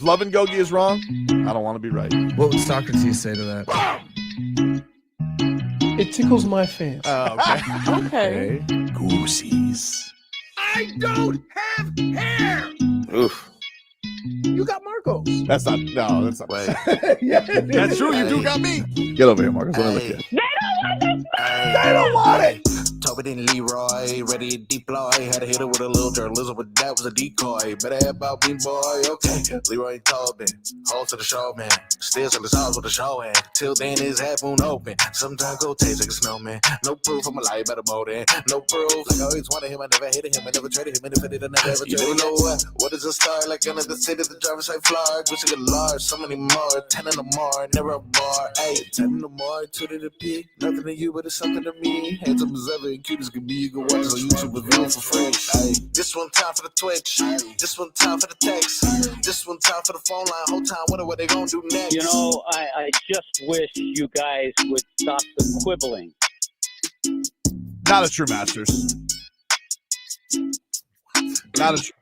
If Love and Gogi is wrong, I don't want to be right. What would Socrates say to that? It tickles my fancy. Okay. Goosies. I don't have hair. Oof. You got Marcos. That's not. Wait. Yeah, That's true. You do got me. Get over here, Marcus. Let me look at you. They don't want it. Tobin and Leroy, ready to deploy. Had to hit it with a little journalism, but that was a decoy. Better have about me, boy. Okay, Leroy and Tobin, hold to the show, man. Still to the stars with the show, and till then his half moon open. Sometimes go taste like a snowman. No proof, I'm a lie about a motor. No proof, like I always wanted him. I never hated him. I never traded him. And if I did, I never ever traded him. You know what is a star? Like another city, the driver's side floor. Wish I could large, so many more. 10 in the more, never a bar. Hey, 10 in the more, 2 to the peak. Nothing to you, but it's something to me. Handsome as ever and cute as can be. You can watch us on YouTube with view for free. Hey, this one time for the Twitch. This one time for the text. This one time for the phone line. Whole time, wonder what they gonna do next. You know, I just wish you guys would stop the quibbling. Not a true Masters. Not a true.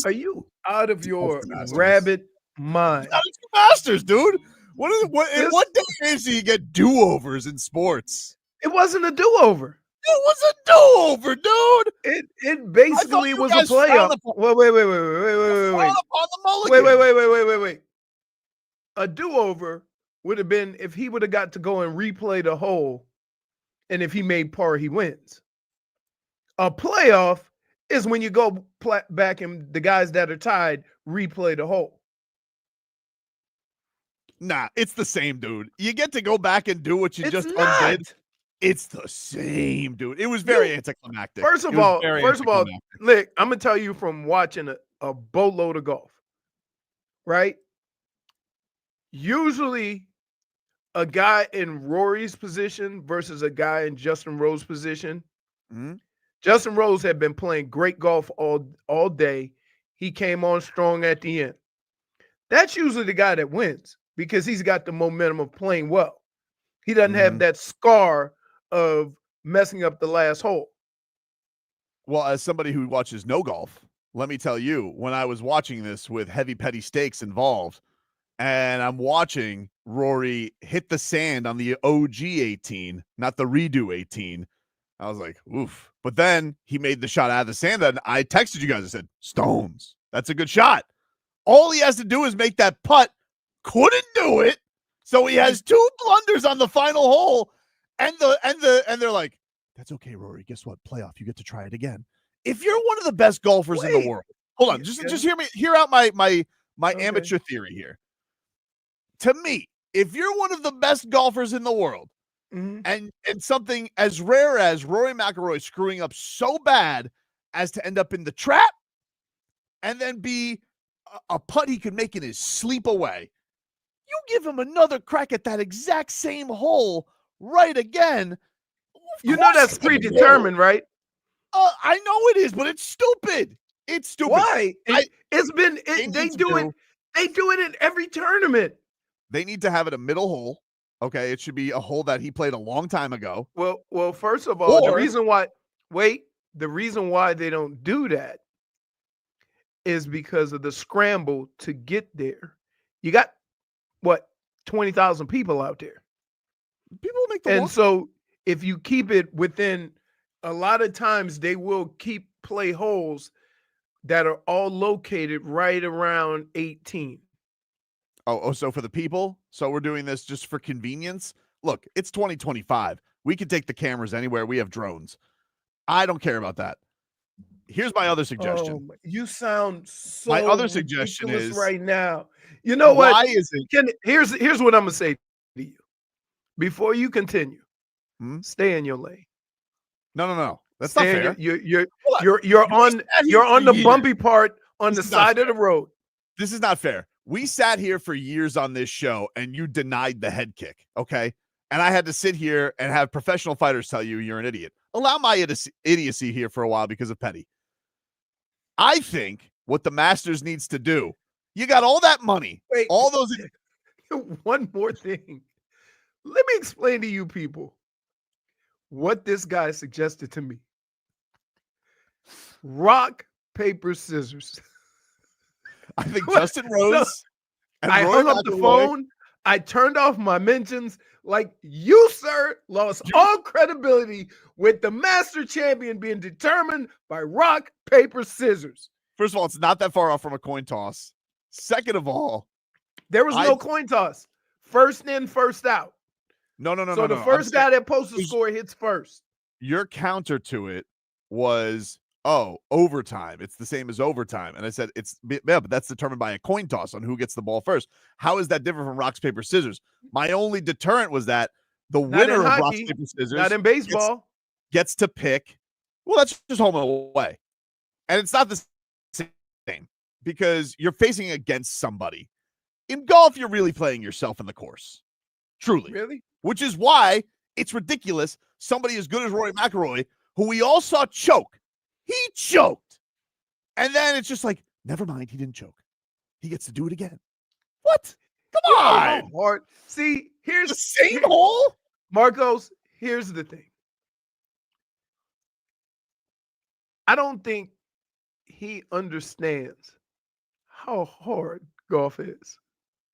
Are you out of your Masters. rabbit mind? Not a true Masters, dude. What day is you get do-overs in sports? It wasn't a do-over. It was a do-over, dude. It basically was a guys frowned playoff. upon- Wait. Frown upon the mulligan. Wait. A do-over would have been if he would have got to go and replay the hole, and if he made par, he wins. A playoff is when you go back and the guys that are tied replay the hole. Nah, it's the same, dude. You get to go back and do what you It's just not. undid. It's the same, dude. It was very anticlimactic. First of all, look, I'm gonna tell you from watching a boatload of golf, right? Usually, a guy in Rory's position versus a guy in Justin Rose's position. Mhm. Justin Rose had been playing great golf all day. He came on strong at the end. That's usually the guy that wins because he's got the momentum of playing well. He doesn't have that scar of messing up the last hole. Well, as somebody who watches no golf, let me tell you, when I was watching this with heavy petty stakes involved, and I'm watching Rory hit the sand on the OG 18, not the redo 18, I was like, oof. But then he made the shot out of the sand, and I texted you guys and said, stones. That's a good shot. All he has to do is make that putt. Couldn't do it. So he has 2 blunders on the final hole. And they're like, that's okay, Rory. Guess what? Playoff. You get to try it again. If you're one of the best golfers in the world, hold on. Just hear out my amateur theory here. To me, if you're one of the best golfers in the world, and something as rare as Rory McIlroy screwing up so bad as to end up in the trap, and then be a putt he could make in his sleep away, you give him another crack at that exact same hole right again. You know that's predetermined, right? I know it is, but it's stupid. It's stupid. Why? They do it in every tournament. They need to have it a middle hole. Okay, it should be a hole that he played a long time ago. Well, first of all, the reason why they don't do that is because of the scramble to get there. You got 20,000 people out there. People make the and so if you keep it within, a lot of times they will play holes that are all located right around 18. Oh, so for the people, so we're doing this just for convenience. Look, it's 2025. We can take the cameras anywhere. We have drones. I don't care about that. Here's my other suggestion. You sound so my other suggestion is right now. You know what? Why is it? Here's what I'm gonna say to you. Before you continue, stay in your lane. No. That's not fair. You're on the bumpy part on the side of the road. This is not fair. We sat here for years on this show and you denied the head kick, okay? And I had to sit here and have professional fighters tell you you're an idiot. Allow my idiocy here for a while because of Paddy. I think what the Masters needs to do, you got all that money, all those. One more thing. Let me explain to you people what this guy suggested to me. Rock, paper, scissors. I think Justin Rose and I Rory hung up the McIlroy- phone. I turned off my mentions. Like you, sir, lost all credibility with the master champion being determined by rock, paper, scissors. First of all, it's not that far off from a coin toss. Second of all, There was no coin toss. First in, first out. no. So the first guy that posts the score hits first. Your counter to it was, overtime. It's the same as overtime. And I said, but that's determined by a coin toss on who gets the ball first. How is that different from rocks, paper, scissors? My only deterrent was that the winner of rocks, paper, scissors, not in baseball, gets to pick. Well, that's just home and away. And it's not the same because you're facing against somebody. In golf, you're really playing yourself in the course. Truly. Really? Which is why it's ridiculous. Somebody as good as Rory McIlroy, who we all saw choke, he choked. And then it's just like, never mind, he didn't choke. He gets to do it again. What? Come on. Hard. See, here's The same hole? Marcos, here's the thing. I don't think he understands how hard golf is.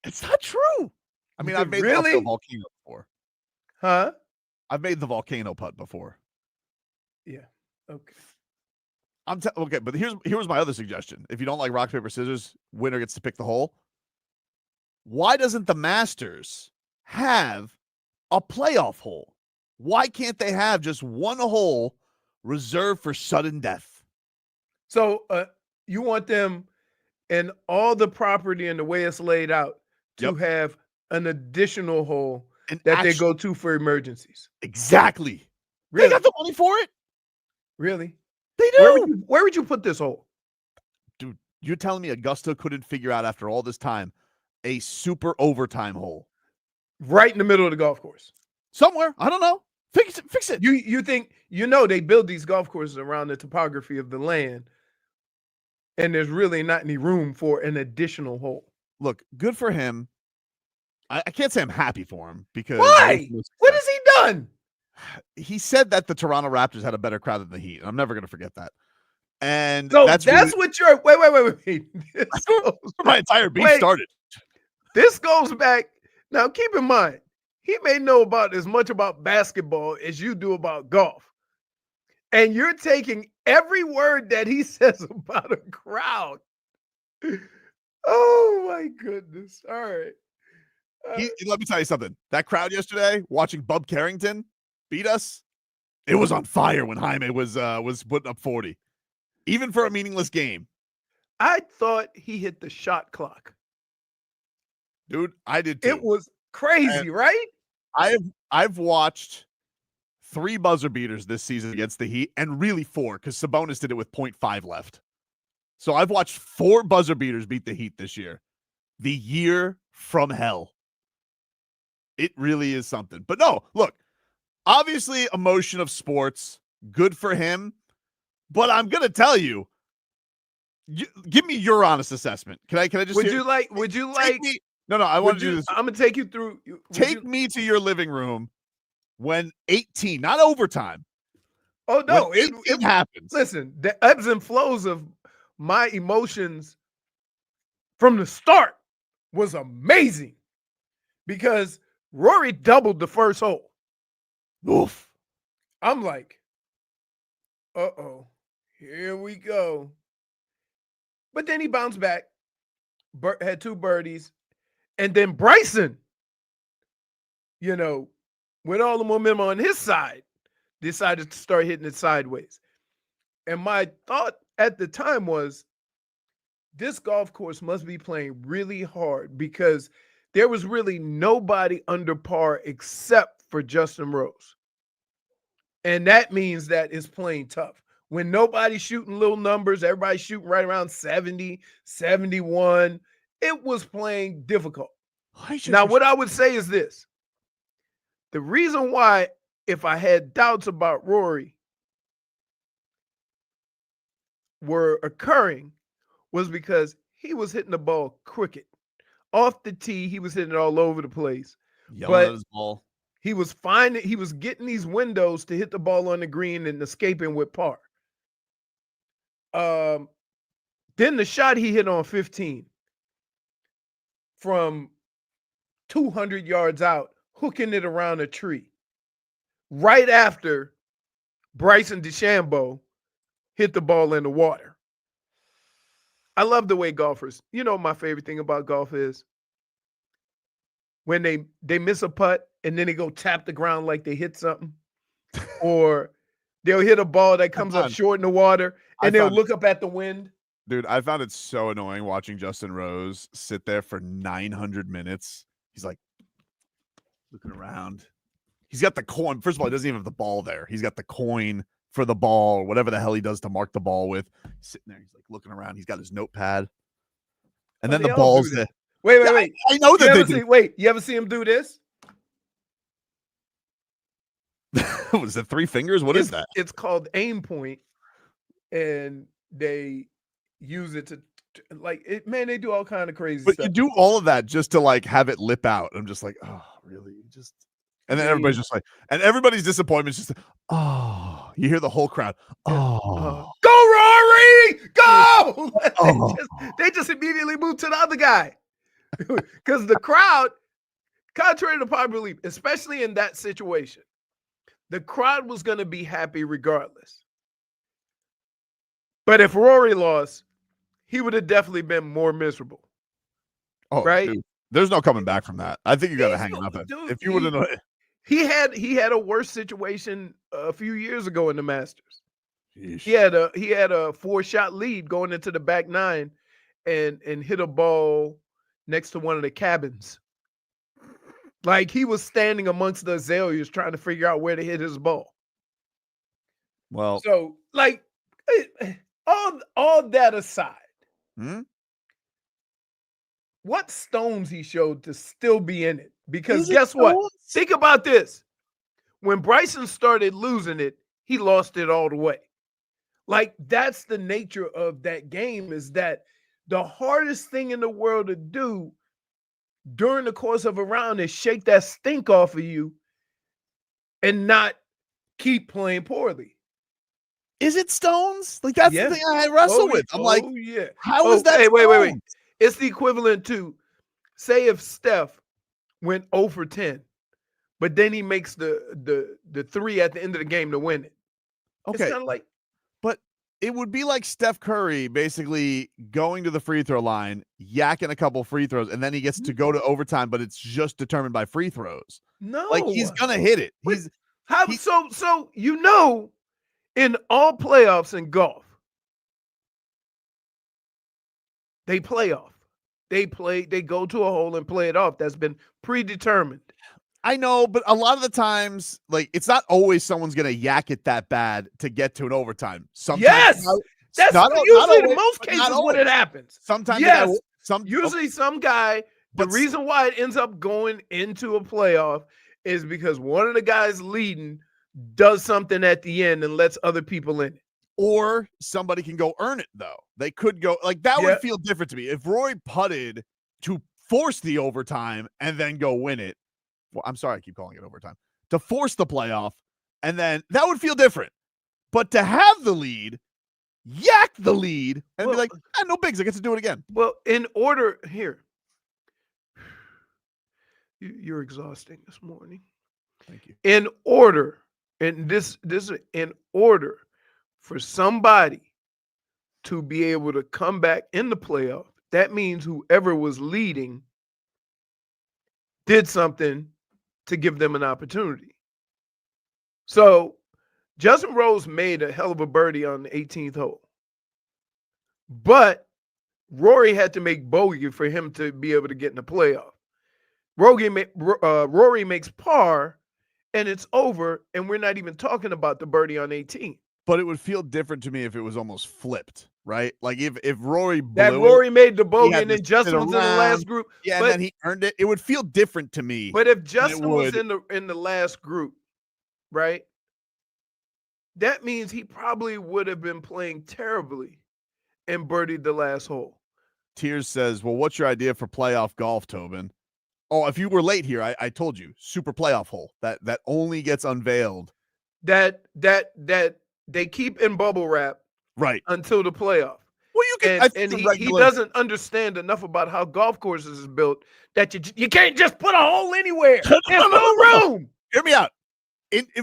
It's not true. I mean, I've made the volcano before. Huh? I've made the volcano putt before. Yeah. Okay. Okay, but here's my other suggestion. If you don't like rock, paper, scissors, winner gets to pick the hole. Why doesn't the Masters have a playoff hole? Why can't they have just one hole reserved for sudden death? So you want them and all the property and the way it's laid out to have an additional hole they go to for emergencies. Exactly. Really? They got the money for it. Really? They do. Where would you put this hole? Dude, you're telling me Augusta couldn't figure out after all this time a super overtime hole? Right in the middle of the golf course. Somewhere. I don't know. Fix it. You think, they build these golf courses around the topography of the land, and there's really not any room for an additional hole. Look, good for him. I can't say I'm happy for him because why? What has he done? He said that the Toronto Raptors had a better crowd than the Heat. I'm never going to forget that. And so that's what you're wait. My entire beef started. This goes back. Now keep in mind, he may know about as much about basketball as you do about golf. And you're taking every word that he says about a crowd. Oh my goodness. All right. Let me tell you something. That crowd yesterday watching Bub Carrington beat us, it was on fire when Jaime was putting up 40. Even for a meaningless game. I thought he hit the shot clock. Dude, I did too. It was crazy, right? I've watched 3 buzzer beaters this season against the Heat, and really 4, because Sabonis did it with 0.5 left. So I've watched 4 buzzer beaters beat the Heat this year. The year from hell. It really is something. But no, look, obviously emotion of sports, good for him. But I'm going to tell you, give me your honest assessment. Can I just would you like me, no, I want to do this. I'm going to take you through. Take me to your living room when 18, not overtime. Oh no, it happens. Listen, the ebbs and flows of my emotions from the start was amazing because Rory doubled the first hole. Oof. I'm like, uh-oh, here we go. But then he bounced back, had 2 birdies, and then Bryson, with all the momentum on his side, decided to start hitting it sideways. And my thought at the time was, this golf course must be playing really hard because there was really nobody under par except for Justin Rose. And that means that it's playing tough. When nobody's shooting little numbers, everybody's shooting right around 70, 71, it was playing difficult. Now, what I would say is this. The reason why, if I had doubts about Rory were occurring, was because he was hitting the ball crooked. Off the tee, he was hitting it all over the place. Yelling at his ball. He was getting these windows to hit the ball on the green and escaping with par. Then the shot he hit on 15 from 200 yards out, hooking it around a tree right after Bryson DeChambeau hit the ball in the water. I love the way golfers, my favorite thing about golf is when they miss a putt and then they go tap the ground like they hit something, or they'll hit a ball that comes up short in the water and they'll look up at the wind. Dude, I found it so annoying watching Justin Rose sit there for 900 minutes. He's like looking around. He's got the coin. First of all, he doesn't even have the ball there. He's got the coin for the ball, or whatever the hell he does to mark the ball with. He's sitting there. He's like looking around. He's got his notepad. And then the ball's there. Wait. I know that they do. Wait, you ever see him do this? Was it 3 fingers? What is that? It's called aim point, and they use it to man, they do all kind of crazy stuff. But you do all of that just to like have it lip out. I'm just like, oh, really? And then everybody's just like, and everybody's disappointment is just, oh, you hear the whole crowd. Oh, go Rory, go! They just immediately move to the other guy because the crowd, contrary to popular belief, especially in that situation, the crowd was going to be happy regardless. But if Rory lost, he would have definitely been more miserable. Oh, right? Dude, there's no coming back from that. I think you got to hang it up. If you would have known, he had a worse situation a few years ago in the Masters. Yeesh. He had a 4-shot lead going into the back 9 and hit a ball next to one of the cabins. Like he was standing amongst the azaleas trying to figure out where to hit his ball. Well, so like all that aside, what stones he showed to still be in it? Because guess what? Think about this. When Bryson started losing it, he lost it all the way. Like that's the nature of that game, is that the hardest thing in the world to do during the course of a round is shake that stink off of you and not keep playing poorly. Is it stones? Like that's the thing I wrestle with. I'm like, yeah. How is that? Hey, wait. It's the equivalent to, say, if Steph went 0 for 10, but then he makes the 3 at the end of the game to win it. Okay, it's kind of like, but it would be like Steph Curry basically going to the free throw line, yakking a couple free throws, and then he gets to go to overtime, but it's just determined by free throws. No, like he's gonna hit it. So in all playoffs in golf, they play off. They go to a hole and play it off. That's been predetermined. I know, but a lot of the times, like, it's not always someone's going to yak it that bad to get to an overtime. Sometimes, yes, that's usually in most cases when it happens. Sometimes, yes, usually some guy, the reason why it ends up going into a playoff is because one of the guys leading does something at the end and lets other people in it. Or somebody can go earn it, though. They could go, like, that would feel different to me. If Rory putted to force the overtime and then go win it, well, I'm sorry, I keep calling it overtime, to force the playoff, and then that would feel different. But to have the lead, yak the lead, and be like, no bigs, I get to do it again. Well, in order, here, you're exhausting this morning. Thank you. In order, and this is in order for somebody to be able to come back in the playoff, that means whoever was leading did something to give them an opportunity. So Justin Rose made a hell of a birdie on the 18th hole, but Rory had to make bogey for him to be able to get in the playoff. Rory makes par, and it's over, and we're not even talking about the birdie on 18. But it would feel different to me if it was almost flipped, right? Like if Rory blew that Rory made the bogey and then Justin was in the last group. Yeah, and then he earned it. It would feel different to me. But if Justin was in the last group, right? That means he probably would have been playing terribly and birdied the last hole. Tears says, well, what's your idea for playoff golf, Tobin? Oh, if you were late here, I told you, super playoff hole. That only gets unveiled. That they keep in bubble wrap right until the playoff. Well, you can. And he doesn't understand enough about how golf courses is built that you can't just put a hole anywhere. There's no room. Hear me out.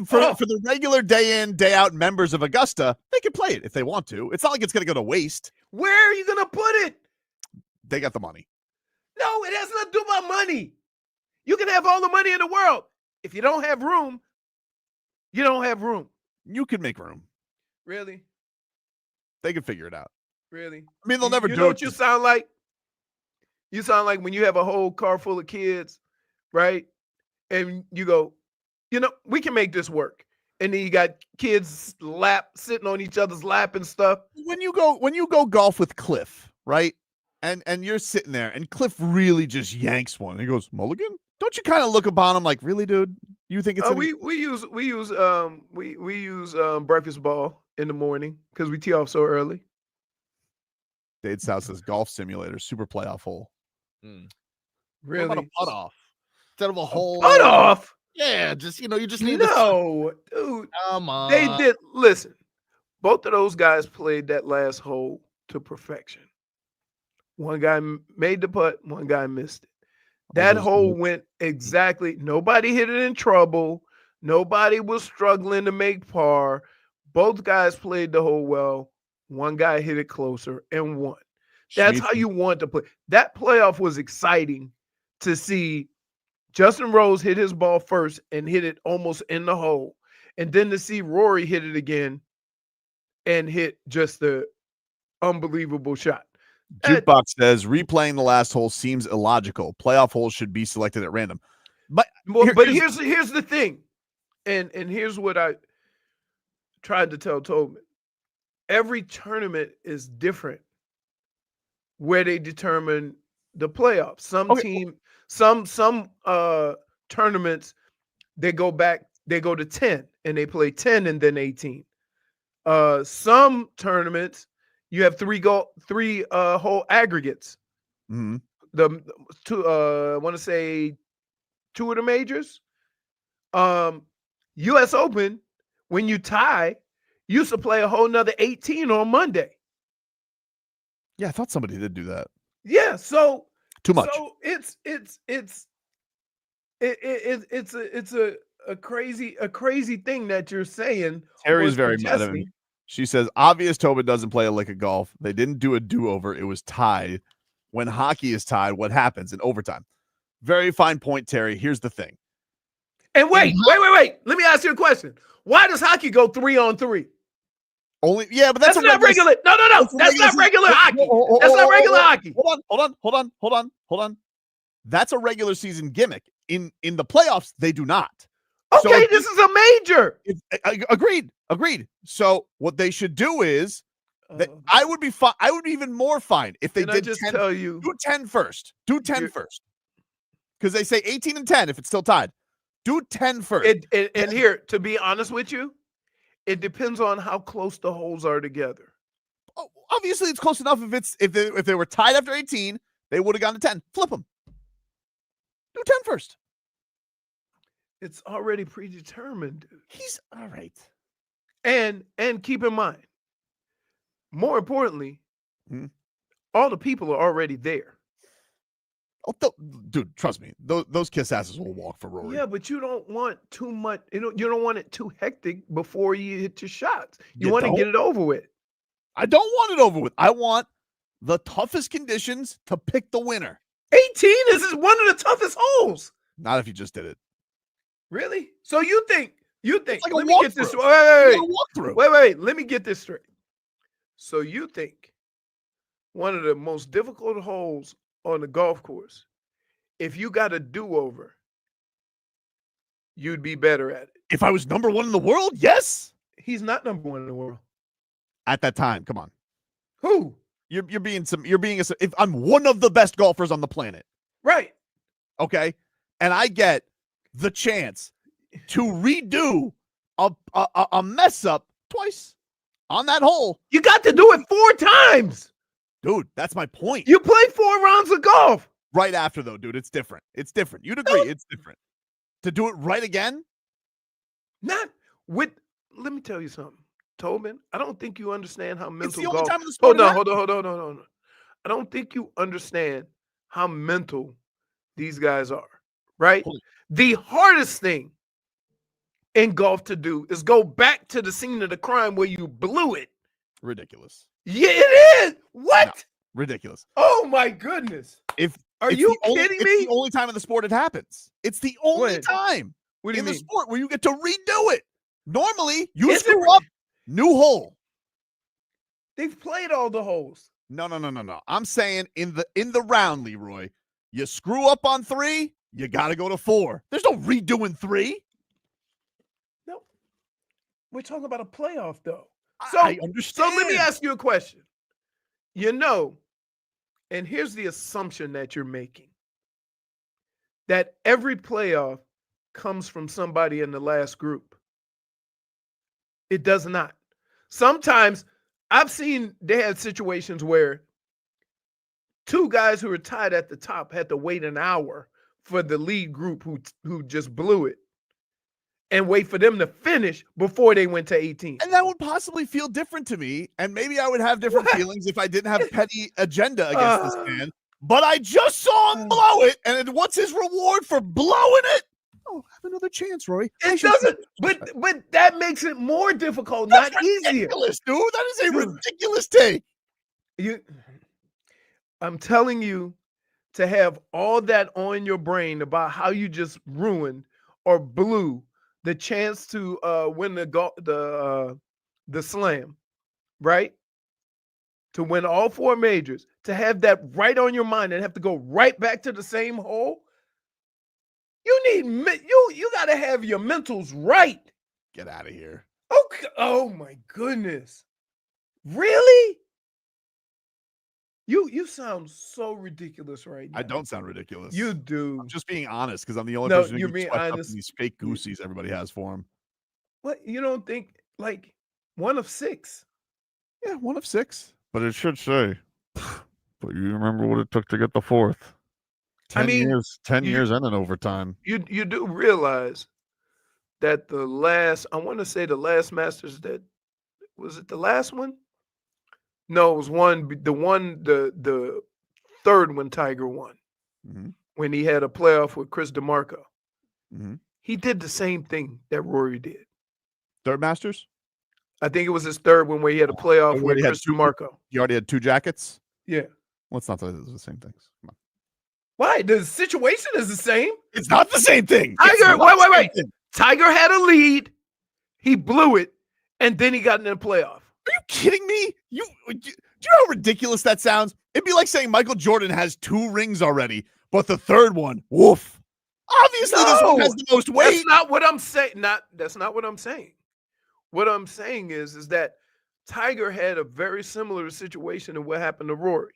For the regular day in, day out members of Augusta, they can play it if they want to. It's not like it's going to go to waste. Where are you going to put it? They got the money. No, it has nothing to do about money. You can have all the money in the world. If you don't have room, you don't have room. You can make room. Really? They can figure it out. Really? I mean, they'll never do it. You know what you sound like? You sound like when you have a whole car full of kids, right? And you go, we can make this work. And then you got kids sitting on each other's lap and stuff. When you go golf with Cliff, right? And you're sitting there and Cliff really just yanks one. He goes, "Mulligan?" Don't you kind of look upon him like, "Really, dude? You think it's we use breakfast ball in the morning because we tee off so early. Dade South says golf simulator, super playoff hole. Really? What about a putt off instead of a hole? Putt off? Yeah, just you just need dude. Come on. They did. Listen, both of those guys played that last hole to perfection. One guy made the putt, one guy missed it. That hole went exactly. Nobody hit it in trouble. Nobody was struggling to make par. Both guys played the hole well. One guy hit it closer and won. That's how you want to play. That playoff was exciting to see Justin Rose hit his ball first and hit it almost in the hole. And then to see Rory hit it again and hit just the unbelievable shot. Jukebox says replaying the last hole seems illogical. Playoff holes should be selected at random. But here's the thing. And here's what I tried to tell Tobin. Every tournament is different where they determine the playoffs. Some tournaments, they go to 10 and they play 10 and then 18. Some tournaments, you have three whole aggregates. Mm-hmm. I want to say 2 of the majors. U.S. Open, when you tie, used to play a whole nother 18 on Monday. Yeah, I thought somebody did do that. Yeah, so too much. So it's a crazy thing that you're saying. Terry's very mad at me. She says, obvious Tobin doesn't play a lick of golf. They didn't do a do-over. It was tied. When hockey is tied, what happens in overtime? Very fine point, Terry. Here's the thing. And wait. Let me ask you a question. Why does hockey go 3-on-3? But that's not regular. No. That's not regular hockey. That's not regular hockey. Hold on. That's a regular season gimmick. In the playoffs, they do not. Okay, so this is a major. Agreed. So what they should do is I would be fine. I would be even more fine if they did 10. Tell you, do 10 first. Do 10 first. Because they say 18 and 10 if it's still tied. Do 10 first. And here, to be honest with you, it depends on how close the holes are together. Oh, obviously, it's close enough. If they were tied after 18, they would have gone to 10. Flip them. Do 10 first. It's already predetermined. He's all right. And keep in mind, more importantly, all the people are already there. Oh, dude, trust me. Those kiss asses will walk for Rory. Yeah, but you don't want too much. You don't want it too hectic before you hit your shots. You want to get it over with. I don't want it over with. I want the toughest conditions to pick the winner. 18 is one of the toughest holes. Not if you just did it. Really? So you think? It's like let me get this straight. Wait. Let me get this straight. So you think one of the most difficult holes on the golf course, if you got a do-over, you'd be better at it? If I was number 1 in the world, yes. He's not number 1 in the world at that time. Come on. Who? If I'm one of the best golfers on the planet, right? Okay, and I get the chance to redo a mess up twice on that hole. You got to do it 4 times. Dude, that's my point. You played 4 rounds of golf. Right after, though, dude, it's different. It's different. You'd agree it's different. To do it right again? Not with, let me tell you something. Tobin, I don't think you understand how It's mental the only golf. time in the sport. Hold on. I don't think you understand how mental these guys are, right? Holy- The hardest thing in golf to do is go back to the scene of the crime where you blew it. Ridiculous. Yeah, it is. What? Ridiculous. Oh my goodness. Are you kidding me? It's the only time in the sport it happens. It's the only When? time What do you in the mean? sport where you get to redo it. Normally, you Is it screw up, new hole. They've played all the holes. No. I'm saying in the round, Leroy, you screw up on 3, you got to go to 4. There's no redoing 3. No. We're talking about a playoff, though. I So understand. let me ask you a question. You know, and here's the assumption that you're making, that every playoff comes from somebody in the last group. It does not. Sometimes I've seen they had situations where 2 guys who were tied at the top had to wait an hour for the lead group who just blew it and wait for them to finish before they went to 18. And that would possibly feel different to me. And maybe I would have different feelings if I didn't have petty agenda against this man. But I just saw him blow it. And what's his reward for blowing it? Oh, have another chance, Rory. It doesn't, but that makes it more difficult, not easier. Ridiculous, dude. That is a ridiculous take. I'm telling you to have all that on your brain about how you just ruined or blew the chance to win the slam, right? To win all 4 majors, to have that right on your mind and have to go right back to the same hole. You need you got to have your mentals right. Get out of here. Okay. Oh my goodness. Really? You sound so ridiculous right now. I don't sound ridiculous. You do. I'm just being honest because I'm the only No, person who you're gets being swept up honest. in these fake goosies everybody has for him. What, you don't think like 1 of 6? Yeah, 1 of 6. But it should say, but you remember what it took to get the 4th? 10 I mean, years, 10 years and an overtime. You do realize that I want to say the last Masters, that was it the last one? No, it was the third one Tiger won, when he had a playoff with Chris DeMarco. He did the same thing that Rory did. Third Masters? I think it was his third one where he had a playoff with Chris DeMarco. He already had 2 jackets? Yeah. Well, it's not the same things. Come on. Why? The situation is the same. It's not the same thing. Tiger, wait. Tiger had a lead. He blew it, and then he got in the playoff. Are you kidding me? Do you know how ridiculous that sounds? It'd be like saying Michael Jordan has 2 rings already, but the third one, woof. Obviously, this one has the most weight. That's not what I'm saying. That's not what I'm saying. What I'm saying is that Tiger had a very similar situation to what happened to Rory.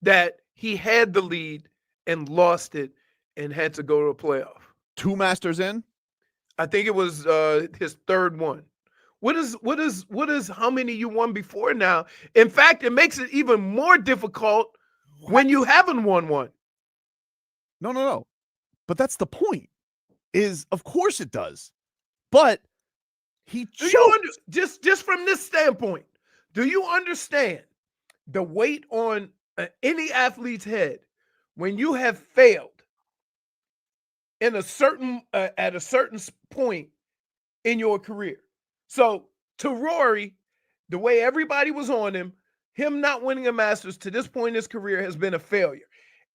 That he had the lead and lost it and had to go to a playoff. 2 Masters in? I think it was his third one. What is how many you won before now? In fact, it makes it even more difficult when you haven't won one. No. But that's the point. Is of course it does. But he just from this standpoint, do you understand the weight on any athlete's head when you have failed in a certain at a certain point in your career? So to Rory, the way everybody was on him not winning a Masters to this point in his career has been a failure.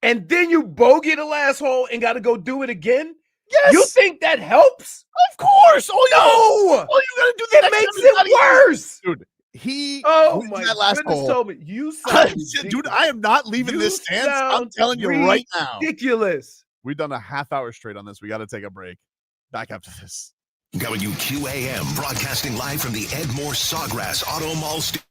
And then you bogey the last hole and got to go do it again? Yes. You think that helps? Of course. All you got to do it makes it worse. Dude, he my that last goodness, hole. Tobin, you sound Dude, I am not leaving this stance. I'm telling you right now. Ridiculous. We've done a half hour straight on this. We got to take a break. Back after this. WQAM broadcasting live from the Edmore Sawgrass Auto Mall studio.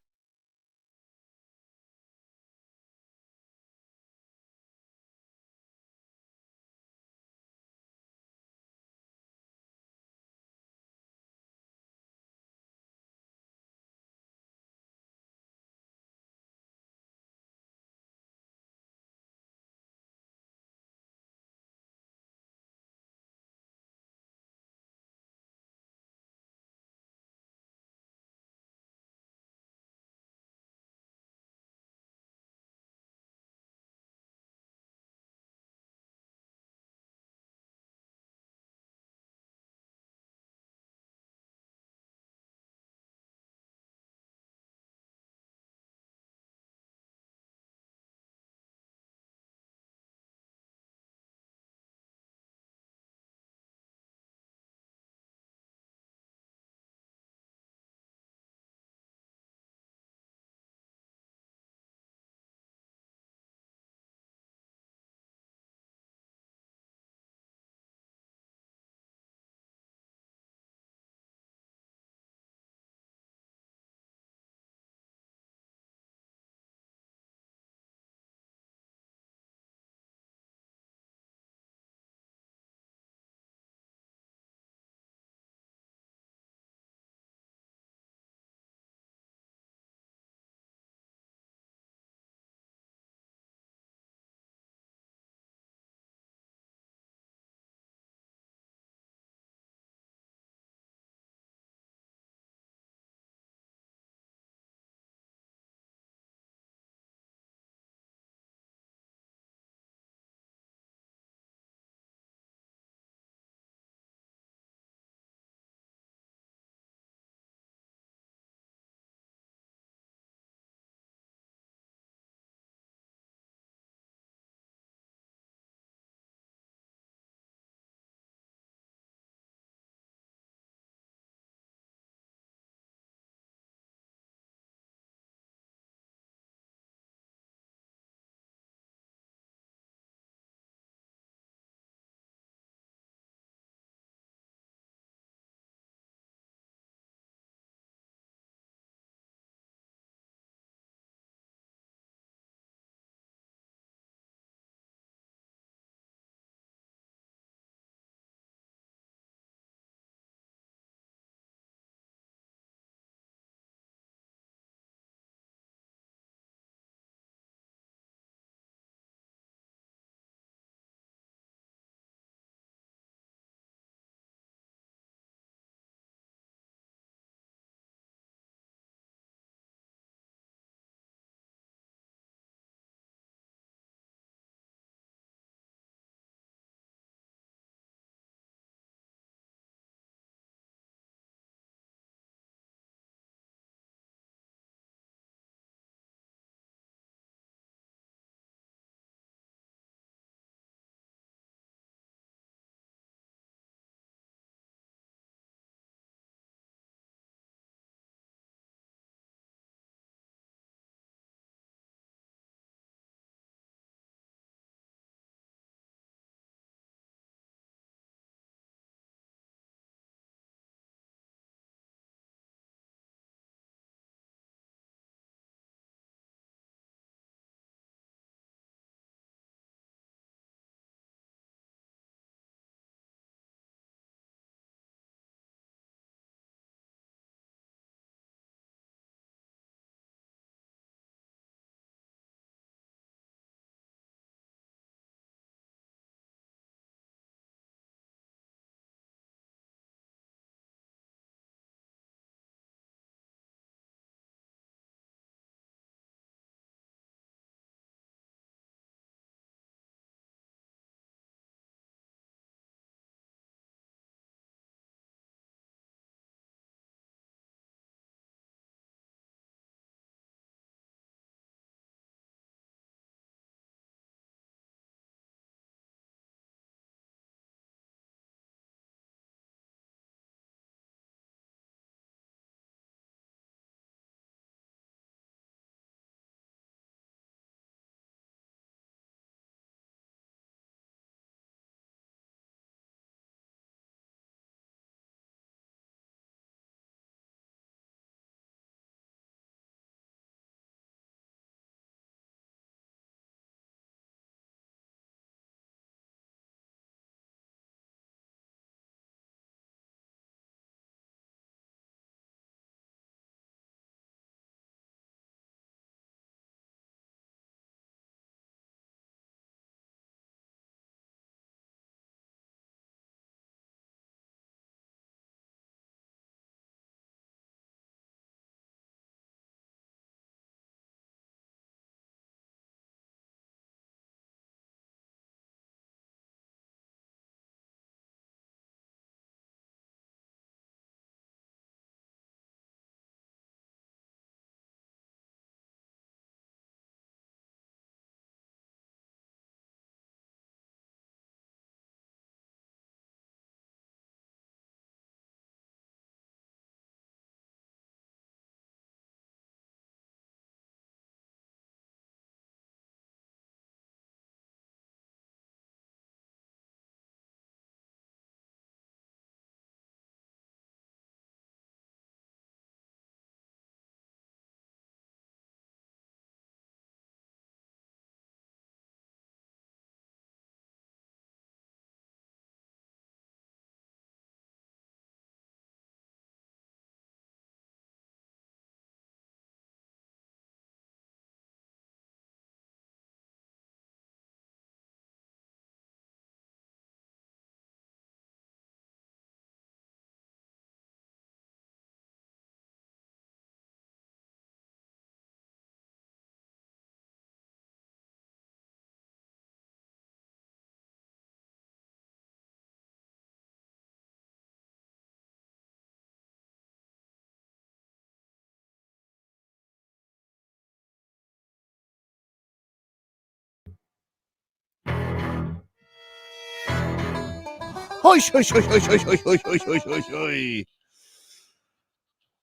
Hoish, hoish, hoish, hoish, hoish, hoish, hoish, hoish, hoish, hoish,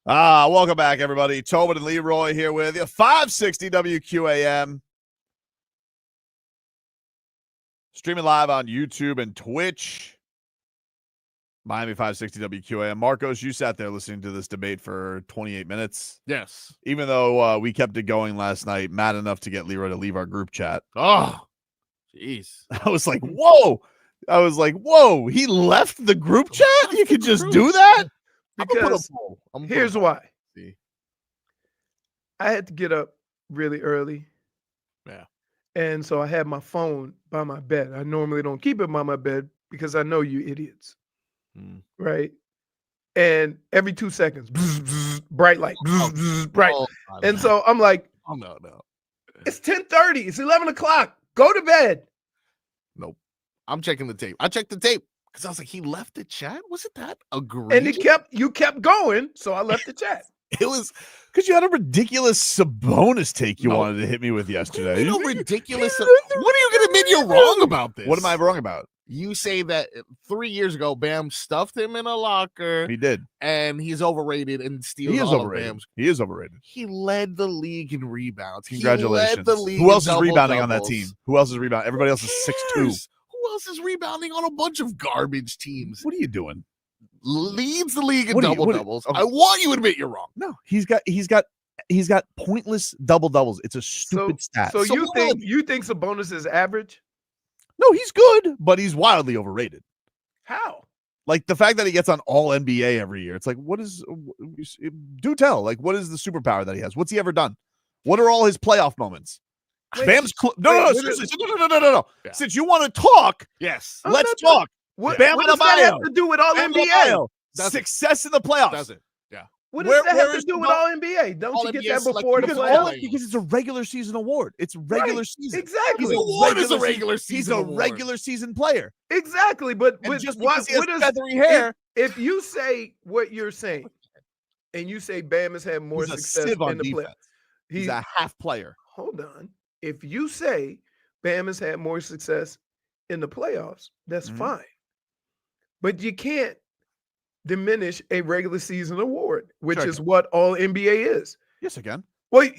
hoish. Welcome back, everybody. Tobin and Leroy here with you. 560 WQAM. Streaming live on YouTube and Twitch. Miami 560 WQAM. Marcos, you sat there listening to this debate for 28 minutes. Yes. Even though we kept it going last night, mad enough to get Leroy to leave our group chat. Oh, jeez. I was like, whoa. He left the group chat? You could just do that? Because here's why. See. I had to get up really early. Yeah. And so I had my phone by my bed. I normally don't keep it by my bed because I know you idiots. Right? And every 2 seconds, bzz, bzz, bright light, bzz, bzz, bright. And so I'm like, oh, no. It's 10:30. It's 11 o'clock. Go to bed. Nope. I'm checking the tape. I checked the tape because I was like, he left the chat? Was it that egregious? And you kept going, so I left the chat. It was because you had a ridiculous Sabonis take you wanted to hit me with yesterday. Ridiculous. What are you going to admit you're wrong about this? What am I wrong about? You say that 3 years ago, Bam stuffed him in a locker. He did. And he's overrated and steals He is all overrated. of Bam's. He is overrated. He led the league in rebounds. Congratulations. He led the league Who else in is rebounding on that double-doubles. team? Who else is rebounding? Everybody else is 6'2". Who else is rebounding on a bunch of garbage teams? What are you doing? Leads the league in What are you- double what are- doubles. okay. I want you to admit you're wrong. No, he's got pointless double doubles. It's a stupid stat. So you think Sabonis is average? No, he's good, but he's wildly overrated. How? Like the fact that he gets on all NBA every year. It's like, what is, do tell, like, what is the superpower that he has? What's he ever done? What are all his playoff moments? Bam's, seriously, no. Yeah. Since you want to talk, Yes. let's talk. What, Bam what does that have to do with all NBA? Success in the playoffs. Does it? Yeah. What does that have where to is do the with all NBA? Don't All you get NBA that is like before the because playoffs? Because it's a regular season award. It's regular Right, season. exactly. His award is a regular season He's a award. regular season player. Exactly, but And just what because he has is feathery hair, if you say what you're saying, and you say Bam has had more he's a success sieve on in the playoffs, defense. He's a half player. hold on. If you say Bam has had more success in the playoffs, that's Mhm. fine. But you can't diminish a regular season award, which Sure I is can. what all NBA is. Yes, again. Well,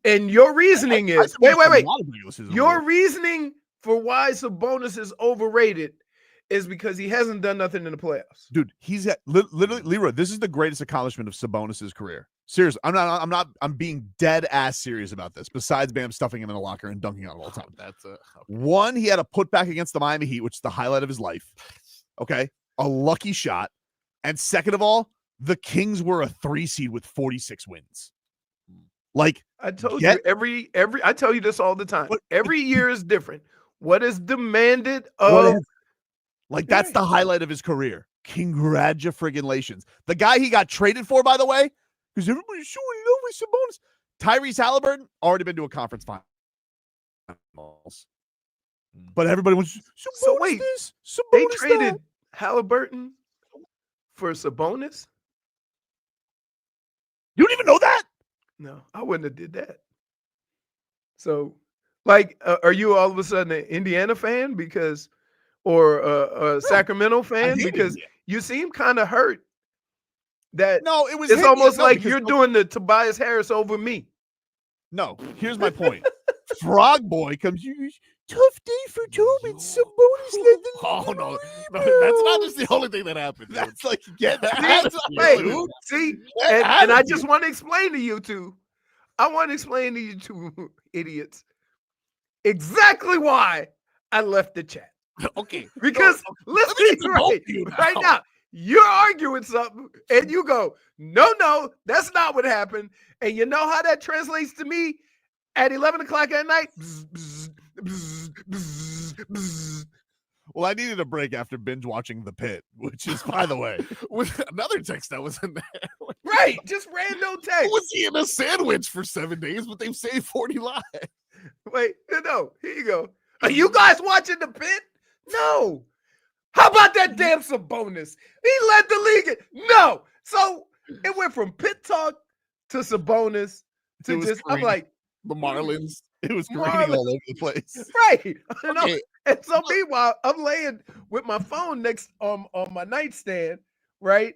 and your reasoning is wait. Your Your reasoning for why Sabonis is overrated is because he hasn't done nothing in the playoffs. dude, he's at literally Leroy. This is the greatest accomplishment of Sabonis's career. Seriously, I'm being dead ass serious about this. Besides Bam stuffing him in a locker and dunking on him all the time. That's a One, he had a putback against the Miami Heat, which is the highlight of his life. Okay, a lucky shot. And second of all, the Kings were a 3 seed with 46 wins. Like, I told Get- you every I tell you this all the time. What- Every year is different. What is demanded of that's the highlight of his career. Congratulations. The guy he got traded for, by the way, because everybody's showing love with Sabonis. Tyrese Halliburton already been to a conference finals. But everybody wants So wait, this, they Sabonis traded that. Halliburton for Sabonis? You don't even know that? No, I wouldn't have did that. So, like, are you all of a sudden an Indiana fan because, or a Sacramento fan hate because Indiana. you seem kind of hurt that No, it was it's almost like because- you're doing the Tobias Harris over me. No, here's my point. Frog Boy comes, tough day for Tobin. Sabonis led the Oh no, that's not just the only thing that happened. dude. That's like, get See, out of wait, here, dude. see, Get out and of I here. just want to explain to you two. I want to explain to you two idiots exactly why I left the chat. Okay, Because let's let me be get to both right, of you right now. now. You're arguing something, and you go, no, that's not what happened. And you know how that translates to me at 11 o'clock at night? Bzz, bzz, bzz, bzz, bzz. Well, I needed a break after binge watching The Pit, which is, by the way, with another text that was in there. Right, just random text. Was he in a sandwich for 7 days? But they've saved 40 lives. Wait, no, here you go. Are you guys watching The Pit? No. How about that damn Sabonis? He led the league. No. So it went from Pit talk to Sabonis to It was just, I'm green. like, The Marlins. it was Marlon. raining all over the place. right. You know? Okay, And so meanwhile, I'm laying with my phone next on my nightstand, right?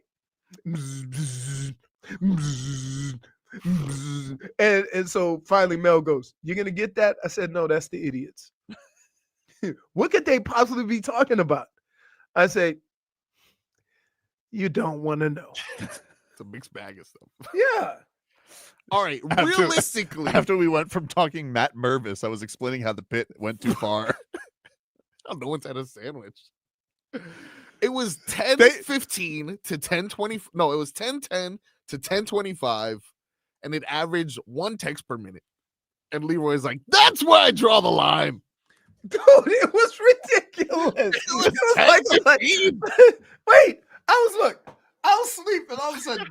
And so finally Mel goes, "You're gonna get that?" I said, "No, that's the idiots." What could they possibly be talking about? I say, "You don't want to know." It's a mixed bag of stuff. Yeah. All right, realistically, After we went from talking Matt Mervis, I was explaining how the Pitt went too far. no one's had a sandwich. It was 10:15 to 10:20. No, it was 10:10 to 10:25, and it averaged 1 text per minute. And Leroy's like, "That's where I draw the line." Dude, it was ridiculous. It was like, wait, I was sleeping. All of a sudden,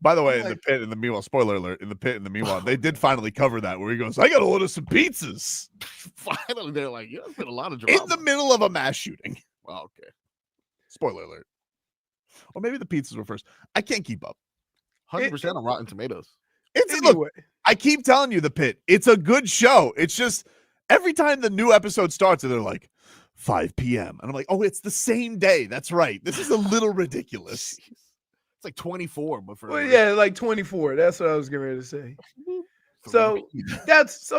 By the way, in the Pit, in the meanwhile, spoiler alert, in the Pit, in the meanwhile, they did finally cover that where he goes, "I got to order some pizzas." Finally, they're like, "Yeah, there's been a lot of drama." In the middle of a mass shooting. Well, okay. Spoiler alert. Or maybe the pizzas were first. I can't keep up. 100% on Rotten Tomatoes. Look, I keep telling you, the Pit, it's a good show. It's just every time the new episode starts, they're like 5 p.m. And I'm like, oh, it's the same day. That's right. This is a little ridiculous. It's like 24, but for like 24. That's what I was getting ready to say. So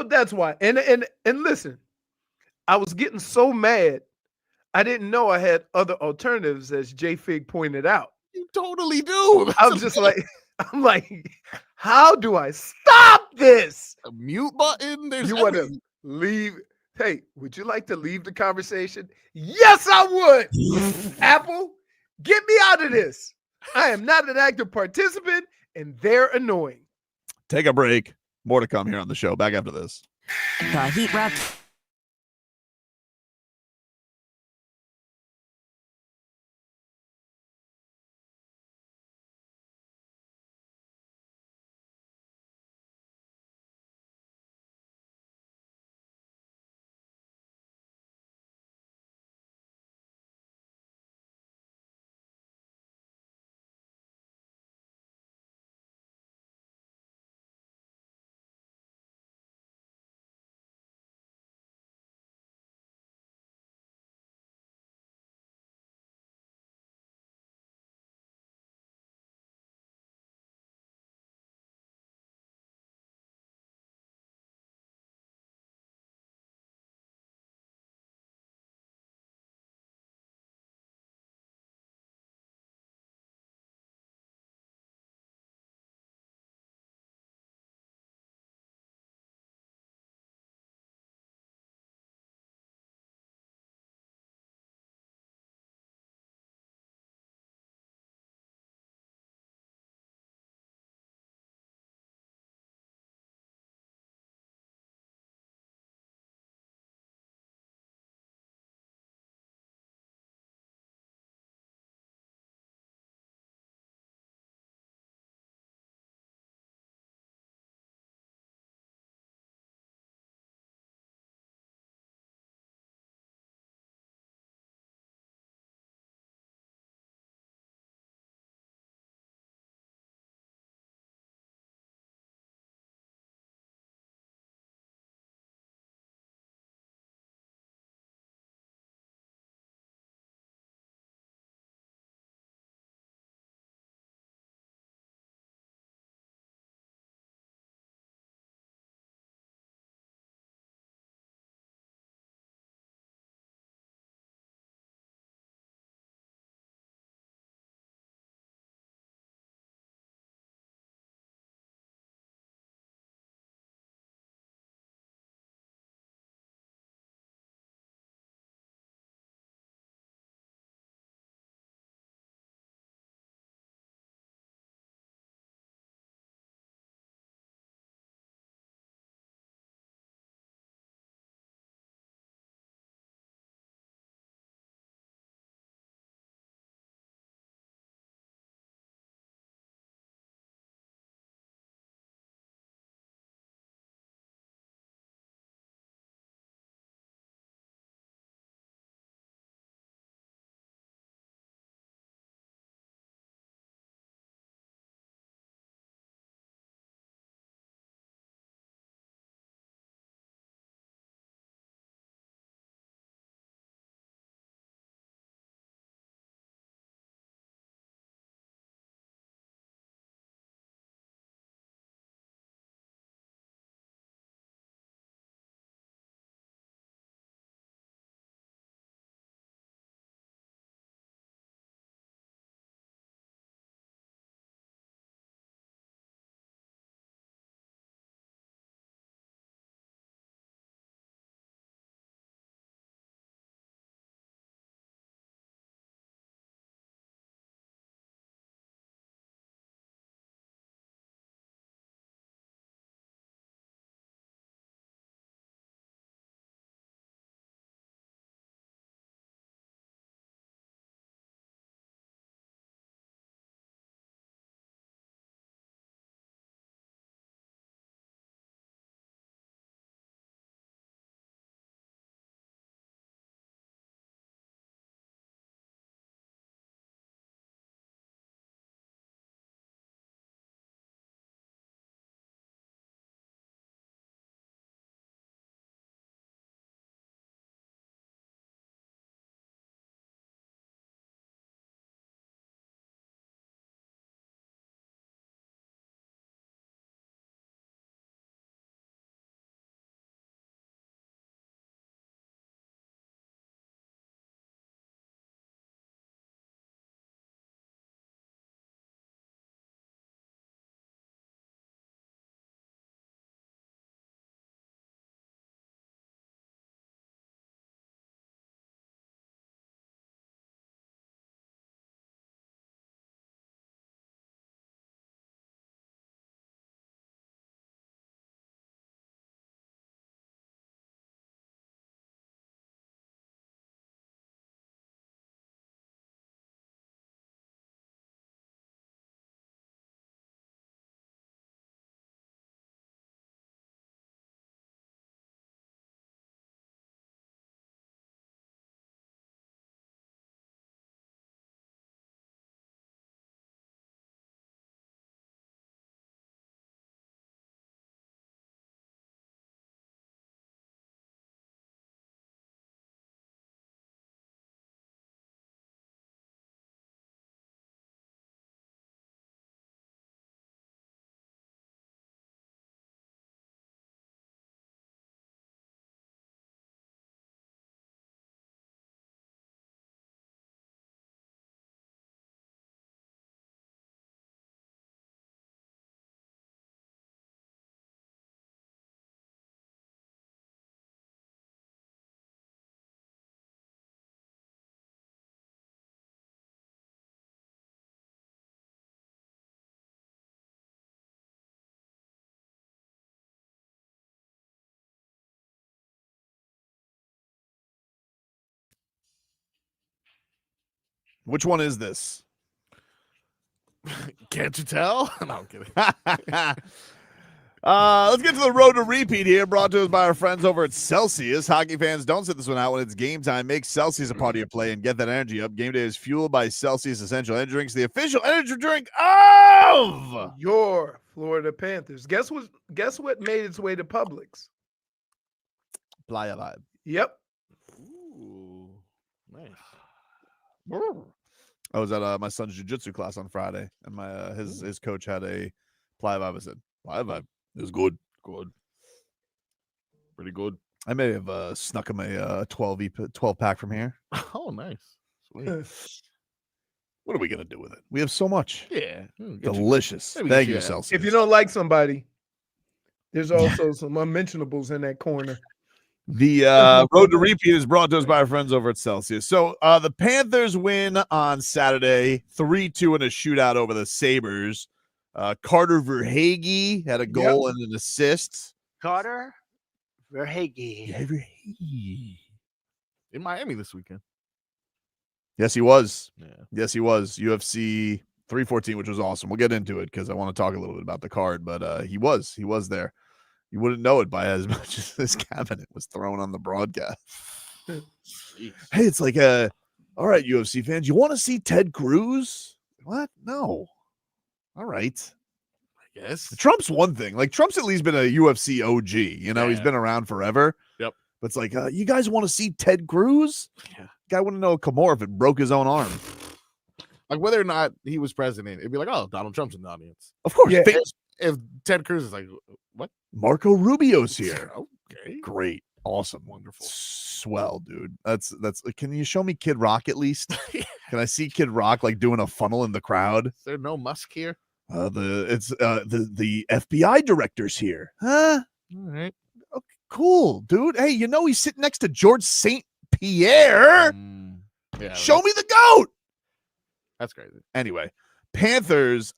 that's why. And listen, I was getting so mad. I didn't know I had other alternatives, as JFig pointed out. You totally do. I'm just like, how do I stop this? A mute button. There's You want to leave? Hey, would you like to leave the conversation? Yes, I would. Apple, get me out of this. I am not an active participant, and they're annoying. Take a break. More to come here on the show. Back after this. The Heat Rep Which one is this? Can't you tell? No, I'm kidding. Let's get to the road to repeat here, brought to us by our friends over at Celsius. Hockey fans, don't sit this one out when it's game time. Make Celsius a part of your play and get that energy up. Game day is fueled by Celsius Essential Energy Drinks, the official energy drink of your Florida Panthers. Guess what made its way to Publix? Playa Vibe. Yep. Ooh, nice. I was at my son's jiu-jitsu class on Friday, and my his coach had a Playa Vibe. I said, Playa Vibe is good. Good. Pretty good. I may have snuck him a 12 pack from here. Oh, nice. Sweet. What are we going to do with it? We have so much. Yeah. Delicious. maybe Thank get you, you- Celsius. If you don't like somebody, there's also some unmentionables in that corner. The road to repeat is brought to us by our friends over at Celsius. So the Panthers win on Saturday, 3-2 in a shootout over the Sabres. Carter Verhaeghe had a goal and an assist. Carter Verhaeghe. In Miami this weekend. Yes, he was. Yeah. Yes, he was. UFC 314, which was awesome. We'll get into it because I want to talk a little bit about the card, but he was there. You wouldn't know it by as much as this cabinet was thrown on the broadcast. Hey, it's like all right, UFC fans, you want to see Ted Cruz? What? No. All right. I guess. Trump's one thing. Like, Trump's at least been a UFC OG. You know, he's been around forever. Yep. But it's like, you guys want to see Ted Cruz? Yeah. Guy wouldn't know Kimura if it broke his own arm. Like, whether or not he was president, it'd be like, oh, Donald Trump's in the audience. Of course. Yeah. If Ted Cruz is like, what? Marco Rubio's here. Okay. Great. Awesome. Wonderful. Swell, dude. That's can you show me Kid Rock at least? Can I see Kid Rock like doing a funnel in the crowd? Is there no Musk here? The FBI director's here. Huh? All right. Okay, cool, dude. Hey, you know he's sitting next to George St. Pierre. Yeah. Show me the goat. That's crazy. Anyway, Panthers,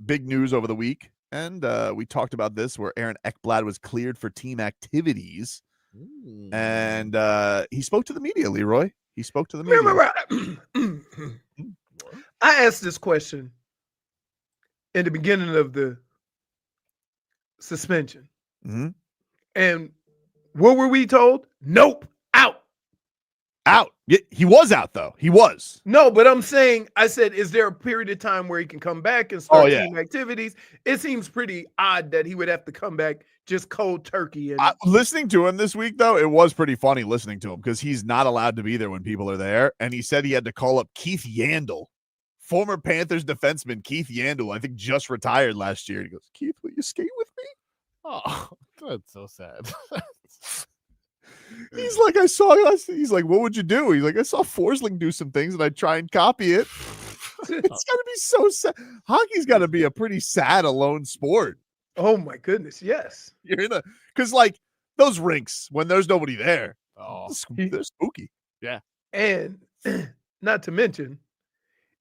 big news over the week. And we talked about this where Aaron Ekblad was cleared for team activities. And he spoke to the media, Leroy. He spoke to the media. Remember, I asked this question in the beginning of the suspension. Mhm. And what were we told? Nope, out. Out. Yeah, he was out, though. He was. No, but I'm saying, I said, is there a period of time where he can come back and start team activities? It seems pretty odd that he would have to come back just cold turkey. And Listening to him this week, though, it was pretty funny listening to him because he's not allowed to be there when people are there. And he said he had to call up Keith Yandel, former Panthers defenseman Keith Yandel, I think just retired last year. He goes, Keith, will you skate with me? Oh, that's so sad. He's like, he's like, what would you do? He's like, I saw Forsling do some things and I'd try and copy it. It's got to be so sad. Hockey's got to be a pretty sad, alone sport. oh my goodness, yes. You're in because like those rinks, when there's nobody there, Oh, they're spooky. And not to mention,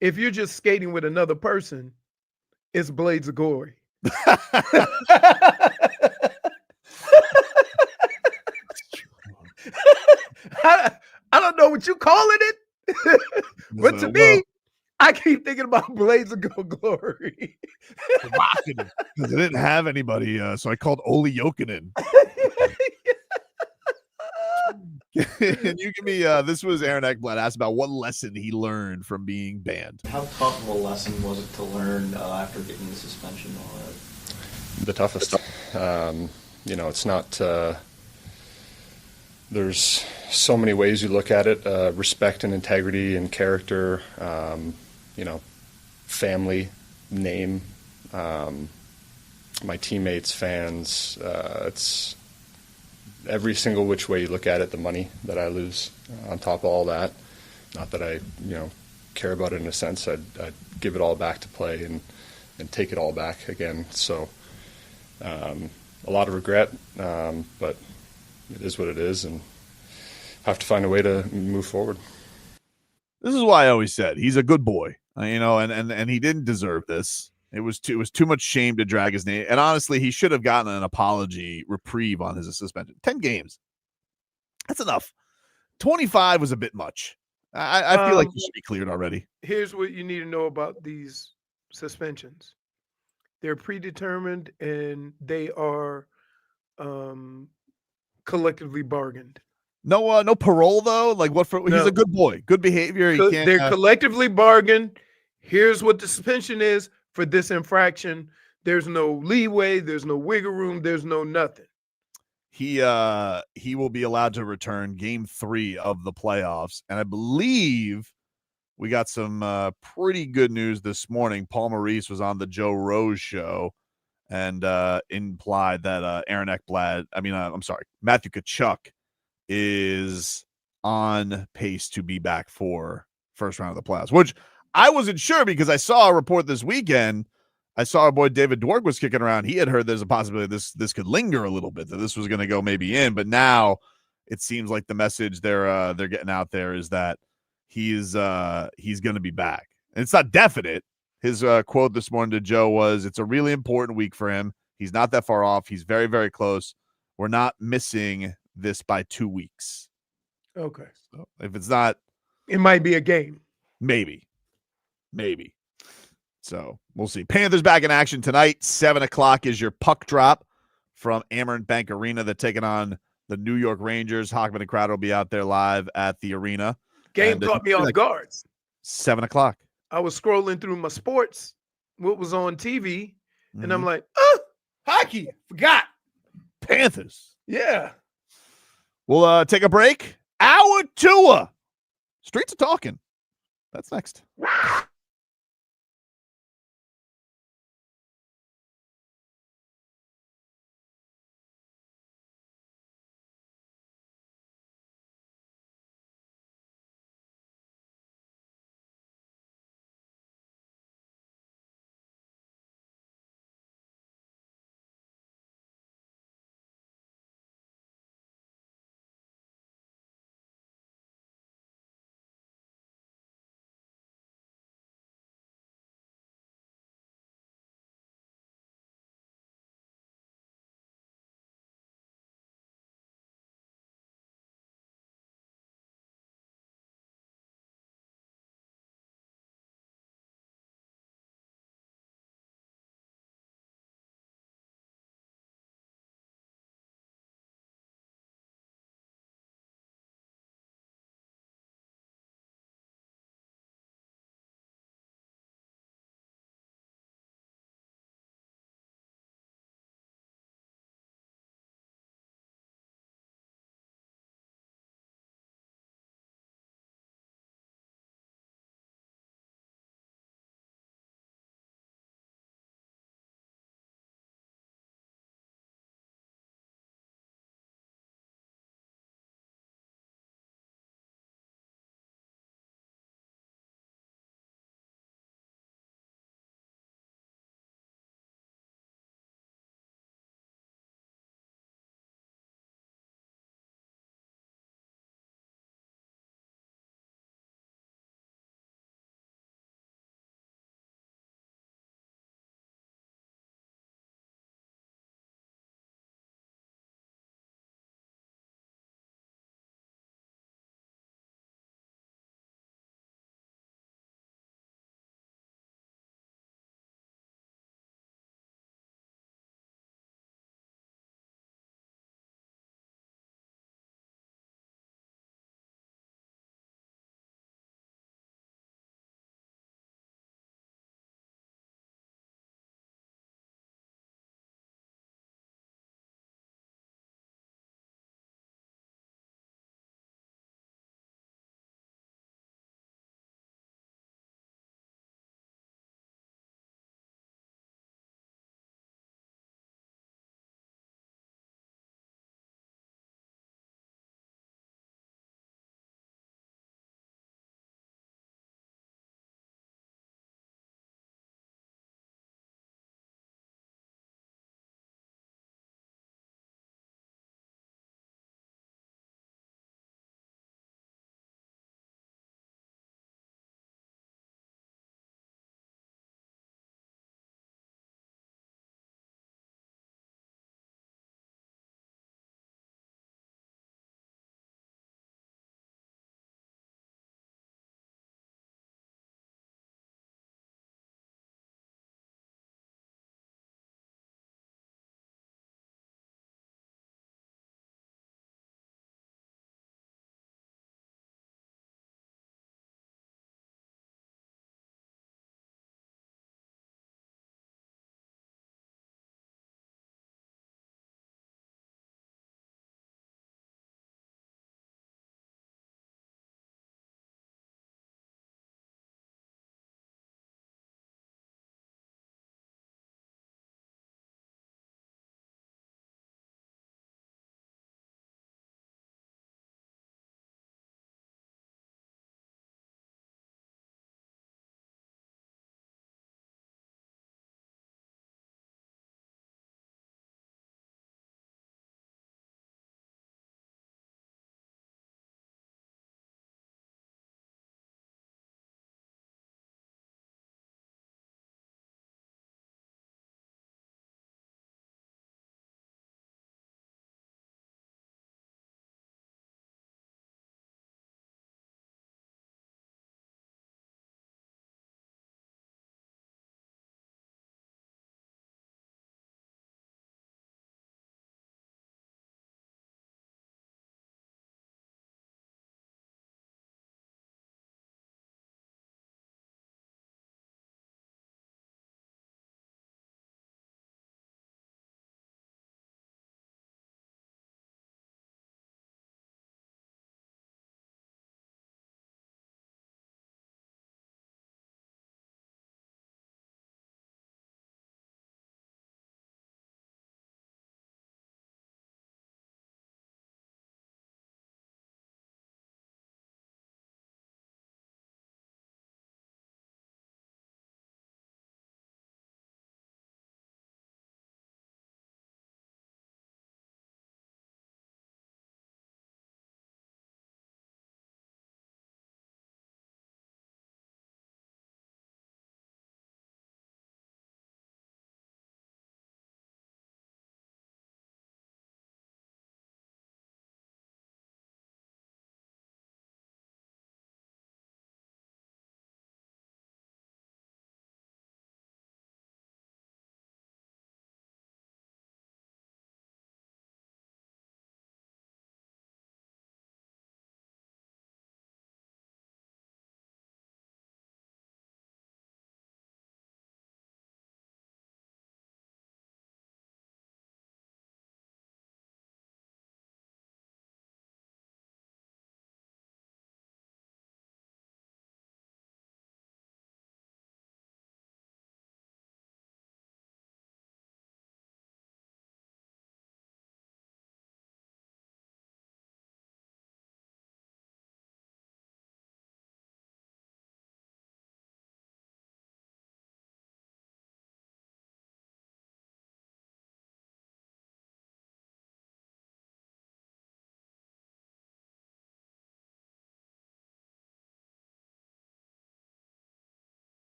if you're just skating with another person, it's blades of glory. I don't know what you calling it, but to me, I keep thinking about blades of glory. Because I didn't have anybody, so I called Oli Jokinen. Can you give me this was Aaron Ekblad asked about what lesson he learned from being banned. How tough of a lesson was it to learn after getting the suspension? The toughest. It's not. There's so many ways you look at it. Respect and integrity and character. Family, name. My teammates, fans. It's every single which way you look at it. The money that I lose on top of all that. Not that I, care about it in a sense. I'd give it all back to play and take it all back again. So a lot of regret, but it is what it is, and have to find a way to move forward. This is why I always said he's a good boy, and he didn't deserve this. It was too much shame to drag his name, and honestly, he should have gotten an apology reprieve on his suspension. 10 games, that's enough. 25 was a bit much. I feel like he should be cleared already. Here's what you need to know about these suspensions. They're predetermined and they are collectively bargained. No parole though. Like what for? He's No. a good boy, good behavior. He can't. They're collectively bargained. Here's what the suspension is for this infraction. There's no leeway. There's no wiggle room. There's no nothing. He will be allowed to return game 3 of the playoffs, and I believe we got some pretty good news this morning. Paul Maurice was on the Joe Rose show and implied that Matthew Tkachuk is on pace to be back for first round of the playoffs, which I wasn't sure because I saw a report this weekend. I saw our boy David Dwork was kicking around. He had heard there's a possibility this could linger a little bit, that this was going to go maybe in, but now it seems like the message they're getting out there is that he's going to be back. And it's not definite. His quote this morning to Joe was, "It's a really important week for him. He's not that far off. He's very, very close. We're not missing this by 2 weeks." Okay. So if it's not, it might be a game. Maybe. So we'll see. Panthers back in action tonight. 7:00 is your puck drop from Amerant Bank Arena. They're taking on the New York Rangers. Hockman and Crowder will be out there live at the arena. Game caught me off guard. 7:00. I was scrolling through my sports, what was on TV, and I'm Mhm. like, hockey, forgot. Panthers. Yeah. We'll take a break. Hour 2. Streets are talking. That's next.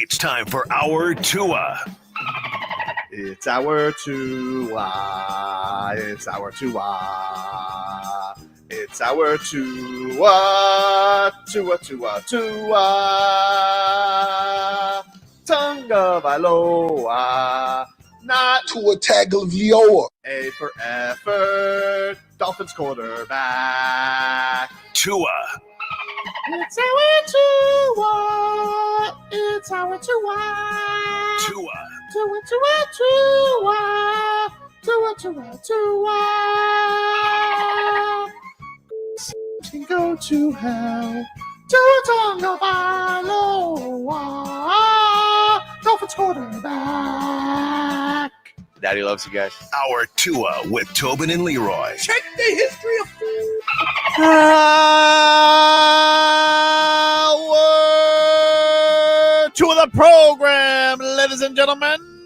It's time for our Tua. It's our Tua. It's our Tua. It's our Tua. Tua, Tua, Tua. Tonga Vailoa. Not Tua Tagovailoa. A for effort. Dolphins quarterback. Tua. It's our Tua. It's our Tua. Tua. Tua, Tua, Tua. Tua, Tua, Tua. Can go to hell. Tua Tagovailoa. Dolphins quarterback. Daddy loves you guys. Our Tua with Tobin and Leroy. Check the history of Hour two of the program, ladies and gentlemen.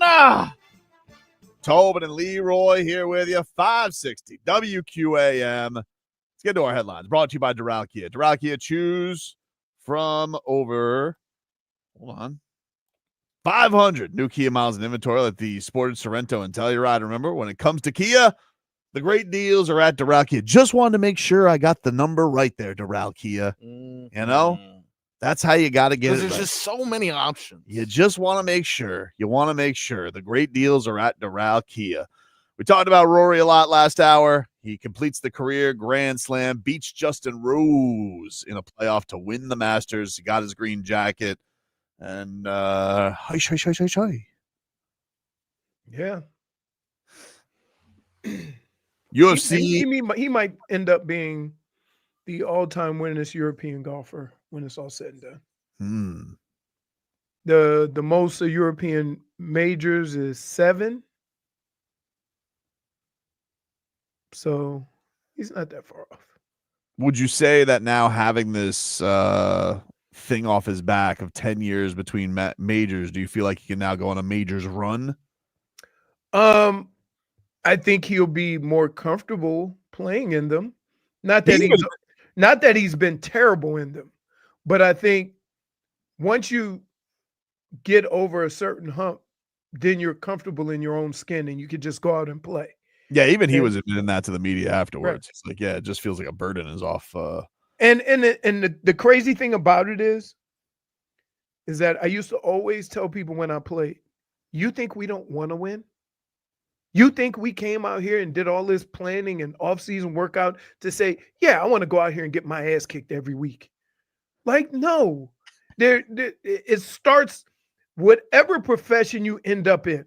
Tobin and Leroy here with you, 560 WQAM. Let's get to our headlines. Brought to you by Doral Kia. Doral Kia, choose from over, hold on, 500 new Kia miles in inventory like the Sportage Sorento and Telluride. Remember, when it comes to Kia, the great deals are at Doral Kia. Just wanted to make sure I got the number right there, Doral Kia. You know, that's how you got to get it. There's right. just so many options. You just want to make sure. You want to make sure the great deals are at Doral Kia. We talked about Rory a lot last hour. He completes the career Grand Slam, beats Justin Rose in a playoff to win the Masters. He got his green jacket. And hi. Yeah. UFC. He might end up being the all-time winningest European golfer when it's all said and done. The most of European majors is 7. So he's not that far off. Would you say that now having this thing off his back of 10 years between majors, do you feel like he can now go on a majors run? I think he'll be more comfortable playing in them. Not that he's been terrible in them, but I think once you get over a certain hump, then you're comfortable in your own skin and you can just go out and play. Yeah, even he was admitting that to the media afterwards. Right. It's like, yeah, it just feels like a burden is off. And the crazy thing about it is that I used to always tell people when I played, you think we don't want to win? You think we came out here and did all this planning and off-season workout to say, yeah, I want to go out here and get my ass kicked every week? Like, no. It starts, whatever profession you end up in,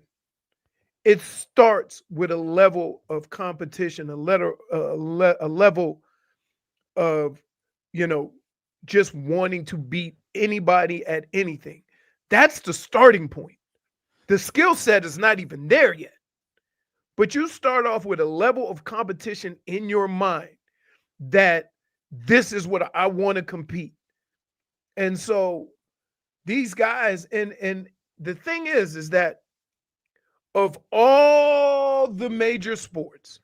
it starts with a level of competition, a level of, just wanting to beat anybody at anything. That's the starting point. The skill set is not even there yet. But you start off with a level of competition in your mind that this is what I want to compete. And so these guys, and the thing is that of all the major sports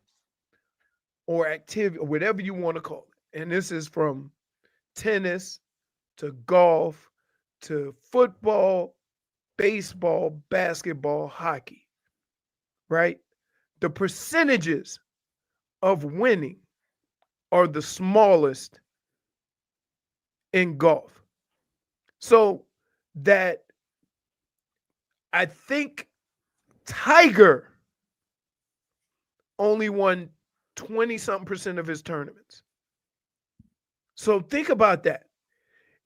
or activity, or whatever you want to call it, and this is from tennis to golf to football, baseball, basketball, hockey, right? The percentages of winning are the smallest in golf. So that I think Tiger only won 20-something% of his tournaments. So think about that.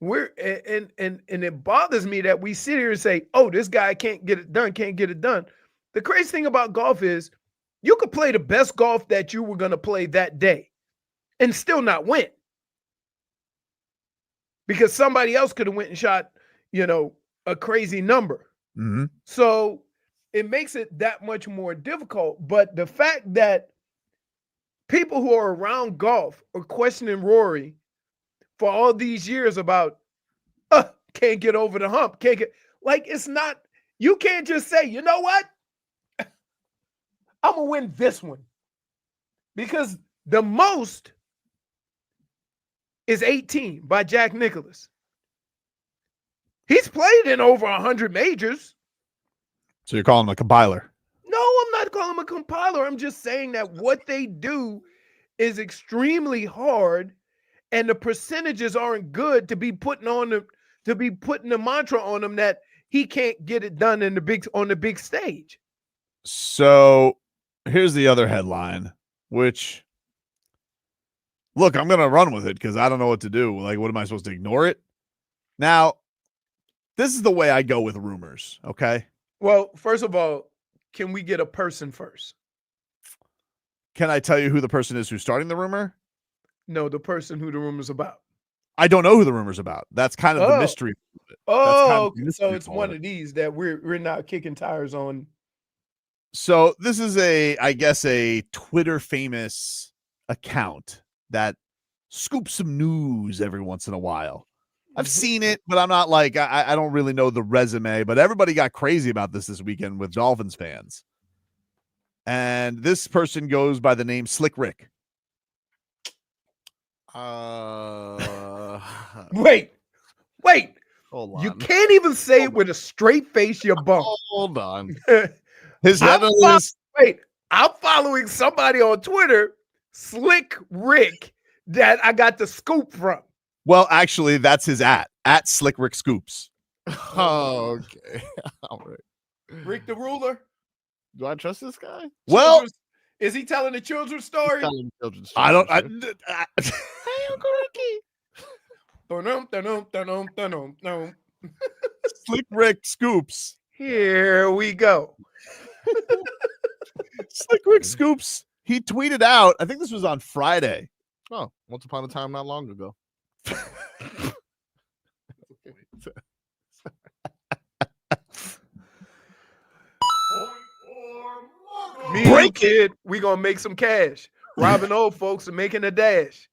And it bothers me that we sit here and say, oh, this guy can't get it done. The crazy thing about golf is you could play the best golf that you were going to play that day and still not win. Because somebody else could have went and shot, a crazy number. Mm-hmm. So it makes it that much more difficult. But the fact that people who are around golf are questioning Rory for all these years about, can't get over the hump, it's not, you can't just say, you know what? I'm going to win this one. Because the most is 18 by Jack Nicklaus. He's played in over 100 majors. So you're calling him a compiler? No, I'm not calling him a compiler. I'm just saying that what they do is extremely hard, and the percentages aren't good to be putting the mantra on him that he can't get it done on the big stage. So here's the other headline, which, look, I'm going to run with it because I don't know what to do. Like, what am I supposed to ignore it? Now, this is the way I go with rumors, okay? Well, first of all, can we get a person first? Can I tell you who the person is who's starting the rumor? No, the person who the rumor's about. I don't know who the rumor's about. That's kind of the mystery. So it's one of these that we're not kicking tires on. So this is I guess a Twitter famous account that scoops some news every once in a while. I've seen it, but I'm not like, I don't really know the resume, but everybody got crazy about this weekend with Dolphins fans. And this person goes by the name Slick Rick. Wait. Hold on. You can't even say it with a straight face, you bum. Hold on. His handle is... Wait, I'm following somebody on Twitter, Slick Rick, that I got the scoop from. Well, actually, that's his at Slick Rick Scoops. Oh, okay. All right. Rick the Ruler. Do I trust this guy? Well, is he telling the children's story? I don't. Hey, Uncle Ricky. Slick Rick Scoops. Here we go. Slick Rick Scoops. He tweeted out, I think this was on Friday. Oh, once upon a time, not long ago. Me and you, kid, we gonna make some cash. Robbing old folks and making a dash.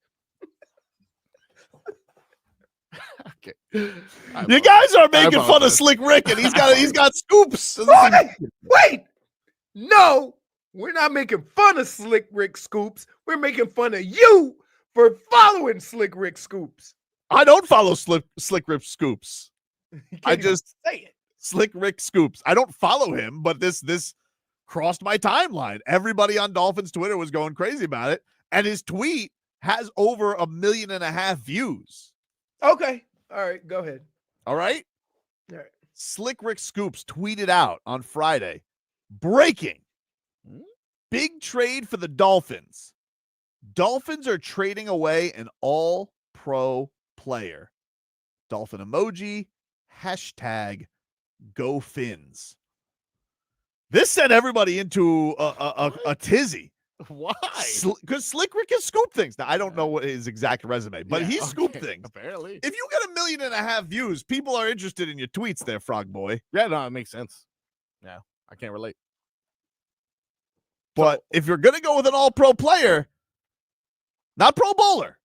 Okay. You guys are making fun of Slick Rick, and he's got scoops. Wait, no, we're not making fun of Slick Rick Scoops. We're making fun of you for following Slick Rick Scoops. I don't follow Slick Rick Scoops. I just say it. Slick Rick Scoops. I don't follow him, but this crossed my timeline. Everybody on Dolphins Twitter was going crazy about it, and his tweet has over 1.5 million views. Okay. All right, go ahead. All right. All right. Slick Rick Scoops tweeted out on Friday, breaking, big trade for the Dolphins. Dolphins are trading away an all-pro player. Dolphin emoji, hashtag go Fins. This sent everybody into a tizzy. Why? Because Slick Rick can scoop things. Now, I don't know what his exact resume, but he scooped things. Apparently. If you get 1.5 million views, people are interested in your tweets there, Frog Boy. Yeah, no, it makes sense. Yeah, I can't relate. But if you're going to go with an all-pro player, not pro bowler,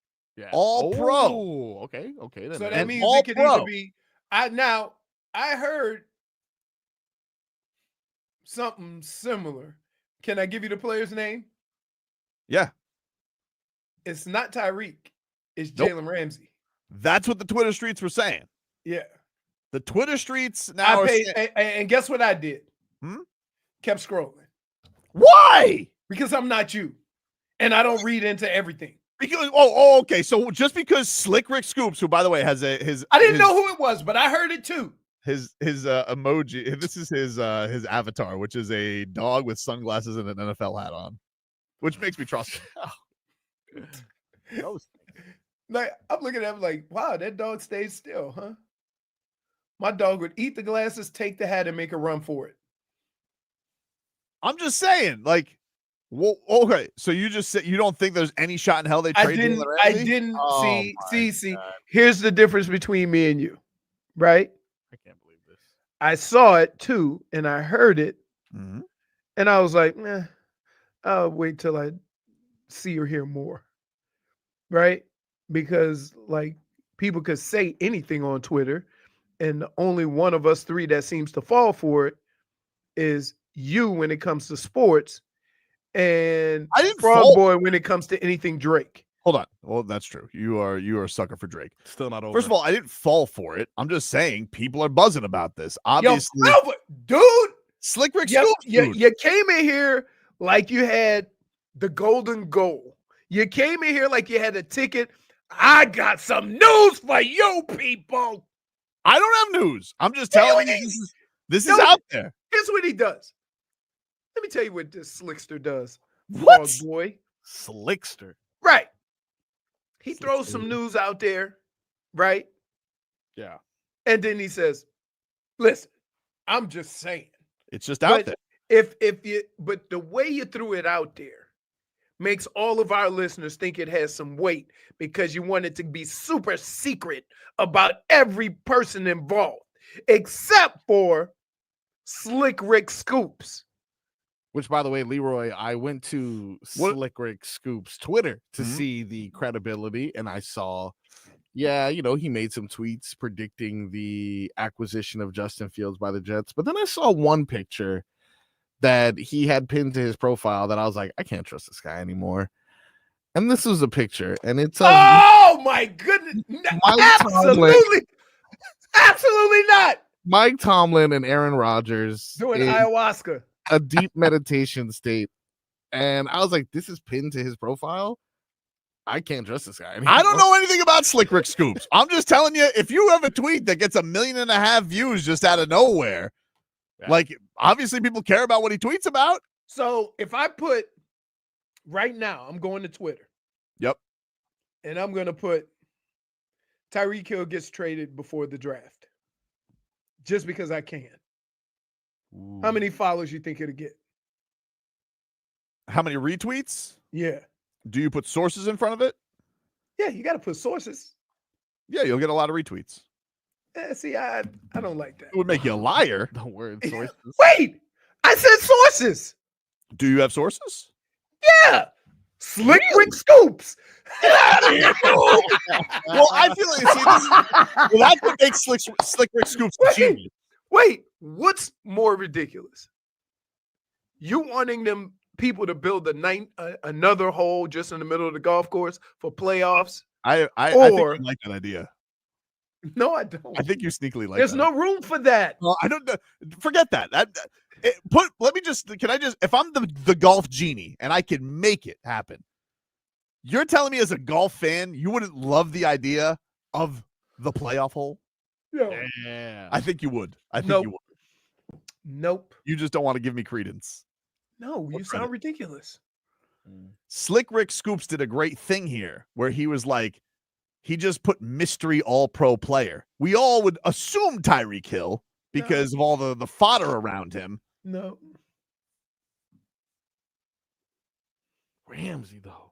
all-pro. Okay. Then so that means it could either be. I heard something similar. Can I give you the player's name? Yeah. It's not Tyreek. It's Jalen Ramsey. That's what the Twitter streets were saying. Yeah. The Twitter streets now and guess what I did? Kept scrolling. Why? Because I'm not you. And I don't read into everything. Because okay. So just because Slick Rick Scoops, who by the way has I didn't know who it was, but I heard it too. His emoji. This is his avatar, which is a dog with sunglasses and an NFL hat on, which makes me trust him. Like I'm looking at him like, wow, that dog stays still, huh? My dog would eat the glasses, take the hat, and make a run for it. I'm just saying, like, well, okay. So you just said you don't think there's any shot in hell they trade Jalen Ramsey? I didn't see. Here's the difference between me and you, right? I can't believe this. I saw it too, and I heard it, and I was like, I'll wait till I see or hear more, right? Because like people could say anything on Twitter, and only one of us three that seems to fall for it is you when it comes to sports, and I didn't Frog fall. Boy when it comes to anything Drake. Hold on. Well, that's true. You are a sucker for Drake. Still not over. First of all, I didn't fall for it. I'm just saying people are buzzing about this. Obviously, Yo, dude, Slick Rick you, Scoops. you came in here like you had the golden goal. You came in here like you had a ticket. I got some news for you people. I don't have news. I'm just telling you this is out there. Here's what he does. Let me tell you what this slickster does. What? Frog boy. Slickster. Right. He throws some news out there, right? Yeah. And then he says, listen, I'm just saying. It's just out there. But the way you threw it out there makes all of our listeners think it has some weight because you want it to be super secret about every person involved, except for Slick Rick Scoops. Which, by the way, Leroy, I went to Slick Rick Scoops' Twitter to see the credibility, and I saw, he made some tweets predicting the acquisition of Justin Fields by the Jets. But then I saw one picture that he had pinned to his profile that I was like, I can't trust this guy anymore. And this was a picture, and it's oh my goodness, absolutely not. Mike Tomlin and Aaron Rodgers doing ayahuasca, a deep meditation state, and I was like, this is pinned to his profile. I can't trust this guy anymore. I don't know anything about Slick Rick Scoops. I'm just telling you, if you have a tweet that gets 1.5 million views just out of nowhere, like obviously people care about what he tweets about. So if I put right now, I'm going to Twitter. Yep. And I'm going to put Tyreek Hill gets traded before the draft. Just because I can. Ooh. How many followers you think it'll get? How many retweets? Yeah. Do you put sources in front of it? Yeah, you got to put sources. Yeah, you'll get a lot of retweets. See, I don't like that. It would make you a liar. The word sources. Wait, I said sources. Do you have sources? Yeah. Slick Rick Scoops. Well, I feel like that's what makes Slick Rick Scoops genius. Wait, what's more ridiculous? You wanting them people to build another hole just in the middle of the golf course for playoffs? I think you like that idea. No, I don't. I think you sneakily like There's that. no room for that. Well, I don't forget that. If I'm the golf genie and I can make it happen, you're telling me as a golf fan, you wouldn't love the idea of the playoff hole? Yeah. I think you would. You would. Nope. You just don't want to give me credence. No, you sound ridiculous. Slick Rick Scoops did a great thing here where he was like, he just put mystery all-pro player. We all would assume Tyreek Hill because of all the fodder around him. No. Ramsey, though.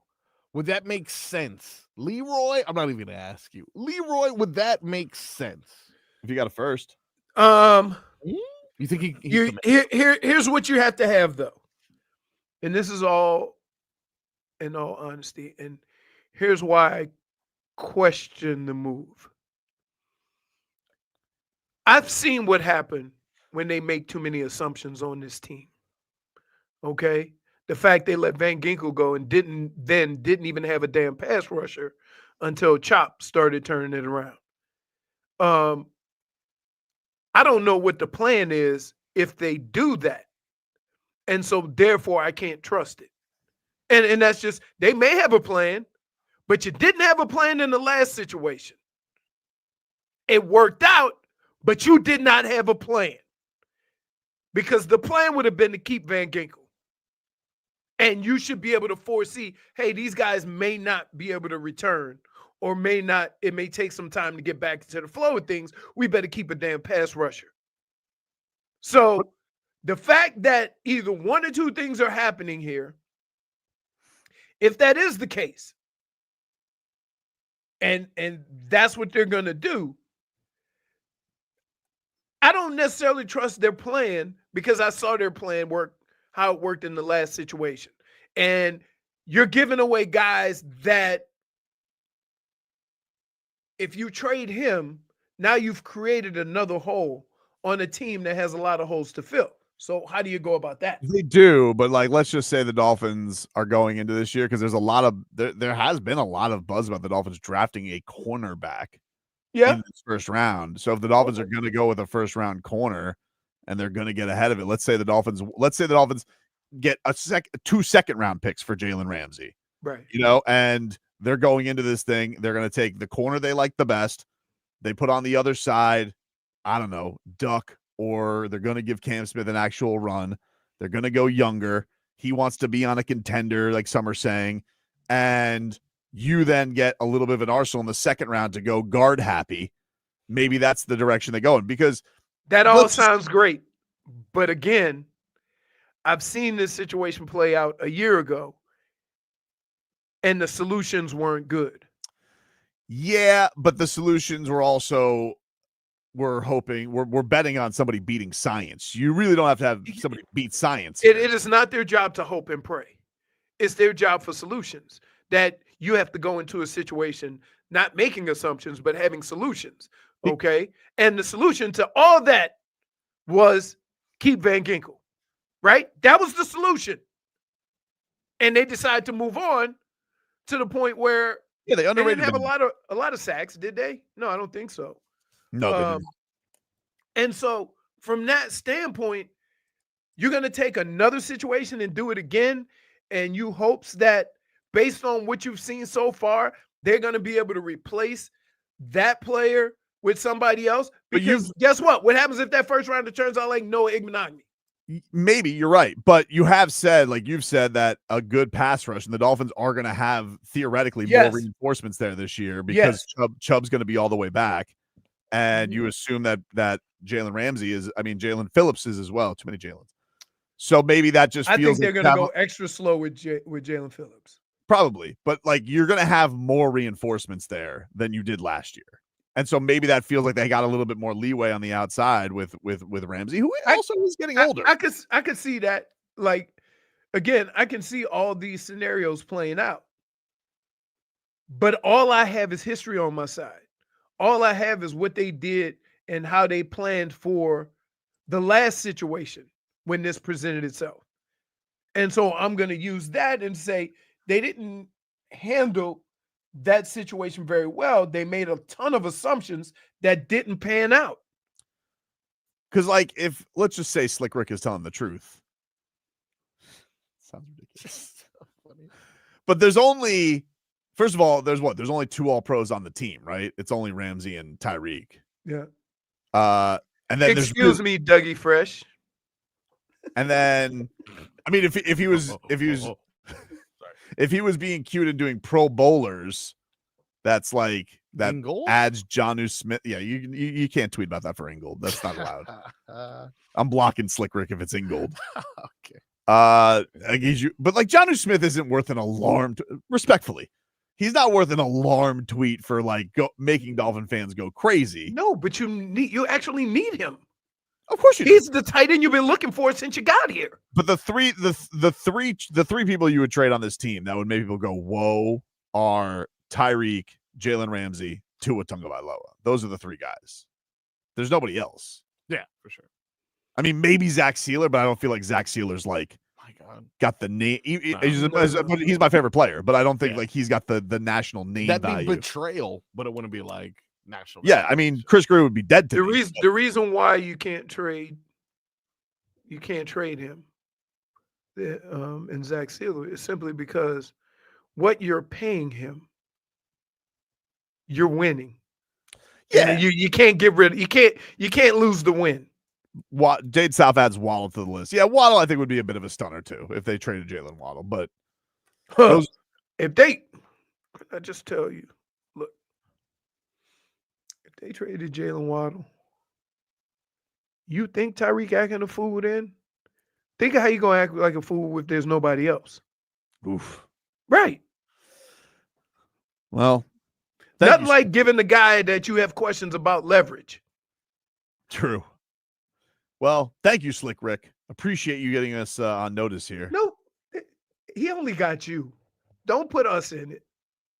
Would that make sense? Leroy, I'm not even going to ask you. Leroy, would that make sense? If you got a first. You think here's what you have to have, though. And this is all in all honesty. And here's why I question the move. I've seen what happened when they make too many assumptions on this team. Okay? The fact they let Van Ginkel go and didn't even have a damn pass rusher until Chop started turning it around. I don't know what the plan is if they do that. And so therefore I can't trust it. And that's just, they may have a plan, but you didn't have a plan in the last situation. It worked out, but you did not have a plan. Because the plan would have been to keep Van Ginkel. And you should be able to foresee, hey, these guys may not be able to return or may not, it may take some time to get back into the flow of things. We better keep a damn pass rusher. So the fact that either one or two things are happening here, if that is the case, and that's what they're going to do, I don't necessarily trust their plan because I saw their plan work, how it worked in the last situation. And you're giving away guys that if you trade him, now you've created another hole on a team that has a lot of holes to fill. So how do you go about that? They do, but like, let's just say the Dolphins are going into this year because there's a lot of there has been a lot of buzz about the Dolphins drafting a cornerback in this first round. So if the Dolphins are going to go with a first round corner and they're going to get ahead of it, let's say the Dolphins get two second round picks for Jalen Ramsey, right? And they're going into this thing. They're going to take the corner they like the best. They put on the other side, I don't know, Duck. Or they're going to give Cam Smith an actual run. They're going to go younger. He wants to be on a contender, like some are saying. And you then get a little bit of an arsenal in the second round to go guard happy. Maybe that's the direction they go in, because that all sounds great. But again, I've seen this situation play out a year ago, and the solutions weren't good. Yeah, but the solutions were also... We're betting on somebody beating science. You really don't have to have somebody beat science. It is not their job to hope and pray. It's their job for solutions. That you have to go into a situation, not making assumptions, but having solutions. Okay. And the solution to all that was keep Van Ginkel, right? That was the solution. And they decided to move on to the point where they underrated they didn't have a lot of sacks, did they? No, I don't think so. No, they didn't. And so from that standpoint, you're going to take another situation and do it again, and you hopes that based on what you've seen so far, they're going to be able to replace that player with somebody else. Because guess what? What happens if that first rounder turns out like Noah Igbenogany? Maybe you're right, but you have said, like you've said, that a good pass rush, and the Dolphins are going to have theoretically more reinforcements there this year because Chubb's going to be all the way back. And you assume that Jalen Ramsey is, Jalen Phillips is as well. Too many Jalens. So maybe that just feels. I think they're going to go extra slow with Jalen Phillips. Probably, but like you're going to have more reinforcements there than you did last year, and so maybe that feels like they got a little bit more leeway on the outside with Ramsey, who also is getting older. I could see that. Like again, I can see all these scenarios playing out, but all I have is history on my side. All I have is what they did and how they planned for the last situation when this presented itself. And so I'm going to use that and say they didn't handle that situation very well. They made a ton of assumptions that didn't pan out. Because, like, if let's just say Slick Rick is telling the truth. Sounds ridiculous. So funny. But there's only... First of all, there's only 2 All-Pros on the team, right? It's only Ramsey and Tyreek. Yeah. And then excuse me, Dougie Fresh. And then, if he was being cute and doing Pro Bowlers, that's like that Ingold? Adds Jonnu Smith. Yeah, you can't tweet about that for Ingold. That's not allowed. I'm blocking Slick Rick if it's Ingold. Okay. But like Jonnu Smith isn't worth an alarm. Respectfully. He's not worth an alarm tweet for like making Dolphin fans go crazy. No, but you actually need him. Of course you do. He's the tight end you've been looking for since you got here. But the three people you would trade on this team that would make people go whoa are Tyreek, Jalen Ramsey, Tua Tagovailoa. Those are the 3 guys. There's nobody else. Yeah, for sure. Maybe Zach Sealer, but I don't feel like Zach Sealer's like. Got the name. He's my favorite player, but I don't think like he's got the national name That'd value. be betrayal, but it wouldn't be like national. Yeah, Chris Greer would be dead to the reason why you can't trade him and Zach Sealer is simply because what you're paying him, you're winning. Yeah, and you can't get rid of you can't lose the win. Jade South adds Waddle to the list. Yeah, Waddle I think would be a bit of a stunner too if they traded Jalen Waddle. But if they, I just tell you, look, if they traded Jalen Waddle, you think Tyreek acting a fool then? Think of how you gonna act like a fool if there's nobody else. Oof. Right. Well, nothing like giving the guy that you have questions about leverage. True. Well, thank you, Slick Rick. Appreciate you getting us on notice here. No, he only got you. Don't put us in it.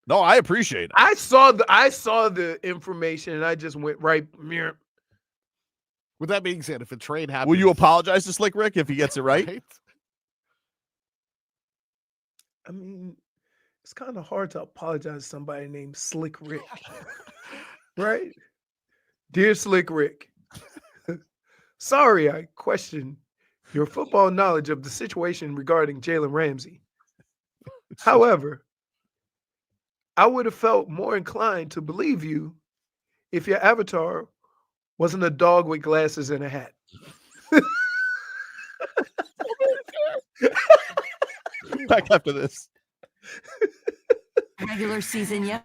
No, I appreciate it. I saw the information and I just went right. With that being said, if a trade happens, Will you apologize to Slick Rick if he gets it right? I mean, it's kind of hard to apologize to somebody named Slick Rick, right? Dear Slick Rick, sorry I questioned your football knowledge of the situation regarding Jalen Ramsey. However, I would have felt more inclined to believe you if your avatar wasn't a dog with glasses and a hat. Back after this. Regular season, yeah.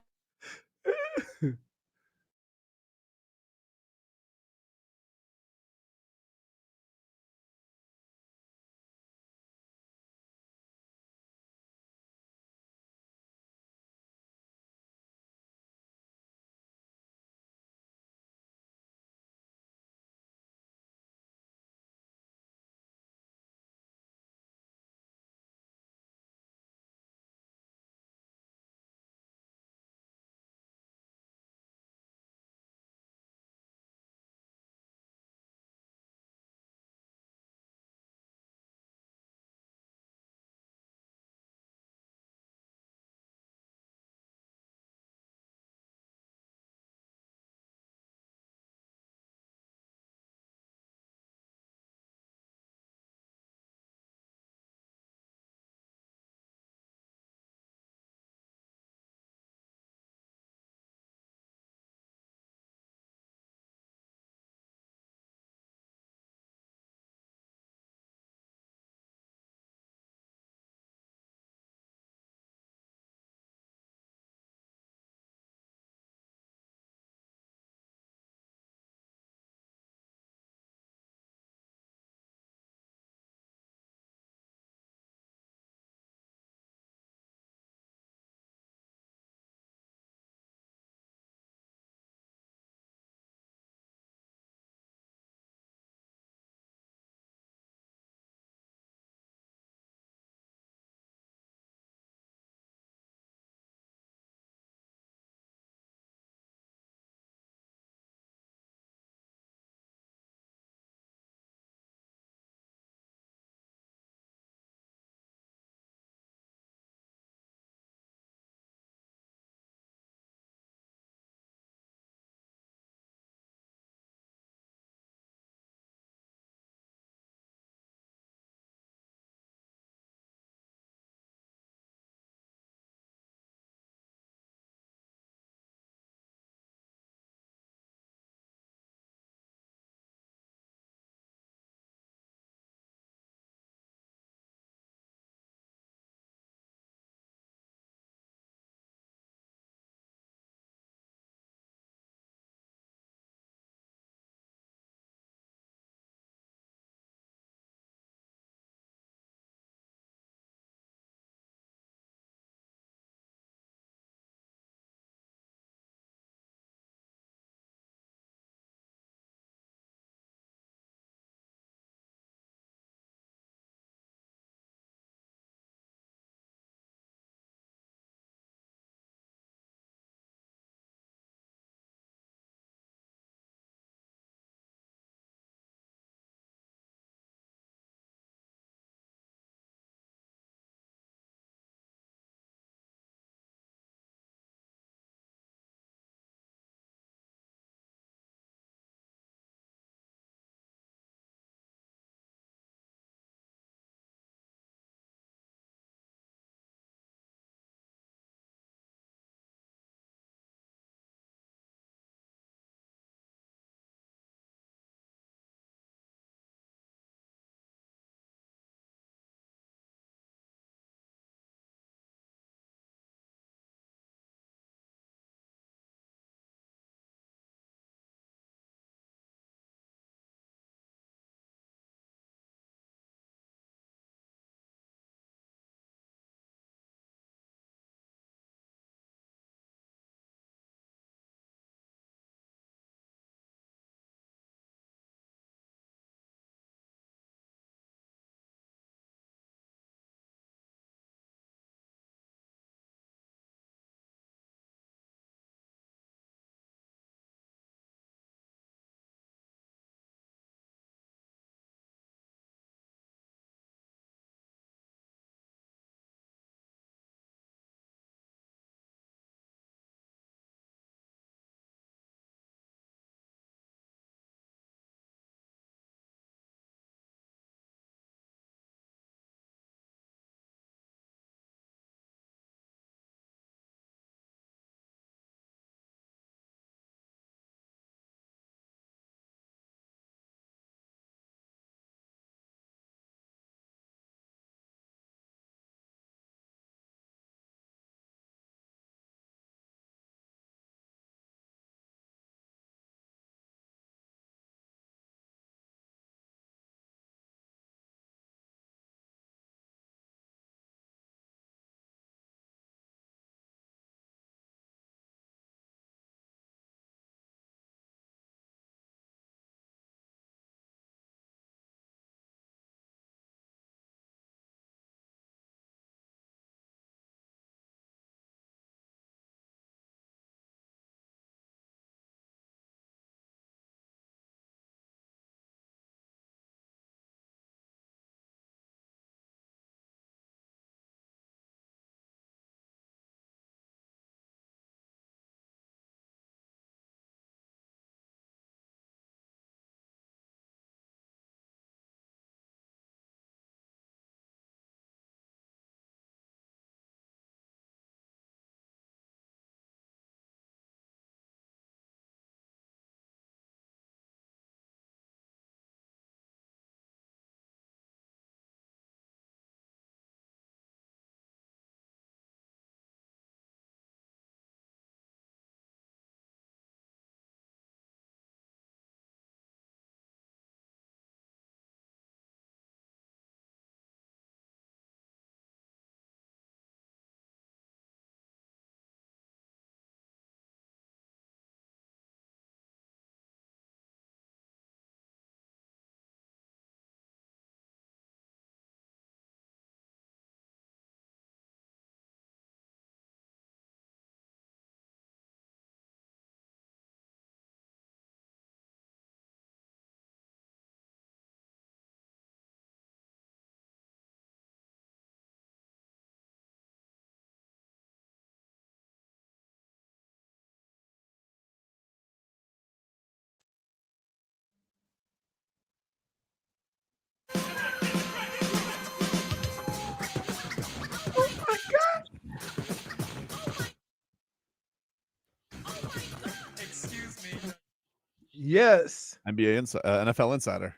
Yes. NFL Insider.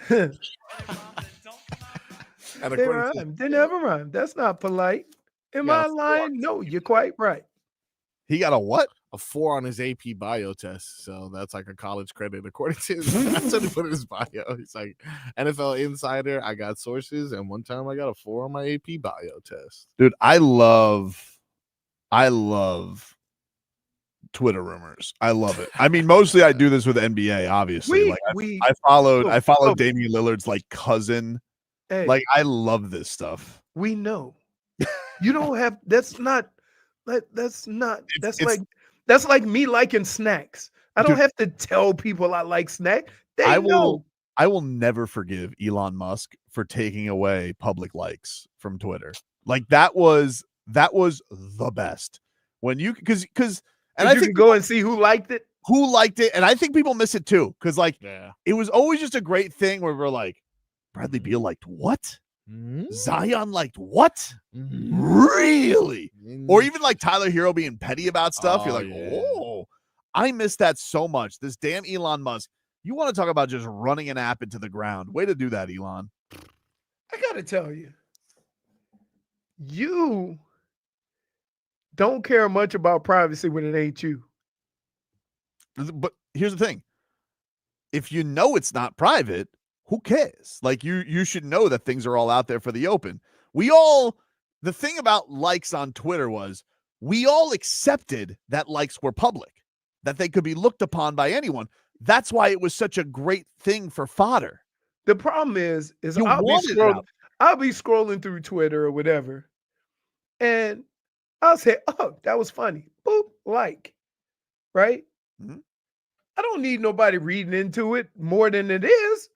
And They rhyme. They never rhyme. That's not polite. Am I lying? No, you're quite right. He got a what? A 4 on his AP bio test. So that's like a college credit according to his. That's what he put in his bio. He's like, NFL Insider, I got sources, and one time I got a 4 on my AP bio test. Dude, I love Twitter rumors. I love it. I mean, mostly I do this with NBA, obviously. I followed Damian Lillard's like cousin. Hey, like, I love this stuff. We know. You don't have that's like me liking snacks. I don't have to tell people I like snacks. They know. I will never forgive Elon Musk for taking away public likes from Twitter. Like that was the best. When you because and I think go and see who liked it. And I think people miss it too. Because it was always just a great thing where we're like, Bradley Beal liked what? Zion liked what? Really? Or even like Tyler Hero being petty about stuff. You're like, oh, I miss that so much. This damn Elon Musk. You want to talk about just running an app into the ground. Way to do that, Elon. I got to tell you, you don't care much about privacy when it ain't you. But here's the thing. If you know it's not private, who cares? Like you should know that things are all out there for the open. The thing about likes on Twitter was we all accepted that likes were public, that they could be looked upon by anyone. That's why it was such a great thing for fodder. The problem is I'll be scrolling through Twitter or whatever, and I'll say, oh, that was funny. Boop, like, right? Mm-hmm. I don't need nobody reading into it more than it is.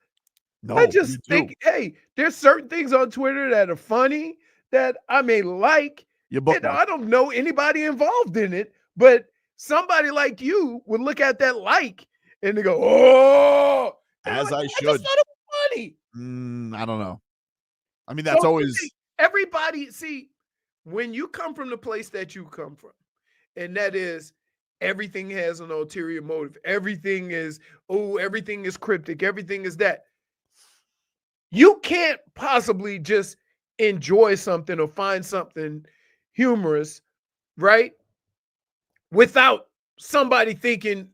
No, I just think, hey, there's certain things on Twitter that are funny that I may like. I don't know anybody involved in it, but somebody like you would look at that like and they go, oh, as I should. I just thought it was funny. I don't know. I mean, that's always everybody. See, when you come from the place that you come from, and that is everything has an ulterior motive. Everything is cryptic. Everything is that. You can't possibly just enjoy something or find something humorous, right? Without somebody thinking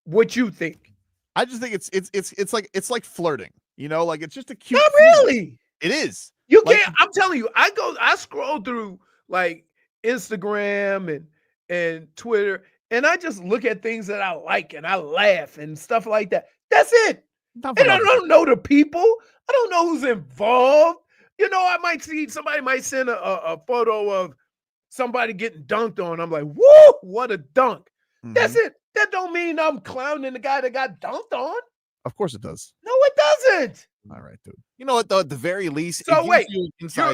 what you think. I just think it's like flirting, like it's just a cute. Not really. It is. You can't. I'm telling you, I scroll through like Instagram and Twitter, and I just look at things that I like and I laugh and stuff like that. That's it. And I don't know the people. I don't know who's involved. I might see somebody might send a photo of somebody getting dunked on. I'm like, whoa, what a dunk. Mm-hmm. That's it. That don't mean I'm clowning the guy that got dunked on. Of course it does. No, it doesn't. All right, dude. You know what, though? At the very least, so wait.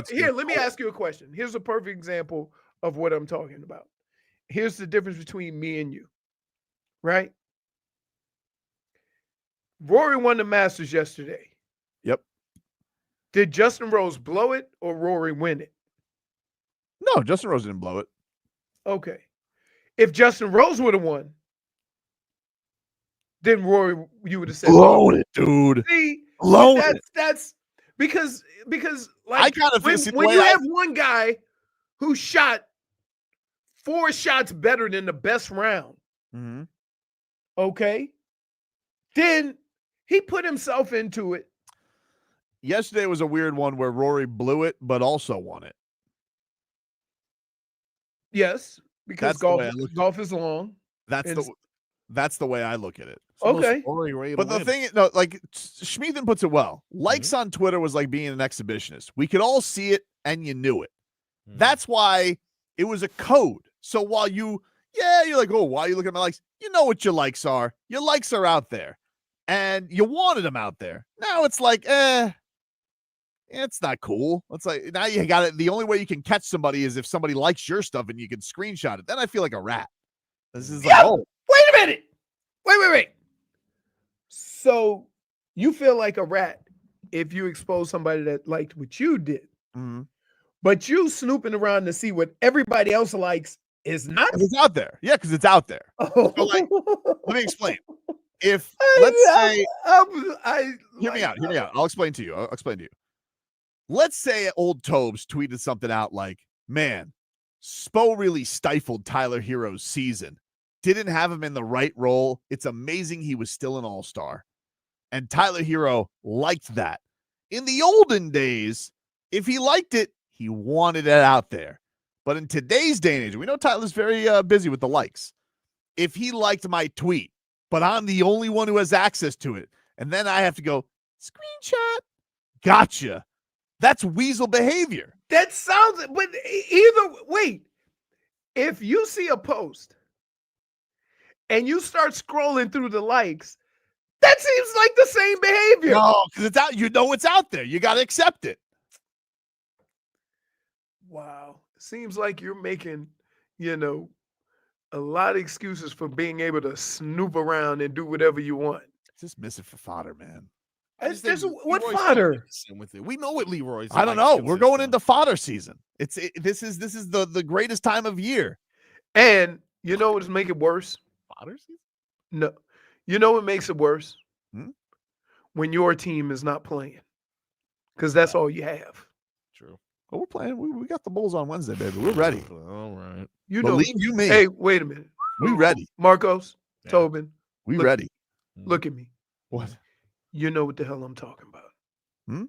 Here, let me ask you a question. Here's a perfect example of what I'm talking about. Here's the difference between me and you, right? Rory won the Masters yesterday. Yep. Did Justin Rose blow it or Rory win it? No, Justin Rose didn't blow it. Okay. If Justin Rose would have won, then Rory, you would have said, blown it, dude. See, that's because like I kind of when you have one guy who shot 4 shots better than the best round, okay, then he put himself into it. Yesterday was a weird one where Rory blew it, but also won it. Yes, because golf is long. That's the way I look at it. Okay. But the thing, no, like Schmieden puts it well. Likes on Twitter was like being an exhibitionist. We could all see it and you knew it. That's why it was a code. So while you're like, oh, why are you looking at my likes? You know what your likes are. Your likes are out there. And you wanted them out there. Now it's like, it's not cool. It's like, now you got it. The only way you can catch somebody is if somebody likes your stuff and you can screenshot it. Then I feel like a rat. This is like, oh. Wait a minute. Wait. So you feel like a rat if you expose somebody that liked what you did. Mm-hmm. But you snooping around to see what everybody else likes is not. It's out there. Yeah, because it's out there. Oh. So like, let me explain. if let's say, I hear me out. I'll explain to you. Let's say old Tobes tweeted something out like, man, Spo really stifled Tyler Hero's season. Didn't have him in the right role. It's amazing he was still an all-star. And Tyler Hero liked that. In the olden days, if he liked it, he wanted it out there. But in today's day and age, we know Tyler's very busy with the likes. If he liked my tweet, but I'm the only one who has access to it, and then I have to go, screenshot, gotcha. That's weasel behavior. That sounds, but wait. If you see a post and you start scrolling through the likes, that seems like the same behavior. No, because it's out. You know it's out there. You got to accept it. Wow. Seems like you're making, a lot of excuses for being able to snoop around and do whatever you want. Just miss it for fodder, man. What fodder? With it. We know what Leroy's. I don't know. We're going into fodder season. This is the greatest time of year. And you know what's make it worse? Fodder season? No. You know what makes it worse? Hmm? When your team is not playing. Because that's all you have. True. Oh, we're playing. We got the Bulls on Wednesday, baby. We're ready. All right. Believe you me. Hey, wait a minute. We ready. Marcos, Tobin. We ready. Look at me. What? You know what the hell I'm talking about.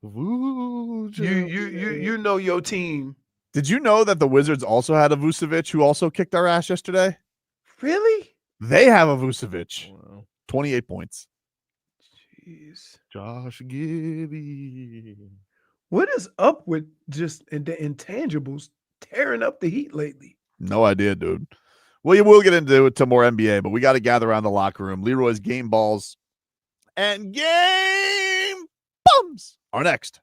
Woo, You know your team. Did you know that the Wizards also had a Vucevic who also kicked our ass yesterday? Really? They have a Vucevic. Wow. 28 points. Jeez. Josh Giddey. What is up with just the intangibles tearing up the Heat lately? No idea, dude. Well, you will get into it to more NBA, but we got to gather around the locker room. Leroy's game balls and game bums are next.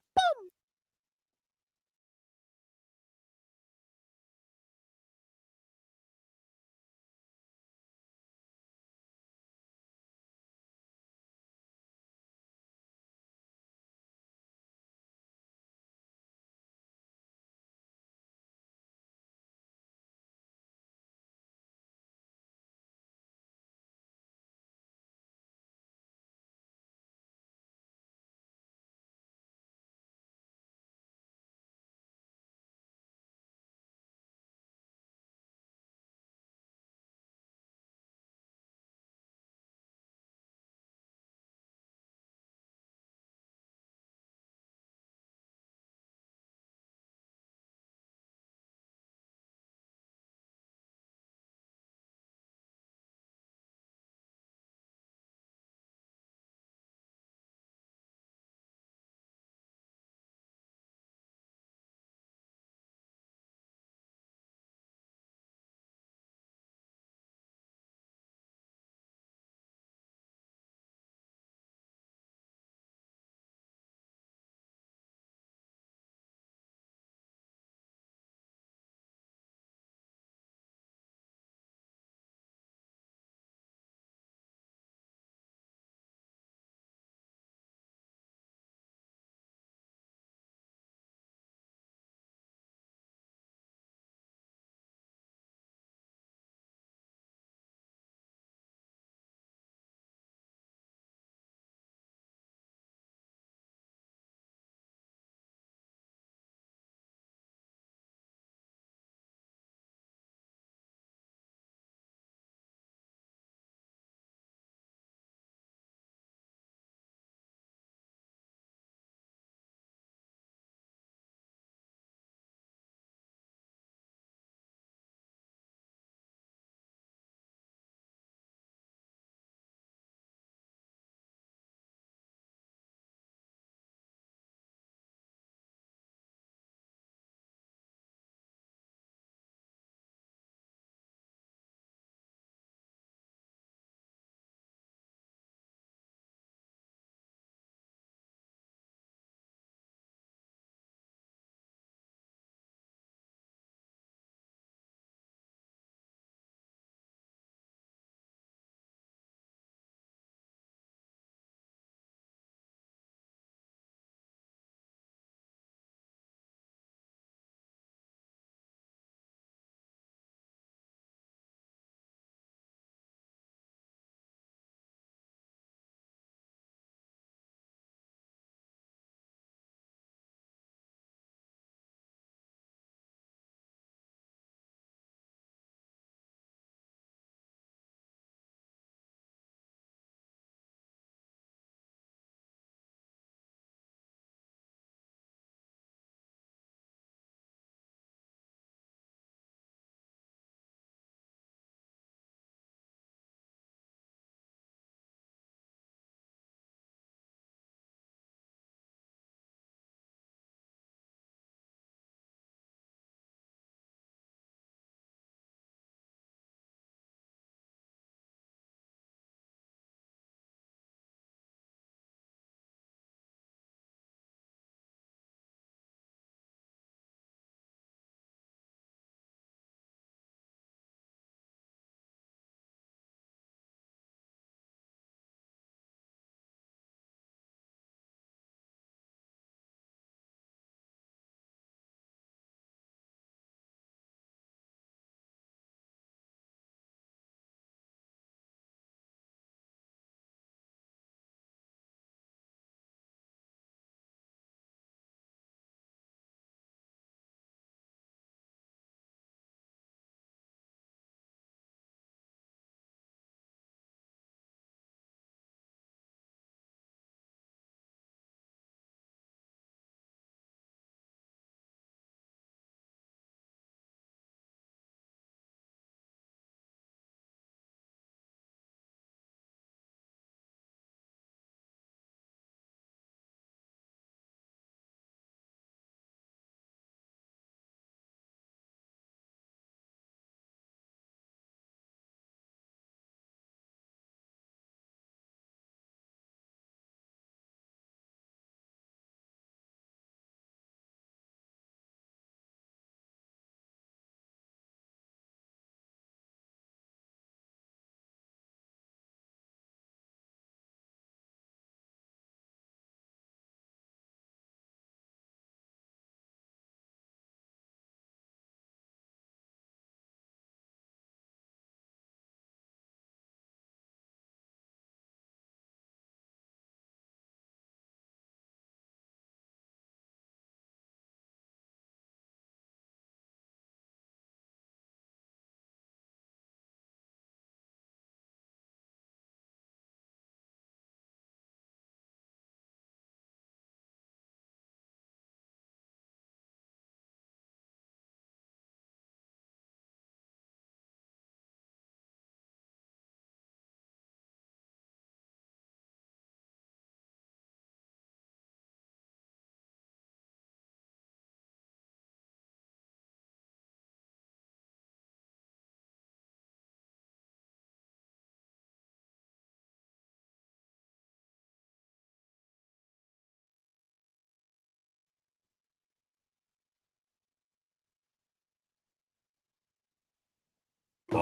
This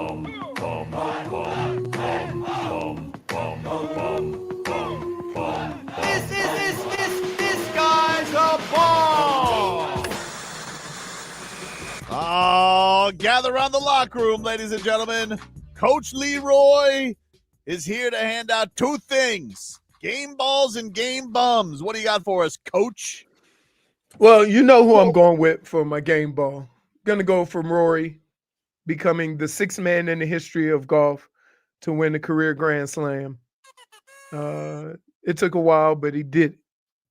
guy's a ball. Oh, gather around the locker room, ladies and gentlemen. Coach Leroy is here to hand out two things: game balls and game bums. What do you got for us, Coach? Well, you know who I'm going with for my game ball. Going to go from Rory, becoming the sixth man in the history of golf to win a career Grand Slam. It took a while, but he did it.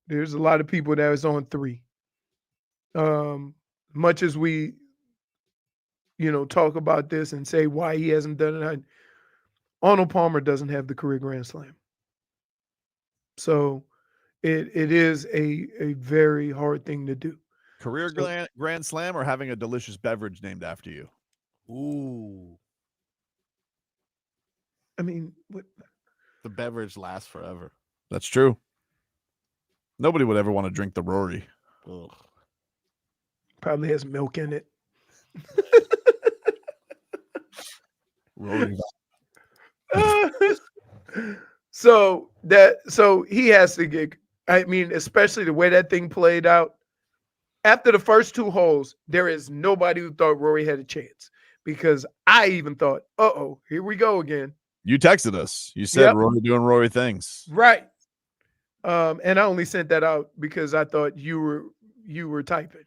There's a lot of people that was on 3. Much as we, talk about this and say why he hasn't done it, Arnold Palmer doesn't have the career Grand Slam. So it is a very hard thing to do. Career Grand Slam or having a delicious beverage named after you? Ooh. I mean, what? The beverage lasts forever. That's true. Nobody would ever want to drink the Rory. Ugh. Probably has milk in it. Rory. So he has to get, I mean, especially the way that thing played out. After the first 2 holes, there is nobody who thought Rory had a chance, because I even thought, here we go again. You texted us. You said Rory doing Rory things. Right. And I only sent that out because I thought you were typing.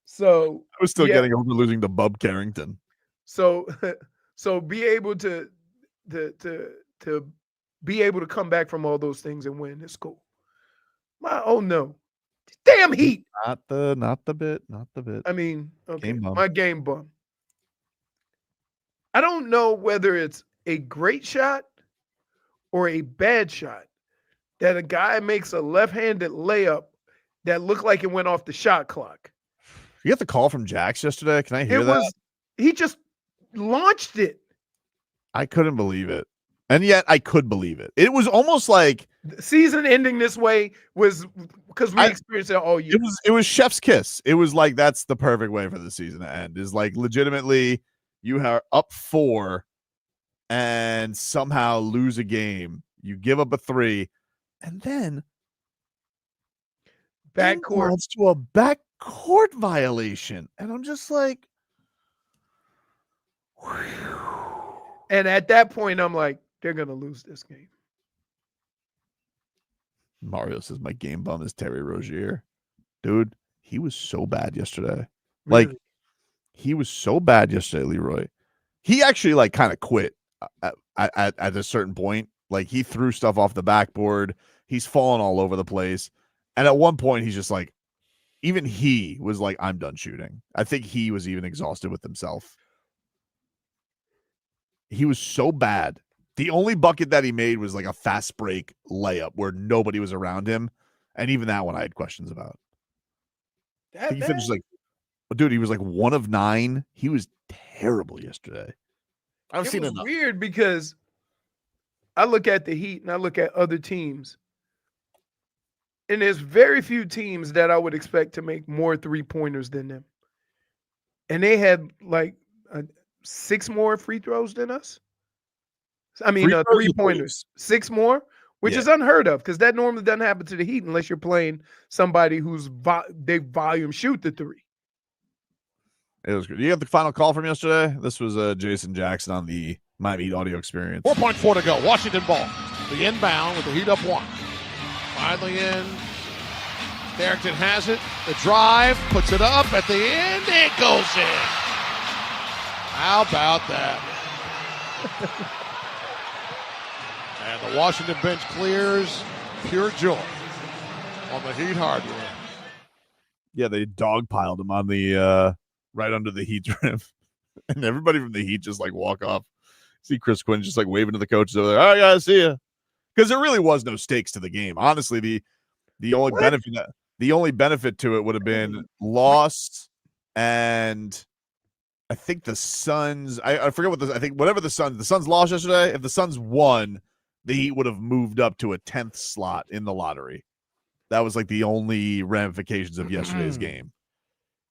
So I was still getting over losing to Bub Carrington. So be able to be able to come back from all those things and win is cool. No. Damn Heat. Not the bit. I mean, okay, Game bum. my game bum. I don't know whether it's a great shot or a bad shot that a guy makes a left-handed layup that looked like it went off the shot clock. You got the call from Jax yesterday? Can I hear that? He just launched it. I couldn't believe it. And yet I could believe it. It was almost like the season ending this way was because we experienced it all year. It was chef's kiss. It was like, that's the perfect way for the season to end. Is like, legitimately, you are up 4 and somehow lose a game. You give up a 3, and then backcourt to a backcourt violation. And I'm just like, whew. And at that point, I'm like, they're gonna lose this game. Mario says my game bum is Terry Rozier. Dude, he was so bad yesterday. Really? Like, he was so bad yesterday, Leroy. He actually like kind of quit at a certain point. Like, he threw stuff off the backboard. He's fallen all over the place. And at one point, he's just like, even he was like, I'm done shooting. I think he was even exhausted with himself. He was so bad. The only bucket that he made was like a fast break layup where nobody was around him. And even that one I had questions about. He finished like, dude, he was like 1 of 9. He was terrible yesterday. I've seen it. Weird because I look at the Heat and I look at other teams. And there's very few teams that I would expect to make more 3-pointers than them. And they had like 6 more free throws than us. I mean, 3-pointers, 6 more, which is unheard of because that normally doesn't happen to the Heat unless you're playing somebody who's they volume shoot the 3. It was good. You got the final call from yesterday? This was Jason Jackson on the Miami Heat audio experience. 4.4 to go. Washington ball. The inbound with the Heat up 1. Finally in. Carrington has it. The drive. Puts it up at the end. It goes in. How about that? And the Washington bench clears. Pure joy on the Heat hardware. Yeah, they dogpiled him on the right under the Heat's rim. And everybody from the Heat just like walk off. See Chris Quinn just like waving to the coaches over there. All right, guys, see ya. Because there really was no stakes to the game. Honestly, the only benefit to it would have been lost, and I think the Suns. I forget I think whatever the Suns lost yesterday. If the Suns won, the Heat would have moved up to a 10th slot in the lottery. That was like the only ramifications of yesterday's game.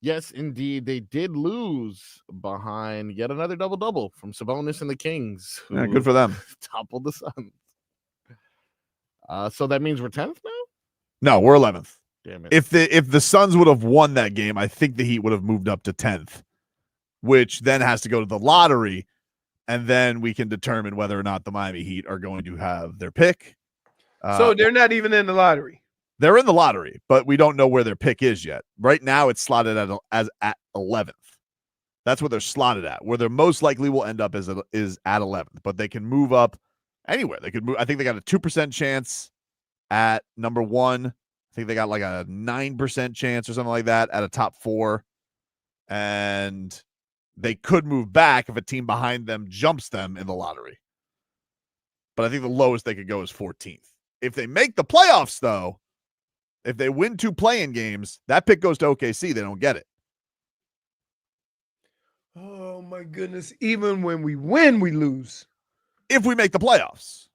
Yes, indeed. They did lose behind yet another double-double from Sabonis and the Kings. Yeah, good for them. Toppled the Suns. So that means we're 10th now? No, we're 11th. Damn it. If the Suns would have won that game, I think the Heat would have moved up to 10th, which then has to go to the lottery, and then we can determine whether or not the Miami Heat are going to have their pick. So they're not even in the lottery. They're in the lottery, but we don't know where their pick is yet. Right now, it's slotted at 11th. That's what they're slotted at. Where they're most likely will end up is at 11th, but they can move up anywhere. They could move. I think they got a 2% chance at number 1. I think they got like a 9% chance or something like that at a top 4, and they could move back if a team behind them jumps them in the lottery. But I think the lowest they could go is 14th. If they make the playoffs, though, if they win 2 play-in games, that pick goes to OKC. They don't get it. Oh, my goodness. Even when we win, we lose. If we make the playoffs.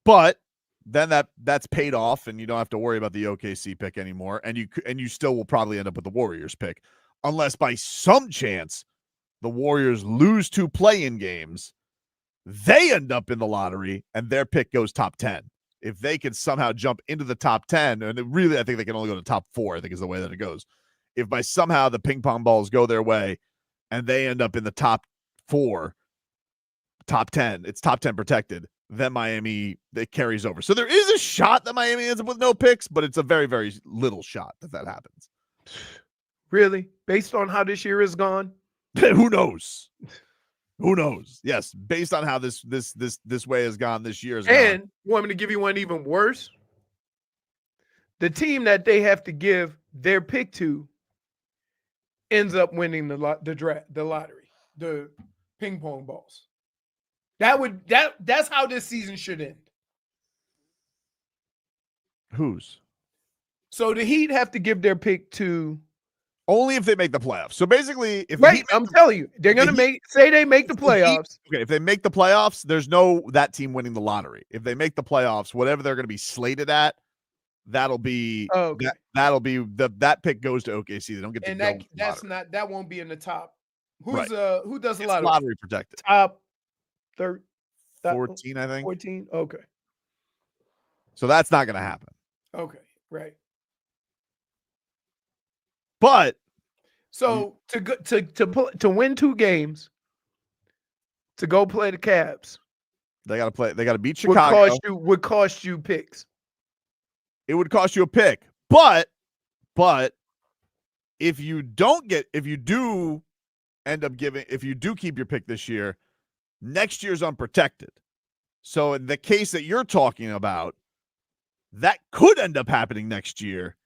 But then that's paid off, and you don't have to worry about the OKC pick anymore, and you still will probably end up with the Warriors pick. Unless by some chance the Warriors lose 2 play-in games, they end up in the lottery, and their pick goes top 10. If they can somehow jump into the top 10, and really I think they can only go to top 4, I think is the way that it goes. If by somehow the ping pong balls go their way and they end up in the top 4, top 10, it's top 10 protected, then Miami, it carries over. So there is a shot that Miami ends up with no picks, but it's a very, very little shot that happens. Really? Based on how this year is gone? Who knows? Who knows? Yes, based on how this way has gone this year. And you want me to give you one even worse? The team that they have to give their pick to ends up winning the lottery, the ping pong balls. That's how this season should end. Whose? So the Heat have to give their pick to only if they make the playoffs. So basically, if I'm telling you, they're gonna say they make the playoffs. Okay, if they make the playoffs, there's no that team winning the lottery. If they make the playoffs, whatever they're going to be slated at, that'll be that pick goes to OKC. They don't get to go. That won't be in the top. Who does the lottery? Lottery protected. Top 14, I think. 14. Okay. So that's not going to happen. Okay. Right. But so to win 2 games, to go play the Cavs, they got to play. They got to beat Chicago. Would cost you picks. It would cost you a pick, but if you do keep your pick this year, next year's unprotected. So in the case that you're talking about, that could end up happening next year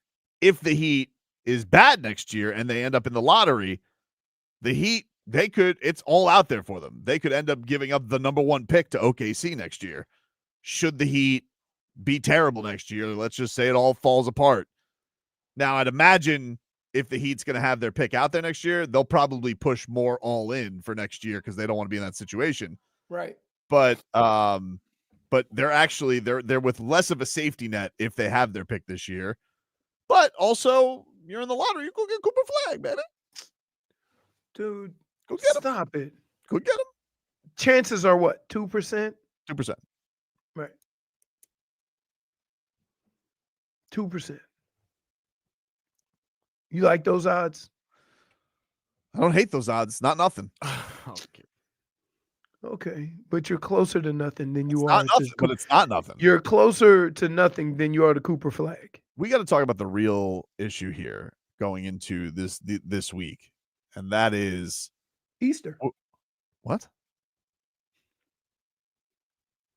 if the Heat is bad next year and they end up in the lottery. The Heat, it's all out there for them. They could end up giving up the number 1 pick to OKC next year. Should the Heat be terrible next year, let's just say it all falls apart. Now, I'd imagine if the Heat's going to have their pick out there next year, they'll probably push more all in for next year because they don't want to be in that situation. Right. But they're with less of a safety net if they have their pick this year. But also, you're in the lottery. You go get Cooper Flag, baby. Dude, go get him. Stop it. Go get him. Chances are what? 2%? 2%. Right. 2%. You like those odds? I don't hate those odds. Not nothing. Okay, but you're closer to nothing than you are. But it's not nothing. You're closer to nothing than you are to Cooper Flag. We got to talk about the real issue here going into this week, and that is Easter. What?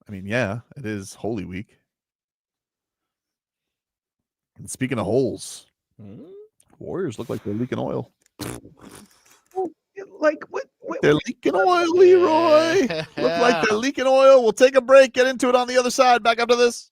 I mean, yeah, it is Holy Week. And speaking of holes, Warriors look like they're leaking oil. Like what? They're leaking oil, Leroy. Look like they're leaking oil. We'll take a break, get into it on the other side. Back after this.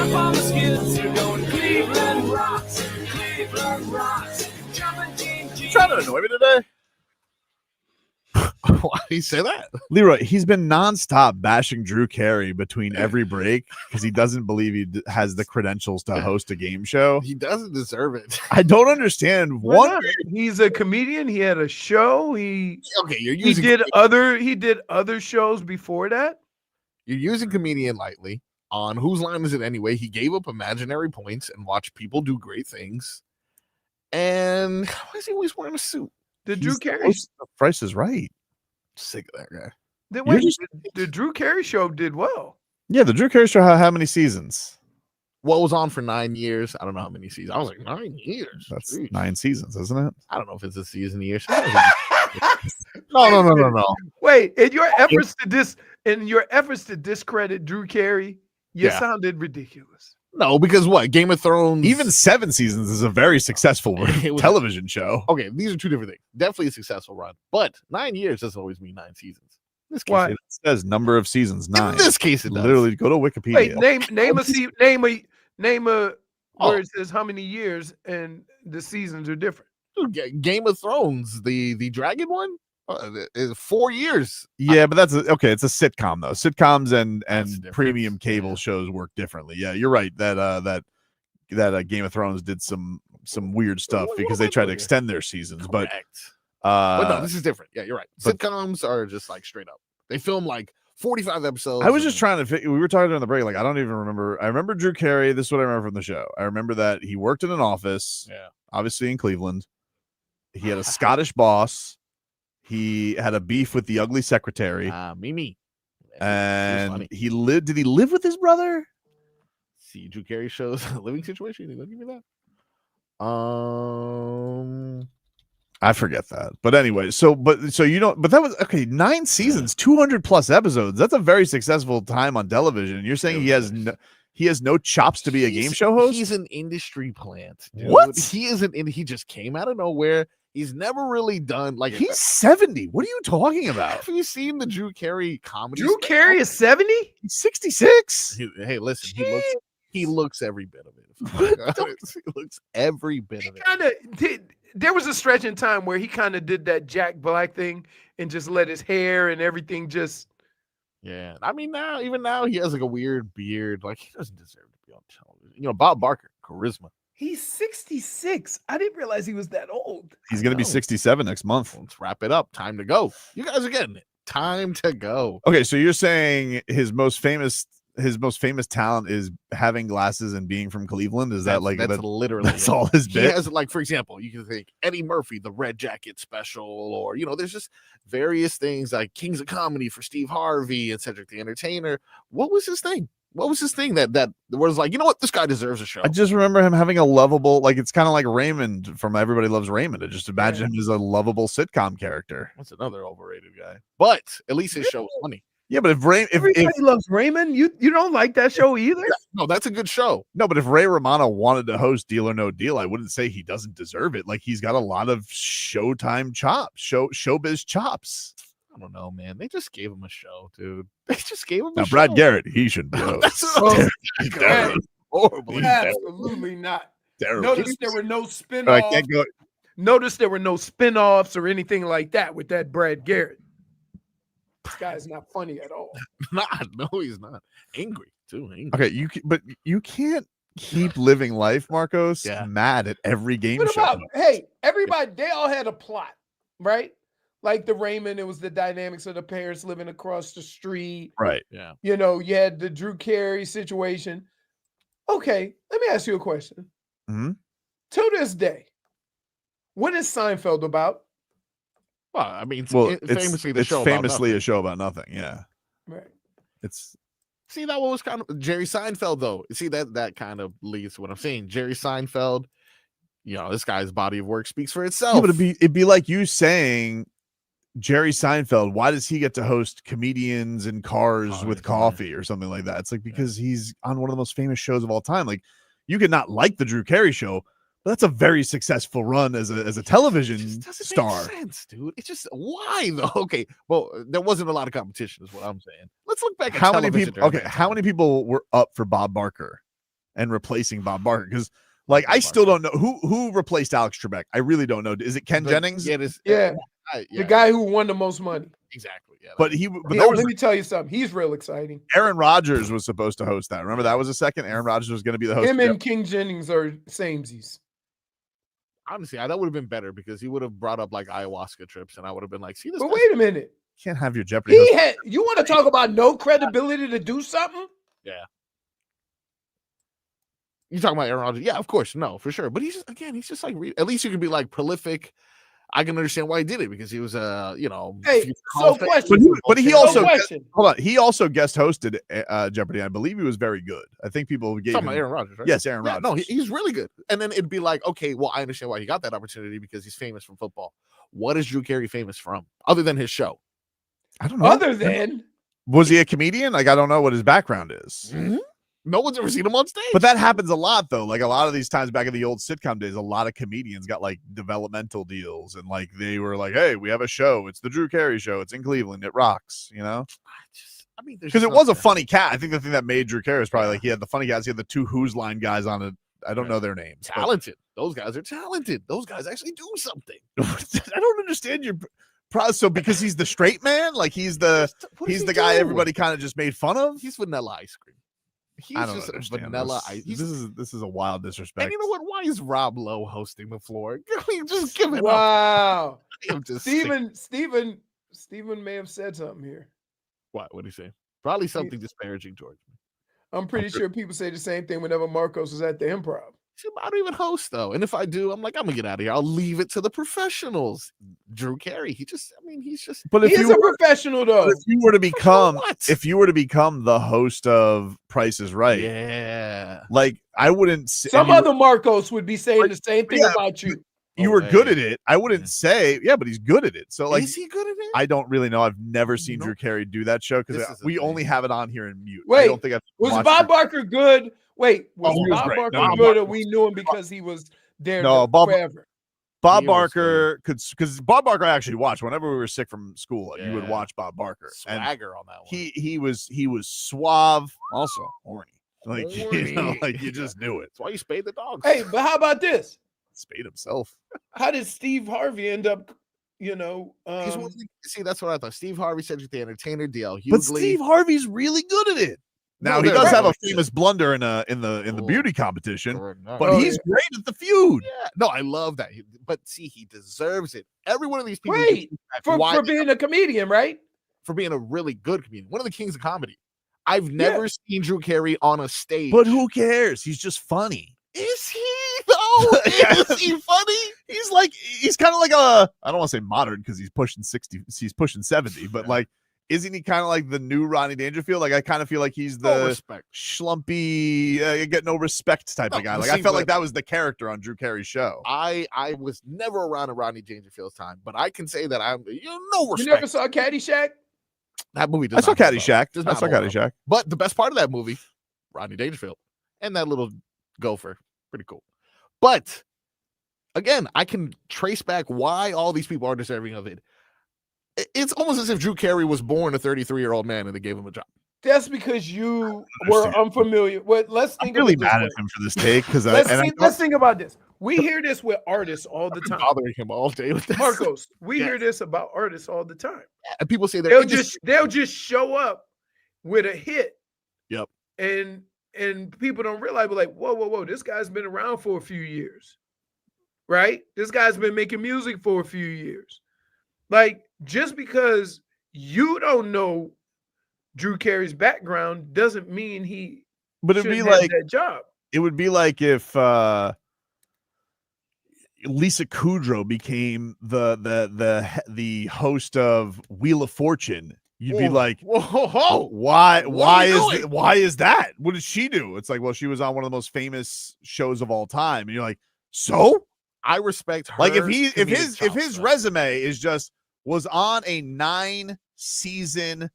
Jump on the skids, you're going Cleveland rocks. Cleveland rocks. You trying to annoy me today? Why do you say that? Leroy, he's been nonstop bashing Drew Carey between every break because he doesn't believe he has the credentials to host a game show. He doesn't deserve it. I don't understand. He's a comedian. He had a show. He using he did other shows before that. You're using comedian lightly. On whose line is it anyway? He gave up imaginary points and watched people do great things. And why is he always wearing a suit? Did Drew Carey? The Price is Right. Sick of that guy. The Drew Carey show did well. Yeah, the Drew Carey show. How many seasons? Well, it was on for 9 years. I don't know how many seasons. I was like 9 years. That's 9 seasons, isn't it? I don't know if it's a season year. No. Wait, in your efforts to discredit Drew Carey, you sounded ridiculous. No, because what? Game of Thrones. Even 7 seasons is a very successful television show. Okay, these are two different things. Definitely a successful run, but 9 years doesn't always mean 9 seasons. In this case, it says number of seasons 9. In this case, it does. Literally, go to Wikipedia. Wait, name a where it says how many years and the seasons are different. Game of Thrones, the dragon one, is 4 years. Yeah, but that's okay. It's a sitcom though. Sitcoms and premium cable shows work differently. Yeah, you're right. That Game of Thrones did some weird stuff because they tried to extend their seasons. Correct. But no, this is different. Yeah, you're right. Sitcoms are just like straight up. They film like 45 episodes. I was just trying to we were talking during the break. Like, I don't even remember. I remember Drew Carey. This is what I remember from the show. I remember that he worked in an office. Yeah. Obviously in Cleveland. He had a Scottish boss. He had a beef with the ugly secretary. Mimi. And he lived. Did he live with his brother? See, Drew Carey shows living situation. You give me that. I forget that. But anyway, but that was okay. 9 seasons, 200 plus episodes. That's a very successful time on television. You're saying he has no chops to be a game show host? He's an industry plant. Dude. What? He isn't. He just came out of nowhere. He's never really done like he's 70. What are you talking about? Have you seen the Drew Carey comedy? Drew Carey is 70? He's 66. Hey, listen, he looks every bit of it. He looks every bit of it. There was a stretch in time where he kind of did that Jack Black thing and just let his hair and everything just. Yeah, I mean even now he has like a weird beard. Like he doesn't deserve to be on television. You know, Bob Barker, charisma. He's 66. I didn't realize he was that old. He's going to be 67 next month. Let's wrap it up. Time to go. You guys are getting it. Time to go. Okay, so you're saying his most famous talent is having glasses and being from Cleveland? Is that like that's literally that's all his bit? He has, like, for example, you can think Eddie Murphy, the Red Jacket special, or there's just various things like Kings of Comedy for Steve Harvey and Cedric the Entertainer. What was his thing? What was his thing that was like, you know what, this guy deserves a show? I just remember him having a lovable, like, it's kind of like Raymond from Everybody Loves Raymond. I just imagine him as a lovable sitcom character. That's another overrated guy. But at least his show was funny. Yeah, but if Everybody Loves Raymond, you don't like that show either? No, that's a good show. No, but if Ray Romano wanted to host Deal or No Deal, I wouldn't say he doesn't deserve it. Like, he's got a lot of Showtime chops, showbiz chops. I don't know, man. They just gave him a show, dude. They just gave him a now, show. Brad Garrett, he should be. Horrible. Absolutely not. Terrible. Notice there were no spinoffs. Notice there were no spinoffs or anything like that with that Brad Garrett. This guy's not funny at all. No, he's not. Angry too. Angry. Okay, you can't keep living life, Marcos. Mad at every game show. Hey, everybody, they all had a plot, right? Like the Raymond, it was the dynamics of the parents living across the street. Right. Yeah. You had the Drew Carey situation. Okay, let me ask you a question. Mm-hmm. To this day, what is Seinfeld about? Well, I mean, famously a show about nothing. Yeah. Right. See, that was kind of Jerry Seinfeld, though. See, that kind of leads to what I'm saying. Jerry Seinfeld, this guy's body of work speaks for itself. Yeah, but it'd be like you saying Jerry Seinfeld, why does he get to host Comedians in Cars with Coffee or something like that? It's like because he's on one of the most famous shows of all time. Like, you could not like the Drew Carey show, but that's a very successful run as a television star. Make sense, dude. It's just why though? Okay, well, there wasn't a lot of competition, is what I'm saying. Let's look back at how many people. Okay, how many people were up for Bob Barker? and replacing Bob Barker because. Like, I still don't know who replaced Alex Trebek. I really don't know. Is it Ken Jennings? Yeah, the guy who won the most money. Exactly. Yeah. But let me tell you something. He's real exciting. Aaron Rodgers was supposed to host that. Remember that was a second. Aaron Rodgers was going to be the host. Him and King Jennings are samesies. Honestly, that would have been better because he would have brought up like ayahuasca trips, and I would have been like, "See this?" But wait a minute. You can't have your Jeopardy. You want to talk about no credibility to do something? Yeah. You talking about Aaron Rodgers? Yeah, of course, no, for sure. But he's just like at least you can be like prolific. I can understand why he did it because he was Hey, so question. But he also hold on. He also guest hosted Jeopardy. I believe he was very good. I think people gave him Aaron Rodgers, right? Yes, Aaron Rodgers. No, he's really good. And then it'd be like, okay, well, I understand why he got that opportunity because he's famous from football. What is Drew Carey famous from other than his show? I don't know. Other than was he a comedian? Like I don't know what his background is. Mm-hmm. No one's ever seen him on stage. But that happens a lot, though. Like a lot of these times back in the old sitcom days, a lot of comedians got like developmental deals, and like they were like, "Hey, we have a show. It's the Drew Carey Show. It's in Cleveland. It rocks." You know, because it was a funny cat. I think the thing that made Drew Carey was probably like he had the funny guys. He had the two Who's Line guys on it. I don't know their names. Talented. Those guys are talented. Those guys actually do something. I don't understand your. So because he's the straight man, like he's the guy everybody kind of just made fun of. He's vanilla ice cream. I don't just vanilla ice. This is a wild disrespect. And you know what? Why is Rob Lowe hosting the floor? I mean, just give it up. I'm just Steven may have said something here. What did he say? Probably something disparaging towards me. I'm pretty sure people say the same thing whenever Marcos is at the Improv. I don't even host though, and if I do, I'm like, I'm gonna get out of here. I'll leave it to the professionals. Drew Carey, he's just. But if he's a professional though. If you were to become the host of Price is Right, yeah, like I wouldn't. Some other Marcos would be saying the same thing about you. You were good at it. I wouldn't say, but he's good at it. So, like, is he good at it? I don't really know. I've never seen Drew Carey do that show because we only have it on here in mute. Wait, I don't think was Bob Barker good? Wait, was Bob great. Barker good, or we knew him because he was there forever? Bob Barker because Bob Barker I actually watched whenever we were sick from school. You would watch Bob Barker. Swagger on that one. He was suave, also horny. Like you just knew it. That's why you spayed the dogs. Hey, but how about this? Spade himself. How did Steve Harvey end up? See, that's what I thought. Steve Harvey said with the entertainer deal. But Steve Harvey's really good at it. Now he does have a famous blunder in the beauty competition, but he's great at the feud. Yeah. No, I love that. But see, he deserves it. Every one of these people for being a comedian, right? For being a really good comedian, one of the kings of comedy. I've never seen Drew Carey on a stage. But who cares? He's just funny. Is he though? Is he funny? He's kind of like I don't want to say modern because he's pushing 60, he's pushing 70, but like isn't he kind of like the new Rodney Dangerfield? Like I kind of feel like he's the schlumpy, get no respect type of guy. Like I felt like that was the character on Drew Carey's show. I was never around a Rodney Dangerfield's time, but I can say that I'm no respect. You never saw Caddyshack? That movie. I saw Caddyshack. But the best part of that movie, Rodney Dangerfield, and that little gopher, pretty cool. But again, I can trace back why all these people are deserving of it. It's almost as if Drew Carey was born a 33-year-old man and they gave him a job. That's because you were unfamiliar. Let's think. I'm really mad at him for this take because let's think about this. We hear this with artists all the time. Bothering him all day with this. Marcos, we hear this about artists all the time. And people say they'll just show up with a hit. Yep. And people don't realize, but like, whoa, this guy's been around for a few years, right? This guy's been making music for a few years. Like, just because you don't know Drew Carey's background doesn't mean he. But it'd be like that job. It would be like if Lisa Kudrow became the host of Wheel of Fortune. You'd be like, whoa, why is that? What did she do? It's like, well, she was on one of the most famous shows of all time. And you're like, so? I respect her. Like if his resume is just was on a 9-season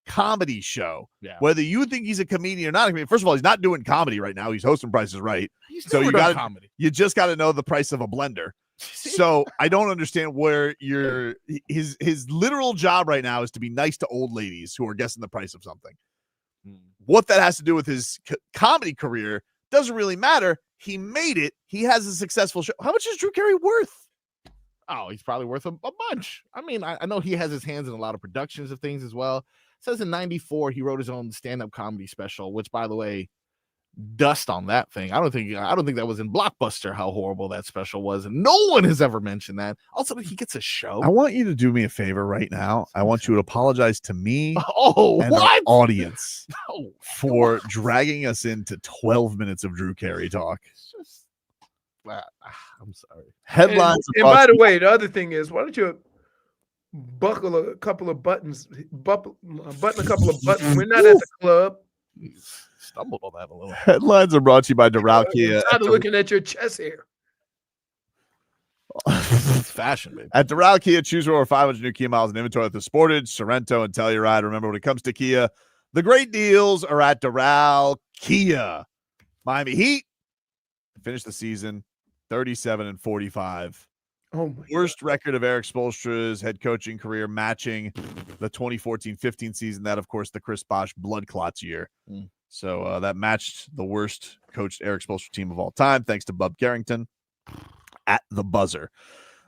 comedy show, whether you think he's a comedian or not a comedian. First of all, he's not doing comedy right now. He's hosting Price is Right. So you just got to know the price of a blender. So I don't understand where his literal job right now is to be nice to old ladies who are guessing the price of something. What that has to do with his comedy career Doesn't really matter. He made it. He has a successful show. How much is Drew Carey worth? Oh, he's probably worth a bunch. I mean, I know he has his hands in a lot of productions of things as well. It says in 94, he wrote his own stand-up comedy special, which, by the way, dust on that thing. I don't think that was in Blockbuster how horrible that special was, and no one has ever mentioned that. Also, he gets a show. I want you to do me a favor right now. I want you to apologize to me and what? our audience No, for dragging us into 12 minutes of Drew Carey talk. it's just I'm sorry. Headlines. And by the way, the other thing is, why don't you buckle a couple of buttons, button a couple of buttons? We're not at the club. Stumbled on that a little. Headlines are brought to you by Doral Kia. I'm tired of looking at your chest hair. It's fashion, baby. At Doral Kia, choose over 500 new Kia miles in inventory at the Sportage, Sorrento, and Telluride. Remember, when it comes to Kia, the great deals are at Doral Kia. Miami Heat finished the season 37-45. Oh my Worst record of Erik Spoelstra's head coaching career, matching the 2014-15 season. That, of course, the Chris Bosh blood clots year. So that matched the worst coached Erik Spoelstra team of all time, thanks to Bub Carrington at the buzzer.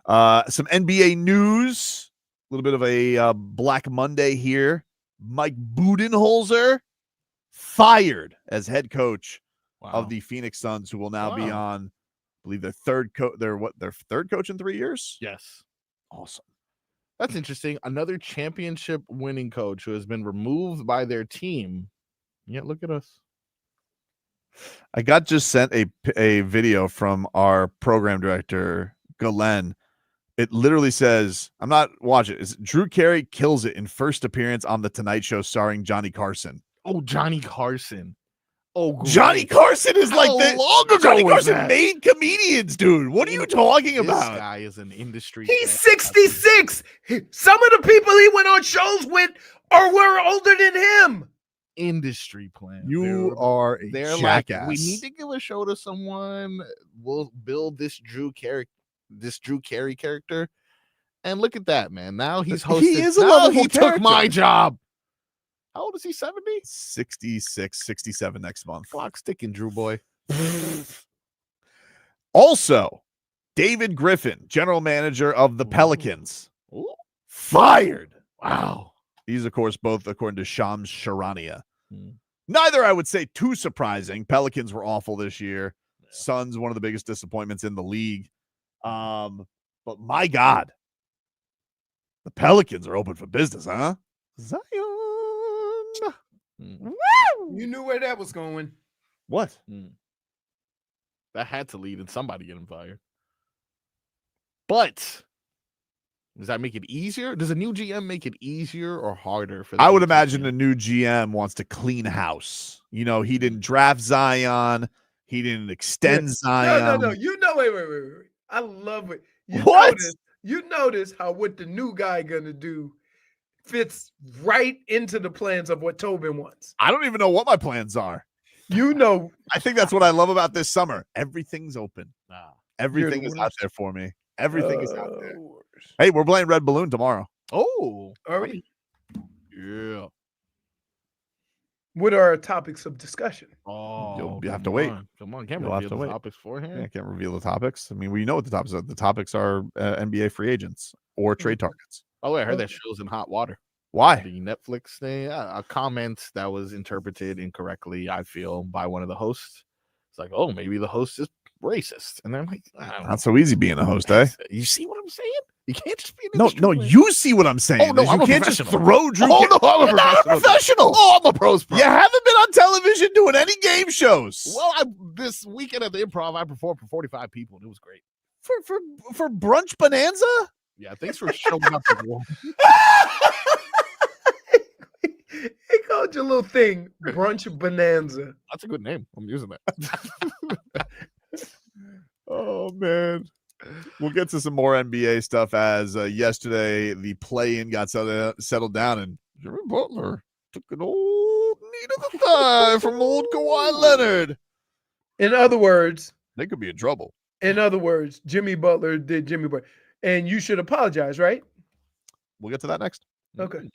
Some NBA news, a little bit of a Black Monday here. Mike Budenholzer fired as head coach of the Phoenix Suns, who will now be on, I believe, their third coach in 3 years. Yes. Awesome. That's interesting. Another championship winning coach who has been removed by their team. Yeah, look at us. I got just sent a video from our program director, Galen. It literally says, I'm not watching it. It's Drew Carey kills it in first appearance on The Tonight Show starring Johnny Carson. Oh, Johnny Carson. Oh, great. Johnny Carson is like How long ago Johnny was Carson that? made comedians, dude. What are you talking about? This guy is an industry. He's 66. Some of the people he went on shows with were older than him. Industry plan. You are a They're jackass. like, we need to give a show to someone. We'll build this Drew Carey character. And look at that, man. Now he's hosting. He is a now lovable he character. took my job. How old is he? 70? 66, 67 next month. Clock's ticking, Drew boy. Also, David Griffin, general manager of the Pelicans, fired. Wow. These, of course, both according to Shams Charania. Neither, I would say, too surprising. Pelicans were awful this year. Yeah. Suns, one of the biggest disappointments in the league. But my God, the Pelicans are open for business, huh? Zion. You knew where that was going. What? That had to lead in somebody getting fired. But does that make it easier? Does a new GM make it easier or harder for? I would imagine a new GM wants to clean house. You know, he didn't draft Zion. He didn't extend Zion. No. You know, wait. I love it. You notice how what the new guy gonna do fits right into the plans of what Tobin wants. I don't even know what my plans are. You know, I think that's what I love about this summer. Everything's open. Everything is out there for me. Everything is out there. Hey, we're playing Red Balloon tomorrow. Oh, are we? Yeah. What are our topics of discussion? Oh, you have to wait. Come on, can't You'll have reveal to the wait. topics beforehand. Yeah, I can't reveal the topics. I mean, we know what the topics are. The topics are NBA free agents or trade targets. Oh, wait, I heard that show's in hot water. Why? The Netflix thing, a comment that was interpreted incorrectly, I feel, by one of the hosts. It's like, oh, maybe the host is racist. And I'm like, not so easy being a host, eh? You see what I'm saying? You can't just be an No, you see what I'm saying. Oh, no, you can't just throw Drew. Oh, no, I'm not a professional. Oh, I'm a pros pro. You haven't been on television doing any game shows. Well, this weekend at the Improv, I performed for 45 people, and it was great. For Brunch Bonanza? Yeah, thanks for showing up. He called your little thing Brunch Bonanza. That's a good name. I'm using that. Oh, man. We'll get to some more NBA stuff as yesterday the play-in got settled down, and Jimmy Butler took an old knee to the thigh from old Kawhi Leonard. In other words, they could be in trouble. In other words, Jimmy Butler did Jimmy Butler. And you should apologize, right? We'll get to that next. Okay.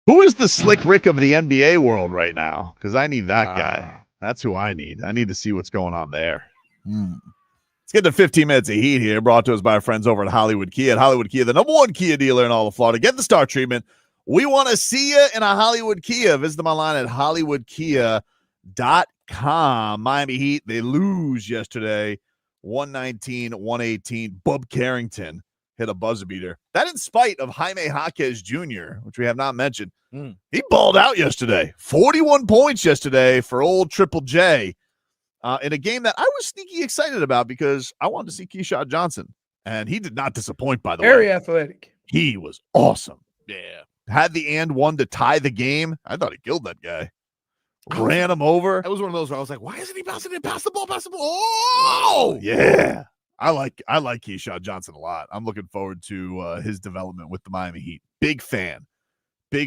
Who is the Slick Rick of the NBA world right now? Because I need that guy. That's who I need. I need to see what's going on there. Let's get to 15 minutes of heat here, brought to us by our friends over at Hollywood Kia. At Hollywood Kia, the #1 Kia dealer in all of Florida. Get the star treatment. We want to see you in a Hollywood Kia. Visit them online at hollywoodkia.com. Miami Heat, they lose yesterday, 119-118. Bub Carrington hit a buzzer beater. That in spite of Jaime Jaquez Jr., which we have not mentioned. He balled out yesterday. 41 points yesterday for old Triple J in a game that I was sneaky excited about because I wanted to see Keyshawn Johnson, and he did not disappoint, by the way. Very athletic. He was awesome. Yeah. Had the and one to tie the game. I thought he killed that guy. Ran him over. That was one of those where I was like, why isn't he bouncing it? Pass the ball. Oh! Yeah. I like Keyshawn Johnson a lot. I'm looking forward to his development with the Miami Heat. Big fan of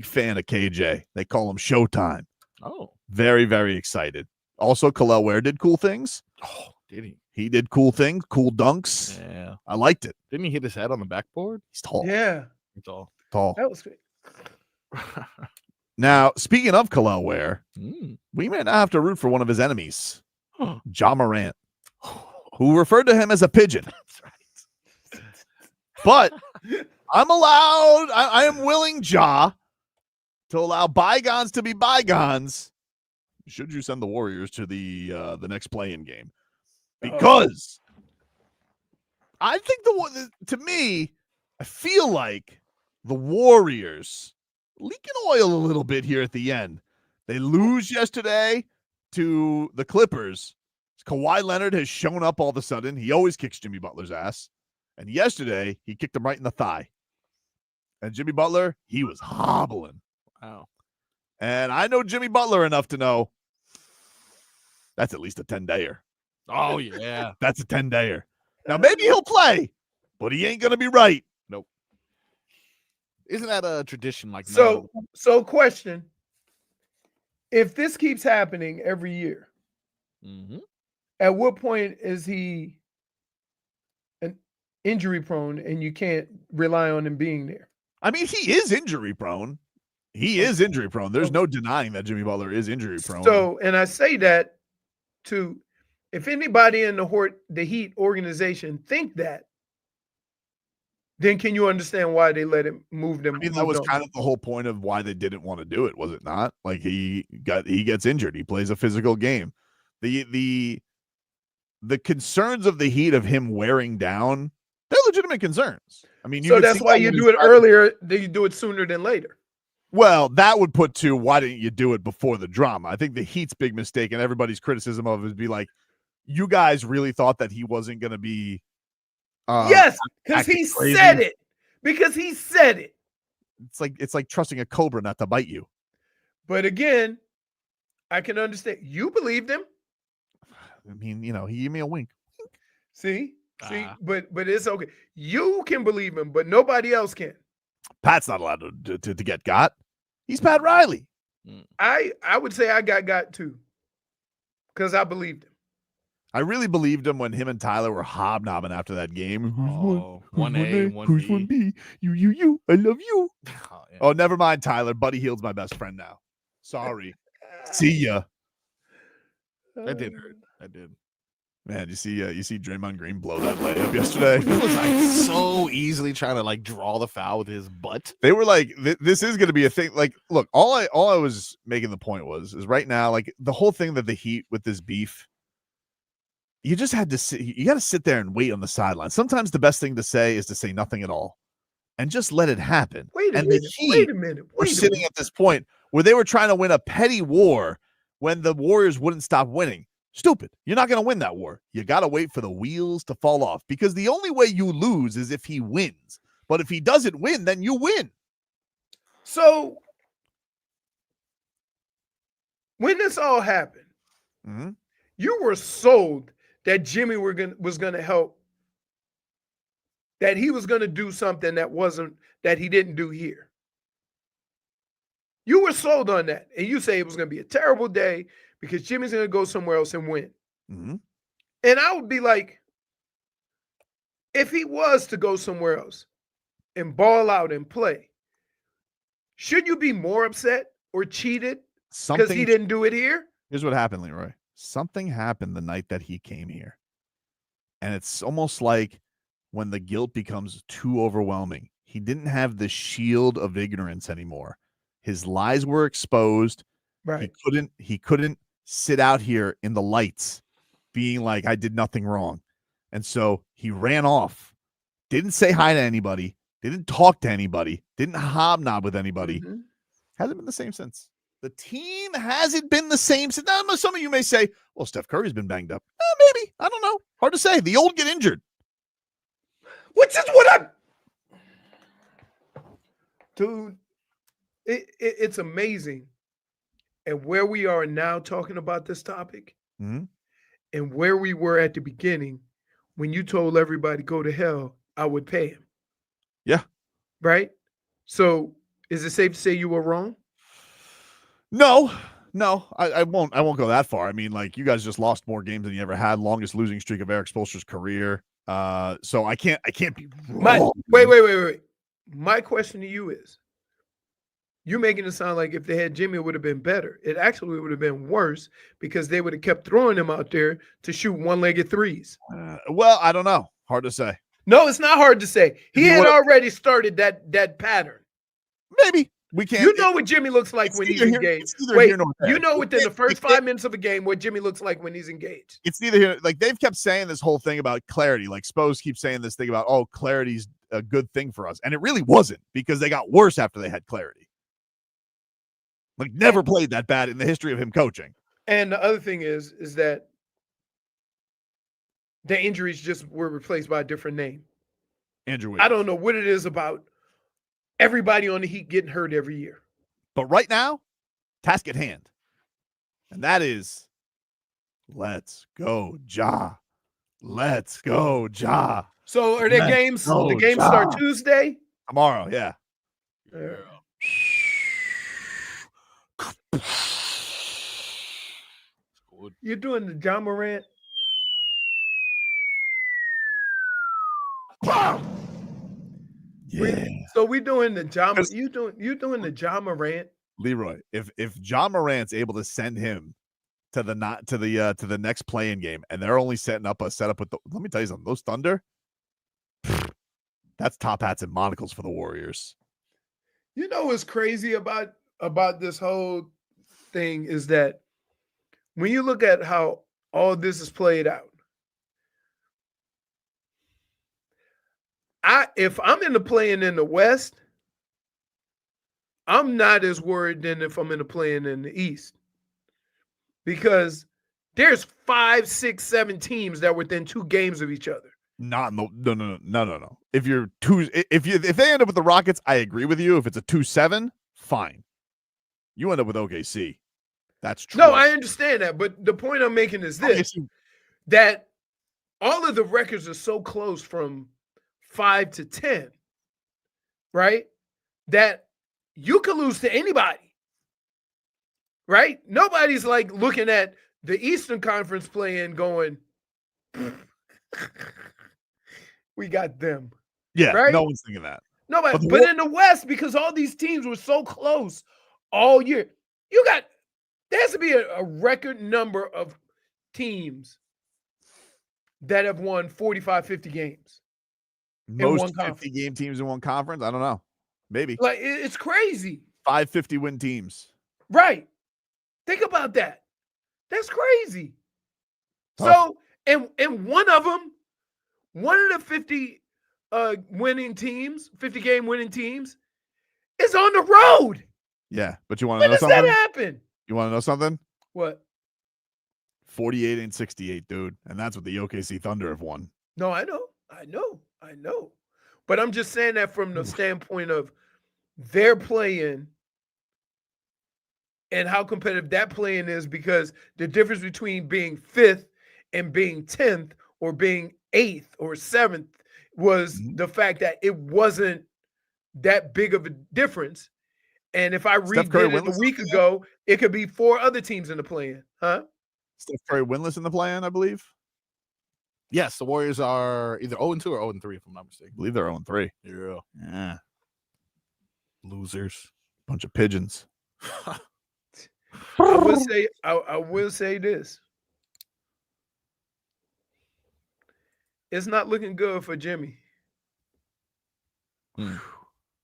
KJ. They call him Showtime. Oh. Very, very excited. Also, Khalil Ware did cool things. Oh, did he? He did cool things, cool dunks. Yeah. I liked it. Didn't he hit his head on the backboard? He's tall. Yeah. He's tall. That was great. Now, speaking of Khalil Ware, we may not have to root for one of his enemies, Ja Morant, who referred to him as a pigeon. That's right. But I'm allowed, I am willing, Ja, to allow bygones to be bygones. Should you send the Warriors to the next play-in game? Because I think to me, I feel like the Warriors leaking oil a little bit here at the end. They lose yesterday to the Clippers. Kawhi Leonard has shown up all of a sudden. He always kicks Jimmy Butler's ass. And yesterday, he kicked him right in the thigh. And Jimmy Butler, he was hobbling. Wow. And I know Jimmy Butler enough to know that's at least a 10-dayer. Oh, yeah. That's a 10-dayer. Now, maybe he'll play, but he ain't going to be right. Nope. Isn't that a tradition like So question. If this keeps happening every year, at what point is he an injury prone and you can't rely on him being there? I mean, he is injury prone. There's no denying that Jimmy Butler is injury prone. So, and I say that to, if anybody in the Heat organization think that, then can you understand why they let him move them? I mean, that was kind of the whole point of why they didn't want to do it, was it not? Like he gets injured. He plays a physical game. The concerns of the Heat of him wearing down, they're legitimate concerns. I mean, so that's why you do it earlier. You do it sooner than later. Well, that would put to why didn't you do it before the drama? I think the Heat's big mistake and everybody's criticism of it would be like, you guys really thought that he wasn't going to be. Yes, because he said it. It's like trusting a cobra not to bite you. But again, I can understand. You believed him. I mean, he gave me a wink. See, but it's okay. You can believe him, but nobody else can. Pat's not allowed to get got. He's Pat Riley. I would say I got too, because I believed him. I really believed him when him and Tyler were hobnobbing after that game. Oh, 1A, 1B. Who's 1B? You. I love you. Oh, never mind, Tyler. Buddy Hield's my best friend now. Sorry. See ya. That did hurt. That did. Man, you see Draymond Green blow that layup yesterday. He was like so easily trying to like draw the foul with his butt. They were like, this is going to be a thing. Like, look, all I was making the point is right now, like the whole thing that the Heat with this beef, you just had to sit. You got to sit there and wait on the sideline. Sometimes the best thing to say is to say nothing at all and just let it happen. Wait a minute. We're sitting at this point where they were trying to win a petty war when the Warriors wouldn't stop winning. Stupid. You're not going to win that war. You got to wait for the wheels to fall off, because the only way you lose is if he wins. But if he doesn't win, then you win. So when this all happened, you were sold that Jimmy was going to help, that he was going to do something that he didn't do here. You were sold on that. And you say it was going to be a terrible day because Jimmy's going to go somewhere else and win. And I would be like, if he was to go somewhere else and ball out and play, should you be more upset or cheated because Something he didn't do it here? Here's what happened, Leroy. Something happened the night that he came here. And it's almost like when the guilt becomes too overwhelming. He didn't have the shield of ignorance anymore. His lies were exposed. Right. He couldn't sit out here in the lights being like, I did nothing wrong. And so he ran off. Didn't say hi to anybody. Didn't talk to anybody. Didn't hobnob with anybody. Mhm. Hasn't been the same since. The team hasn't been the same since. Now, some of you may say, well, Steph Curry's been banged up. Maybe. I don't know. Hard to say. The old get injured. Which is what I'm... Dude, it's amazing. And where we are now talking about this topic Mhm. and where we were at the beginning, when you told everybody go to hell, I would pay him. Yeah. Right? So is it safe to say you were wrong? No, I won't go that far. I mean, like, you guys just lost more games than you ever had. Longest losing streak of Erik Spoelstra's career. So I can't be wrong. Wait. My question to you is, you're making it sound like if they had Jimmy, it would have been better. It actually would have been worse because they would have kept throwing him out there to shoot one-legged threes. Well, I don't know. Hard to say. No, it's not hard to say. He had already started that pattern. Maybe. We can't. You know what Jimmy looks like when he's engaged. Wait, you know within the first 5 minutes of a game what Jimmy looks like when he's engaged. It's neither here. Like, they've kept saying this whole thing about clarity. Like, Spose keeps saying this thing about, oh, clarity's a good thing for us. And it really wasn't, because they got worse after they had clarity. Like, never played that bad in the history of him coaching. And the other thing is that the injuries just were replaced by a different name. Andrew I don't know what it is about everybody on the Heat getting hurt every year. But right now, task at hand. And that is, let's go, Ja. Let's go, Ja. So are there games? The games start Tuesday? Tomorrow, yeah. You're doing the Ja Morant. Yeah. So we doing the Ja. You doing the Ja Morant. Leroy, if Ja Morant's able to send him to the next play-in game, and they're only setting up with let me tell you something. Those Thunder, that's top hats and monocles for the Warriors. You know what's crazy about this whole thing is that when you look at how all this is played out, if I'm in the play-in in the West, I'm not as worried than if I'm in the play-in in the East, because there's 5, 6, 7 teams that are within 2 games of each other. No. If they end up with the Rockets, I agree with you. If it's a 2-7, fine. You end up with OKC. That's true. No, I understand that, but the point I'm making is this: that all of the records are so close from 5 to 10, right? That you could lose to anybody, right? Nobody's like looking at the Eastern Conference play-in going, we got them. Yeah, right? No one's thinking that. Nobody. But in the West, because all these teams were so close all year, there has to be a record number of teams that have won 45, 50 games. Most 50-game teams in one conference? I don't know. Maybe. Like, it's crazy. 5 50-win teams. Right. Think about that. That's crazy. Tough. So, and one of the 50 winning teams, 50-game winning teams, is on the road. Yeah, but you want to know something? When does that happen? You want to know something? What? 48 and 68, dude. And that's what the OKC Thunder have won. No, I know. But I'm just saying that from the standpoint of their play-in and how competitive that play-in is, because the difference between being 5th and being 10th or being 8th or 7th was the fact that it wasn't that big of a difference. And if I redid it a week ago, it could be 4 other teams in the play-in. Huh? Steph Curry winless in the play-in, I believe. Yes, the Warriors are either 0-2 or 0-3, if I'm not mistaken. I believe they're 0-3. Yeah. Losers. Bunch of pigeons. I will say this. It's not looking good for Jimmy.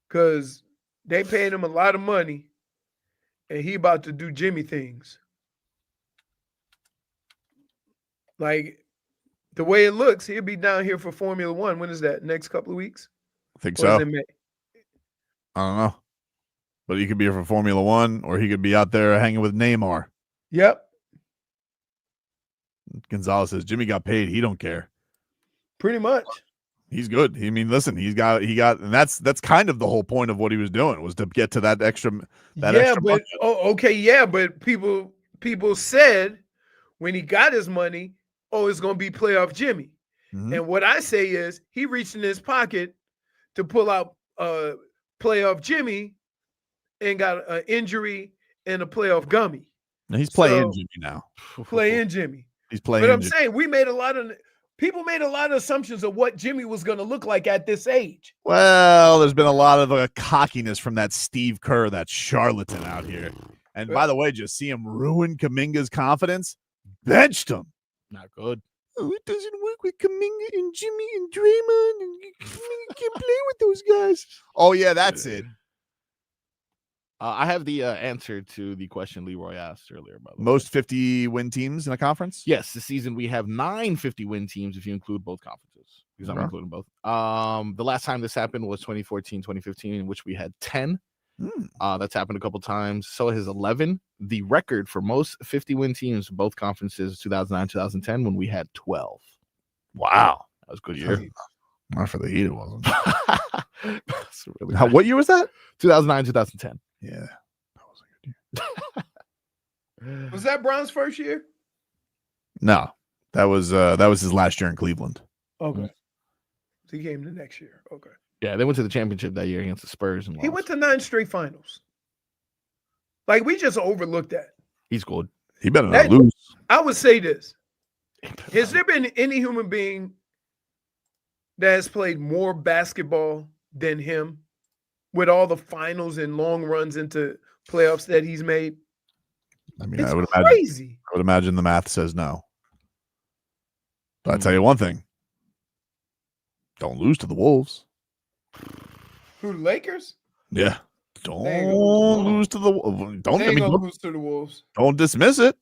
Because they paid him a lot of money and he about to do Jimmy things. Like the way it looks, he'll be down here for Formula One. When is that? Next couple of weeks? I think Or so. is it May? I don't know. But he could be here for Formula One, or he could be out there hanging with Neymar. Yep. Gonzalez says Jimmy got paid. He don't care. Pretty much. He's good. I mean, listen, he got, and that's kind of the whole point of what he was doing, was to get to that extra. Extra but but people said when he got his money, it's going to be playoff Jimmy. Mm-hmm. And what I say is he reached in his pocket to pull out playoff Jimmy and got an injury and a playoff gummy. Now he's playing Jimmy now. Playing Jimmy. He's playing. But I'm Jimmy. saying people made a lot of assumptions of what Jimmy was going to look like at this age. Well, there's been a lot of cockiness from that Steve Kerr, that charlatan out here. And by the way, just see him ruin Kuminga's confidence. Benched him. Not good. Oh, it doesn't work with Kuminga and Jimmy and Draymond, and Kuminga can't play with those guys. Oh yeah, that's it. I have the answer to the question Leroy asked earlier. By the Most 50-win teams in a conference? Yes, this season we have 9 50-win teams if you include both conferences. Because I'm including both. The last time this happened was 2014, 2015, in which we had 10. That's happened a couple times. So has 11. The record for most 50-win teams, both conferences, 2009, 2010, when we had 12. Wow, that was a good year. Not for the Heat, it wasn't. What year was that? 2009, 2010. Yeah, that was a good year. Was that Brown's first year? No, that was his last year in Cleveland. Okay, so he came the next year. Okay. Yeah, they went to the championship that year against the Spurs. And he went to 9 straight finals. Like, we just overlooked that. He's good. He better not lose. I would say this. Has there been any human being that has played more basketball than him with all the finals and long runs into playoffs that he's made? I mean, it's I would crazy. I would imagine the math says no. But I'll tell you one thing. Don't lose to the Wolves. Who, the Lakers? Yeah. Don't lose to the Wolves. Lose to the Wolves. Don't dismiss it.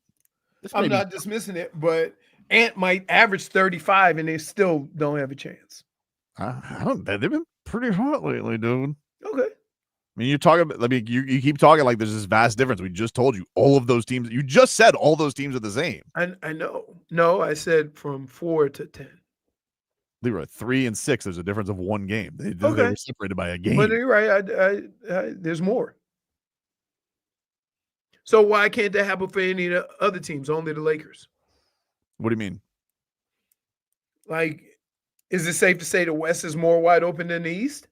I'm not dismissing it, but Ant might average 35 and they still don't have a chance. They've been pretty hot lately, dude. Okay. I mean, you're talking about, I mean, you keep talking like there's this vast difference. We just told you all of those teams. You just said all those teams are the same. I know. No, I said from 4 to 10. Leroy, 3 and 6. There's a difference of 1 game. They were separated by a game. But you're right. There's more. So why can't that happen for any of the other teams? Only the Lakers. What do you mean? Like, is it safe to say the West is more wide open than the East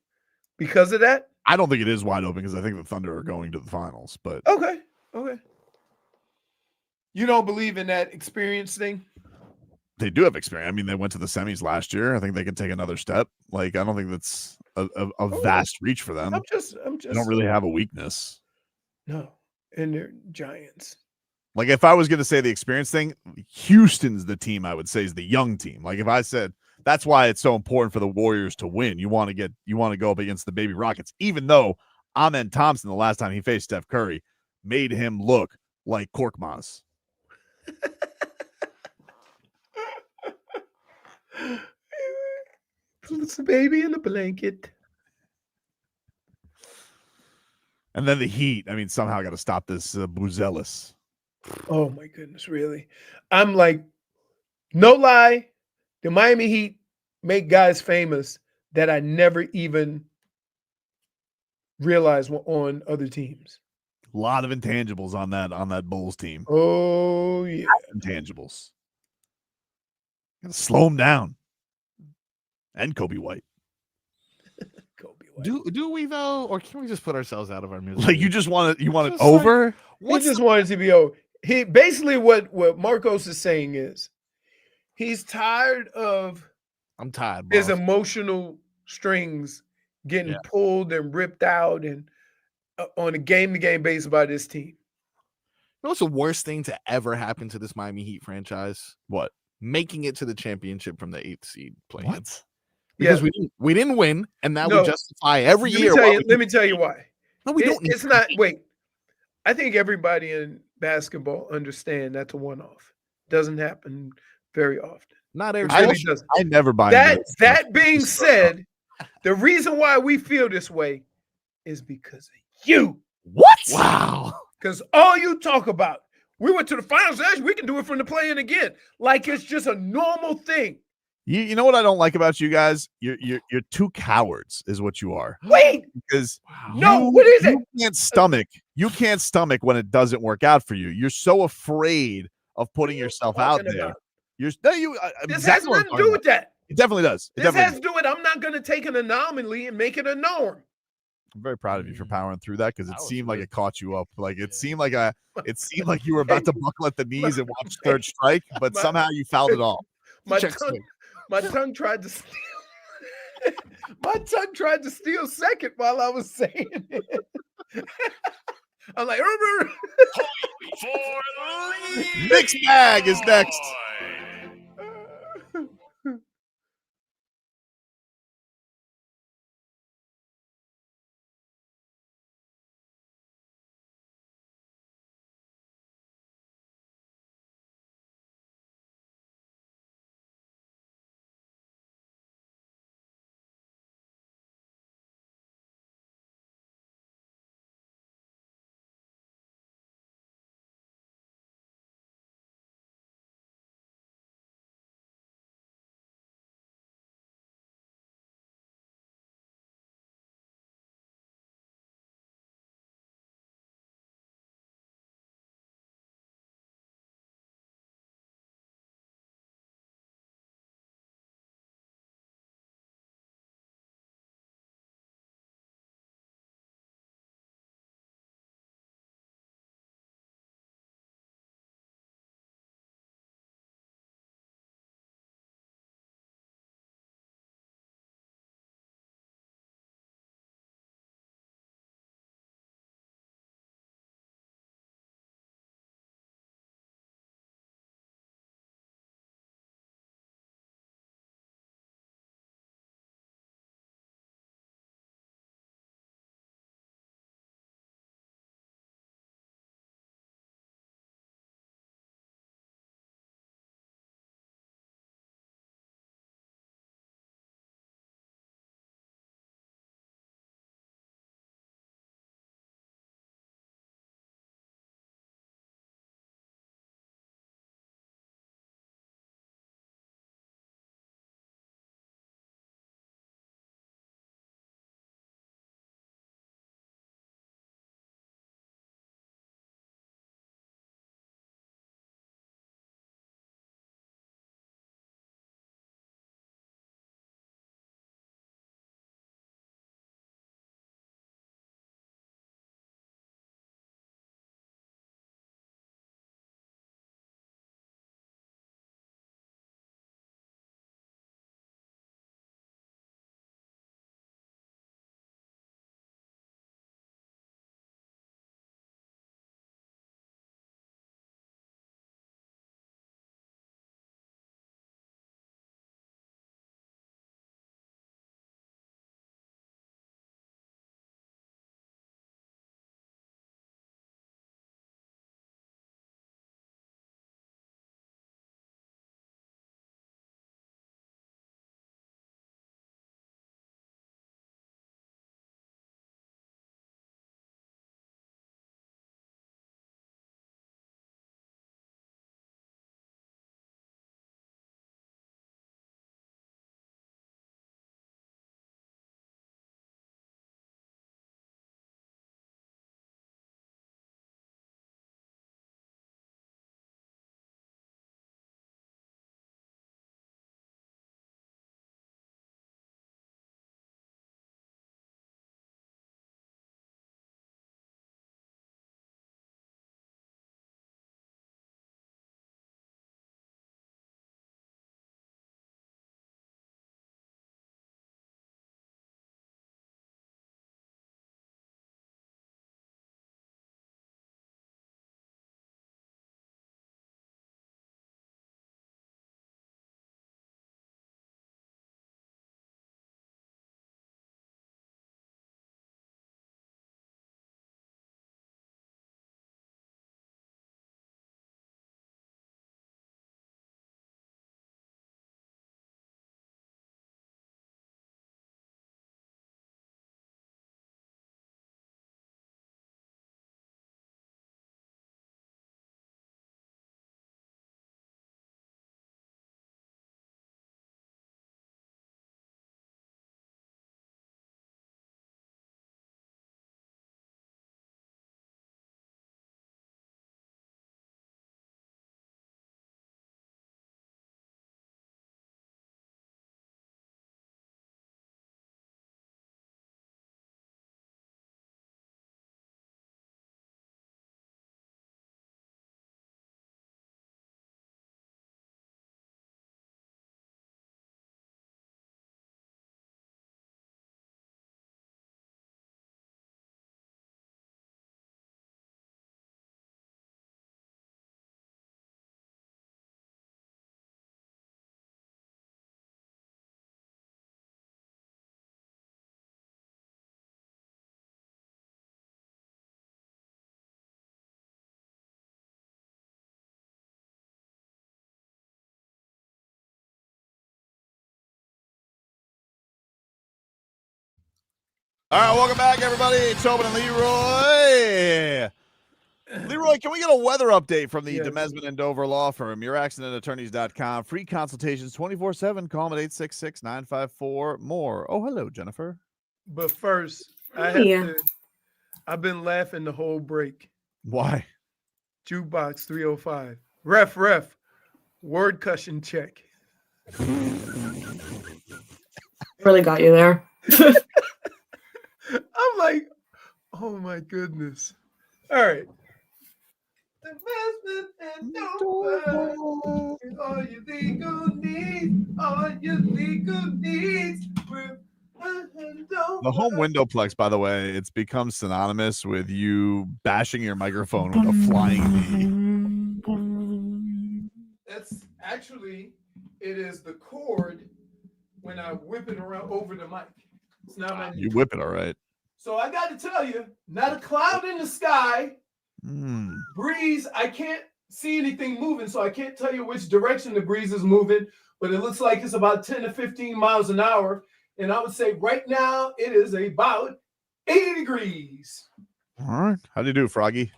because of that? I don't think it is wide open because I think the Thunder are going to the finals. But okay. You don't believe in that experience thing? They do have experience. I mean, they went to the semis last year. I think they can take another step. Like, I don't think that's a vast reach for them. I'm just. They don't really have a weakness. No, and they're giants. Like, if I was going to say the experience thing, Houston's the team I would say is the young team. Like, if I said that's why it's so important for the Warriors to win. You want to go up against the baby Rockets, even though Amen Thompson, the last time he faced Steph Curry, made him look like Korkmaz. It's a baby in a blanket. And then the Heat. I mean, somehow got to stop this Buzelis. Oh my goodness, really? I'm like, no lie, the Miami Heat make guys famous that I never even realized were on other teams. A lot of intangibles on that Bulls team. Oh yeah, intangibles. Gotta slow them down. And Kobe White. Do we though, or can we just put ourselves out of our misery? Like, you want it over? He just wanted to be over. He basically what Marcos is saying is he's tired of. I'm tired. His emotional strings getting pulled and ripped out, and on a game-to-game basis by this team. You know what's the worst thing to ever happen to this Miami Heat franchise? What? Making it to the championship from the 8th seed play. What? Because we didn't win, and now we justify every year. Let me tell you why. No, we don't. It's not. Wait, I think everybody in basketball understand that's a one-off. Doesn't happen very often. Not every. I never buy that. That being said, the reason why we feel this way is because of you. What? Wow. Because all you talk about, we went to the finals. We can do it from the play-in again, like it's just a normal thing. You know what I don't like about you guys? You're two cowards, is what you are. Wait, because what is it? You can't stomach when it doesn't work out for you. You're so afraid of putting yourself out there. This has nothing to do with that. It definitely does. This has to do with I'm not going to take an anomaly and make it a norm. I'm very proud of you for powering through that because it seemed like it caught you up. Like it seemed like you were about to buckle at the knees and watch third strike, but somehow you fouled it off. My tongue tried to steal. My tongue tried to steal second while I was saying it. I'm like, Mixed Bag is next. All right, welcome back, everybody. Tobin and Leroy. Leroy, can we get a weather update from the Demesman and Dover Law Firm? YourAccidentAttorneys.com. Free consultations 24/7. Call them at 866-954-MORE. Oh, hello, Jennifer. But first, I've been laughing the whole break. Why? Jukebox 305. Ref. Word cushion check. Really got you there. I'm like, oh my goodness. All right. Investment and Dover. All your legal needs. The home windowplex, by the way, it's become synonymous with you bashing your microphone with a flying knee. That's actually, it is the cord when I whip it around over the mic. It's not my knee. You whip it, all right. So I got to tell you, not a cloud in the sky. Breeze, I can't see anything moving, so I can't tell you which direction the breeze is moving, but it looks like it's about 10 to 15 miles an hour. And I would say right now it is about 80 degrees. All right. How do you do, Froggy?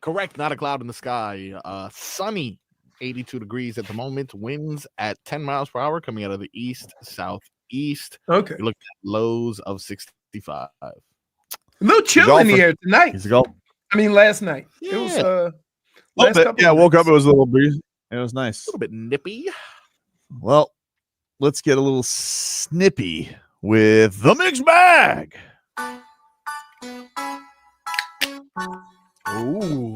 Correct. Not a cloud in the sky. Sunny, 82 degrees at the moment. Winds at 10 miles per hour coming out of the east, southeast. Okay. You look at lows of 65. A little chill in the air tonight. He's a golf. I mean, last night. Yeah. It was I woke up. It was a little breeze. It was nice. A little bit nippy. Well, let's get a little snippy with the mixed bag. Ooh.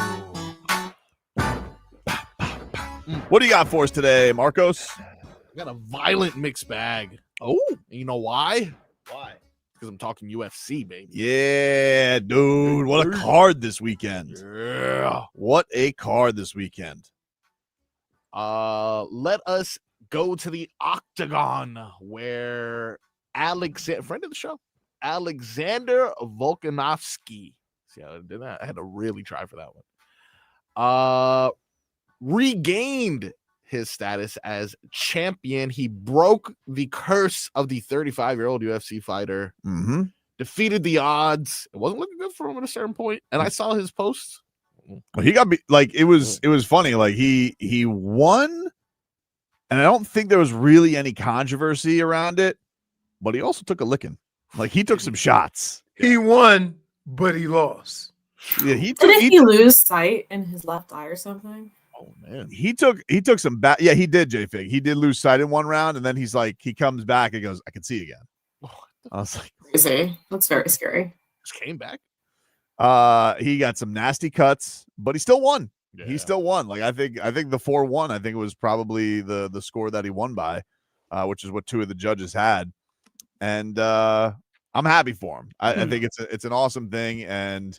What do you got for us today, Marcos? I got a violent mixed bag. Oh, you know why? Why? Because I'm talking UFC, baby. Yeah, dude. What a card this weekend. Yeah. What a card this weekend. Let us go to the Octagon where friend of the show, Alexander Volkanovski. See how I did that? I had to really try for that one. Regained his status as champion. He broke the curse of the 35-year-old UFC fighter. Mm-hmm. Defeated the odds. It wasn't looking good for him at a certain point. And I saw his posts. Well, he got like it was funny. Like he won, and I don't think there was really any controversy around it. But he also took a licking. Like he took some shots. He won, but he lost. Yeah, he Didn't he lose sight in his left eye or something? Oh man, he took some bad. Yeah, he did. JFig. He did lose sight in one round, and then he's like, he comes back and goes, "I can see again." I was like, crazy. That's very scary. Just came back. He got some nasty cuts, but he still won. Yeah. He still won. Like I think the 4-1. I think it was probably the score that he won by, which is what two of the judges had, and I'm happy for him. I think it's an awesome thing, and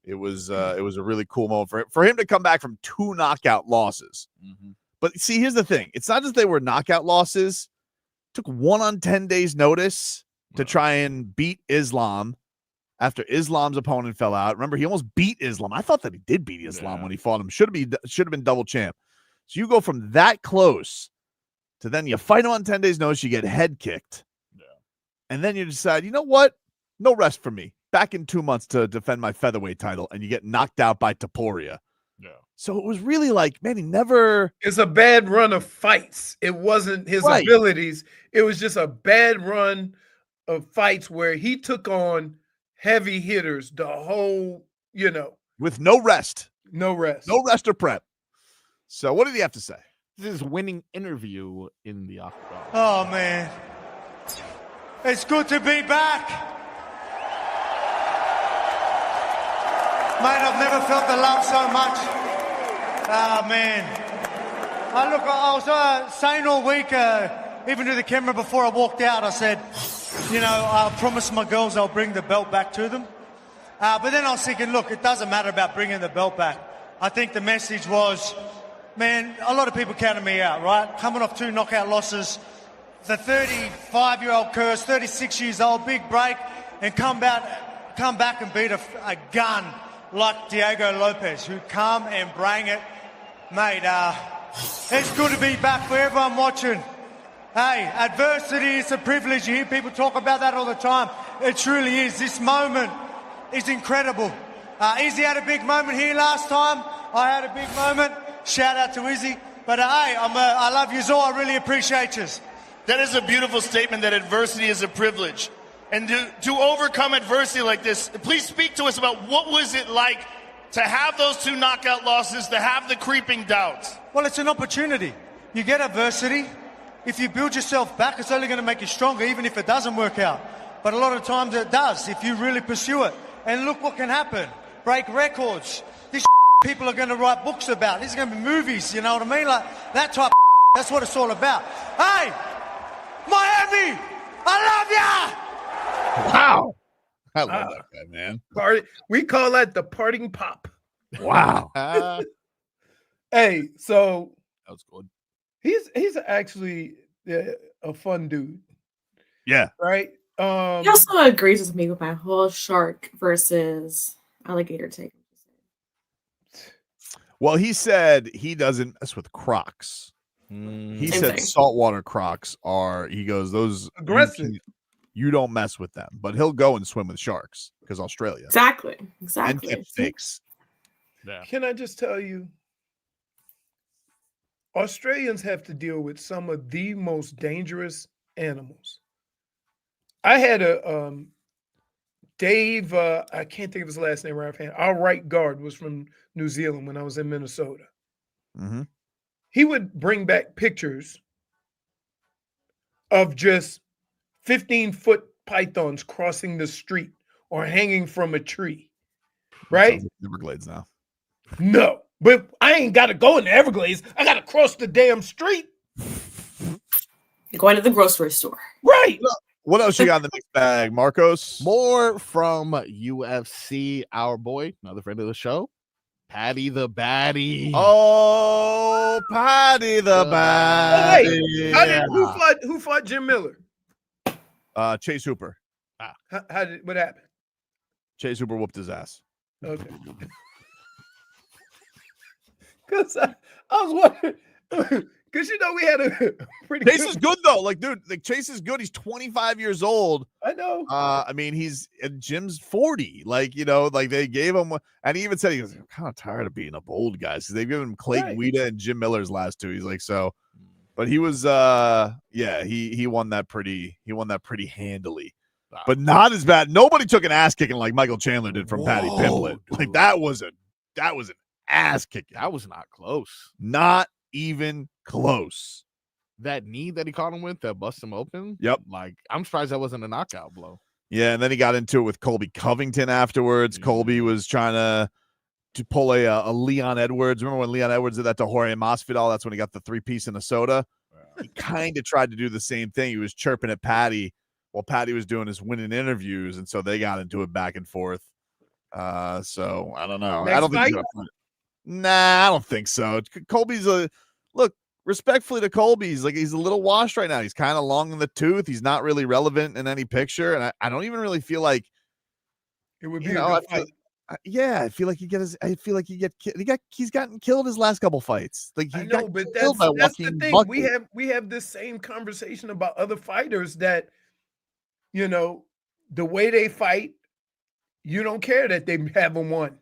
it was a really cool moment for him to come back from 2 knockout losses. Mm-hmm. But see, here's the thing: it's not just they were knockout losses. Took 1 on 10 days notice to try and beat Islam after Islam's opponent fell out. Remember, he almost beat Islam. I thought that he did beat Islam when he fought him. Should have been double champ. So you go from that close to then you fight him on 10 days notice, you get head kicked. Yeah. And then you decide, you know what? No rest for me. Back in 2 months to defend my featherweight title, and you get knocked out by Topuria. Yeah. So it was really like, man, he never. It's a bad run of fights. It wasn't his abilities. It was just a bad run of fights where he took on heavy hitters the whole, with no rest. No rest or prep. So what did he have to say? This is winning interview in the Octagon. Oh man, it's good to be back. Mate, I've never felt the love so much. Ah, man. I was saying all week, even to the camera before I walked out, I said, I promised my girls I'll bring the belt back to them. But then I was thinking, look, it doesn't matter about bringing the belt back. I think the message was, man, a lot of people counted me out, right? Coming off 2 knockout losses, the 35-year-old curse, 36 years old, big break, and come back and beat a gun like Diego Lopez, who come and bring it. Mate, it's good to be back for everyone watching. Hey, adversity is a privilege. You hear people talk about that all the time. It truly is. This moment is incredible. Izzy had a big moment here last time. I had a big moment. Shout out to Izzy. But hey, I love you all. I really appreciate you. That is a beautiful statement that adversity is a privilege. And to overcome adversity like this, please speak to us about what was it like to have those 2 knockout losses, to have the creeping doubts. Well, it's an opportunity. You get adversity. If you build yourself back, it's only going to make you stronger, even if it doesn't work out. But a lot of times it does, if you really pursue it. And look what can happen. Break records. This people are going to write books about. This is going to be movies, you know what I mean? Like that type of that's what it's all about. Hey, Miami, I love ya! Wow. I love that guy, man. We call that the parting pop. Wow. Hey, so that was good. He's actually a fun dude. Yeah. Right? He also agrees with me with my whole shark versus alligator take. Well, he said he doesn't mess with crocs. He said saltwater crocs are, he goes, those aggressive. You don't mess with them, but he'll go and swim with sharks because Australia. Exactly. And catch snakes. Yeah. Can I just tell you, Australians have to deal with some of the most dangerous animals. I had a Dave, I can't think of his last name right offhand. Our right guard was from New Zealand when I was in Minnesota. Mm-hmm. He would bring back pictures of just 15-foot pythons crossing the street or hanging from a tree. Right? Like Everglades now. No, but I ain't got to go in the Everglades. I got to cross the damn street. You're going to the grocery store. Right. What else you got in the mixed bag, Marcos? More from UFC, our boy, another friend of the show, Paddy the Baddy. Oh, Paddy the Baddy. Oh, wait. Who fought Jim Miller? Chase Hooper. What happened? Chase Hooper whooped his ass. Okay. Because I was wondering, because we had a pretty Chase is good though. Like, dude, Chase is good. He's 25 years old. I know. I mean, Jim's 40. Like, like they gave him, and he even said he goes, I'm kind of tired of beating up old guys because they've given him Clayton Wheater and Jim Miller's last 2. He's like, so, but he was, he won that pretty handily, but not as bad. Nobody took an ass kicking like Michael Chandler did from Paddy Pimblett. Like that was an ass kicking. That was not close. Not even close. That knee that he caught him with that busted him open. Yep. Like, I'm surprised that wasn't a knockout blow. Yeah, and then he got into it with Colby Covington afterwards. Colby was trying to pull a Leon Edwards. Remember when Leon Edwards did that to Jorge Masvidal? That's when he got the 3-piece in a soda. He kind of tried to do the same thing. He was chirping at Paddy while Paddy was doing his winning interviews, and so they got into it back and forth. So I don't know. I don't think. Nah, I don't think so. Colby's respectfully to Colby's like he's a little washed right now. He's kind of long in the tooth. He's not really relevant in any picture, and I don't even really feel like it would be a good fight. I feel like he's gotten killed his last couple fights. Like he got killed by that's the Joaquin thing. Buckley. We have this same conversation about other fighters that, the way they fight, you don't care that they haven't won.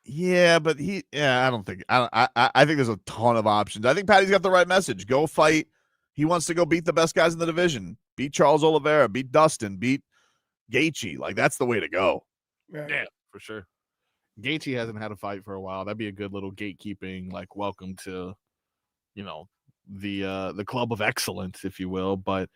Yeah, but I don't think I think there's a ton of options. I think Paddy's got the right message. Go fight. He wants to go beat the best guys in the division. Beat Charles Oliveira, beat Dustin, beat Gaethje. Like that's the way to go. Right. Yeah, for sure. Gaethje hasn't had a fight for a while. That'd be a good little gatekeeping, like welcome to, the club of excellence, if you will. But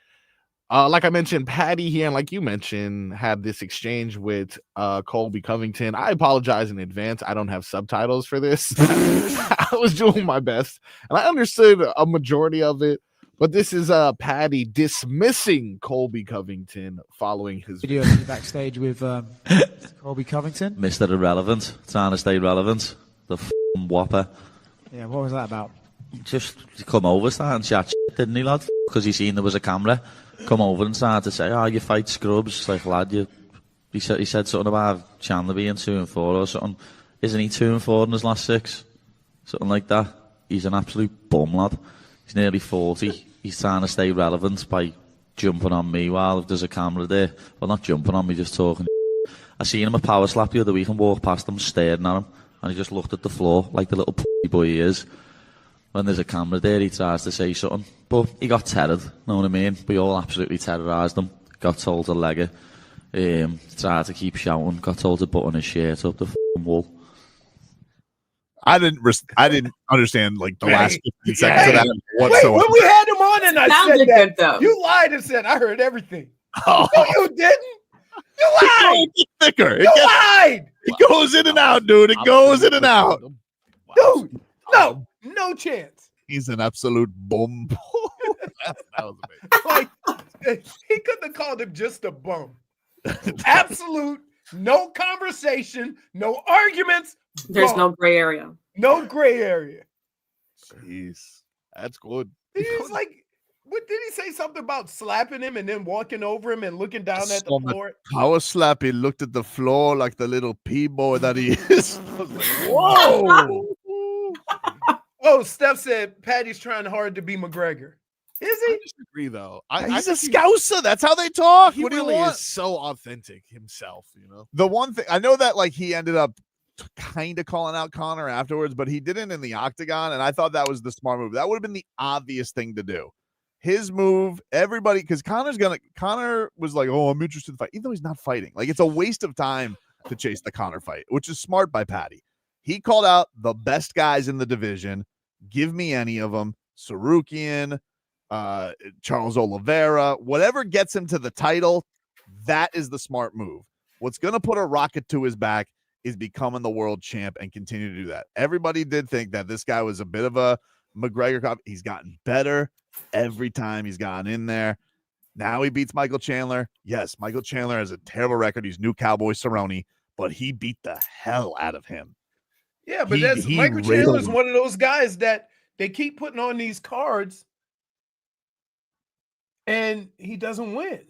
like I mentioned, Paddy here, and like you mentioned, had this exchange with Colby Covington. I apologize in advance. I don't have subtitles for this. I was doing my best, and I understood a majority of it. But this is Paddy dismissing Colby Covington following his video backstage with Colby Covington. Mr. Irrelevant, trying to stay relevant. The f***ing whopper. Yeah, what was that about? Just come over, starting chat shit, didn't he, lad? Because he seen there was a camera. Come over and started to say, you fight scrubs. Like, lad, he said something about Chandler being 2-4 or something. Isn't he 2-4 in his last 6? Something like that. He's an absolute bum, lad. He's nearly 40. he's trying to stay relevant by jumping on me while there's a camera there. Well, not jumping on me, just talking. I seen him a power slap the other week and walked past him, staring at him, and he just looked at the floor like the little boy he is. When there's a camera there, he tries to say something, but he got terrored, know what I mean? We all absolutely terrorised him. Got told to leg it, tried to keep shouting, got told to button his shirt up the wall. I didn't understand like the last 15 seconds of that Wait, whatsoever. when we had him on and I Sounded said that, good, though. you lied and said I heard everything. Oh. No, you didn't. You lied. It's thicker. You lied. It goes in and out, dude. It goes in and out. Dude, no chance. He's an absolute bum. that was amazing. Like, he couldn't have called him just a bum. Absolute, no conversation, no arguments. There's bum. no gray area. No gray area. Jeez. That's good. He's like, what did he say? Something about slapping him and then walking over him and looking down at the On the floor? power slap, he looked at the floor like the little p-boy that he is. Whoa. Oh, Steph said Paddy's trying hard to be McGregor. Is he? I disagree, though. He's a scouser. That's how they talk. He What do you really want? is so authentic himself, you know? The one thing I know that like he ended up kind of calling out Connor afterwards, but he didn't in the octagon, and I thought that was the smart move. That would have been the obvious thing to do. His move, everybody, because Connor was like, "Oh, I'm interested in the fight," even though he's not fighting. Like it's a waste of time to chase the Connor fight, which is smart by Paddy. He called out the best guys in the division. Give me any of them. Sarukian, Charles Oliveira, whatever gets him to the title, that is the smart move. What's going to put a rocket to his back is becoming the world champ and continue to do that. Everybody did think that this guy was a bit of a McGregor cop. He's gotten better every time he's gotten in there. Now he beats Michael Chandler. Yes, Michael Chandler has a terrible record. He's new Cowboy Cerrone, but he beat the hell out of him. Yeah, but Michael Chandler's one of those guys that they keep putting on these cards and he doesn't win.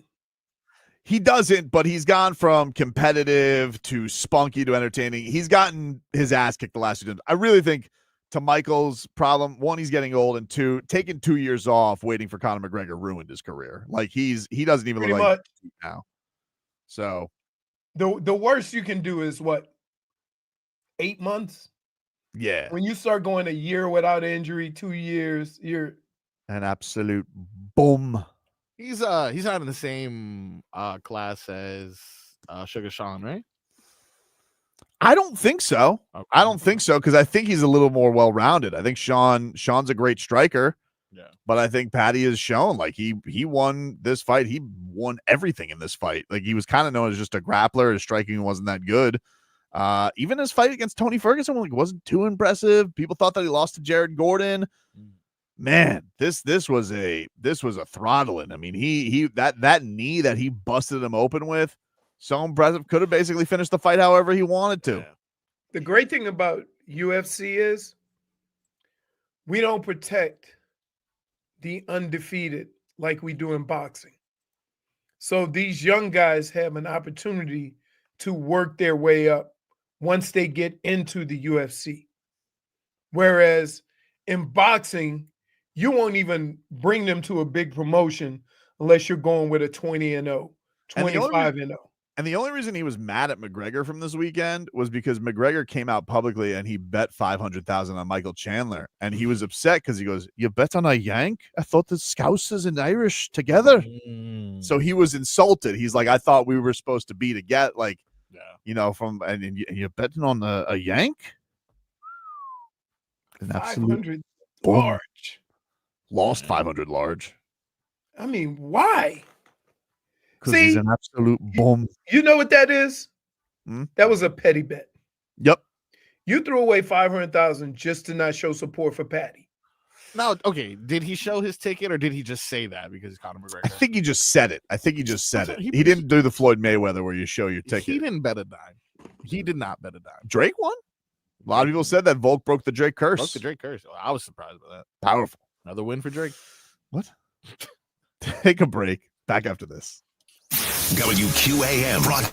He doesn't, but he's gone from competitive to spunky to entertaining. He's gotten his ass kicked the last 2 times. I really think to Michael's problem, one, he's getting old, and two, taking 2 years off waiting for Conor McGregor ruined his career. Like he doesn't even look like now. So the worst you can do is what? 8 months? Yeah. When you start going a year without injury, 2 years, you're an absolute boom. He's not in the same class as Sugar Sean, right? I don't think so. Okay. I don't think so because I think he's a little more well-rounded. I think Sean's a great striker. Yeah. But I think Paddy has shown like he won this fight. He won everything in this fight. Like he was kind of known as just a grappler. His striking wasn't that good. Even his fight against Tony Ferguson wasn't too impressive. People thought that he lost to Jared Gordon. Man, this was a throttling. I mean, he that knee that he busted him open with, so impressive. Could have basically finished the fight however he wanted to. Yeah. The great thing about UFC is we don't protect the undefeated like we do in boxing. So these young guys have an opportunity to work their way up once they get into the UFC. Whereas in boxing, you won't even bring them to a big promotion unless you're going with a 20-0, 25-0. And the only reason he was mad at McGregor from this weekend was because McGregor came out publicly and he bet $500,000 on Michael Chandler. And he was upset because he goes, "You bet on a Yank? I thought the Scousers and Irish together." So he was insulted. He's like, "I thought we were supposed to be together." Like, you know, and you're betting on a Yank? An absolute 500 boom. large. Lost 500 large. I mean, why? Because he's an absolute bum. You know what that is? That was a petty bet. Yep. You threw away $500,000 just to not show support for Paddy. Now, okay, did he show his ticket or did he just say that because it's Conor McGregor? I think he just said it. He didn't do the Floyd Mayweather where you show your ticket. He didn't bet a dime. He did not bet a dime. Drake won? A lot of people said that Volk broke the Drake curse. Broke the Drake curse. I was surprised by that. Powerful. Another win for Drake. What? Take a break. Back after this. WQAM.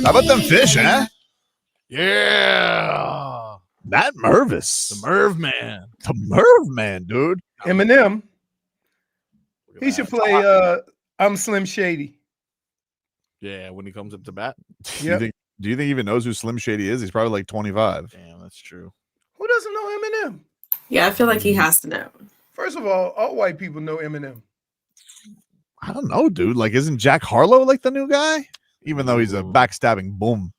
How about them fish, huh? Yeah. That Mervis. The Merv man. The Merv man, dude. Eminem. He should play I'm Slim Shady. Yeah, when he comes up to bat. Do you think he even knows who Slim Shady is? He's probably like 25. Damn, that's true. Who doesn't know Eminem? Yeah, I feel like he has to know. First of all white people know Eminem. I don't know, dude. Like, isn't Jack Harlow like the new guy? Even though he's a backstabbing boom.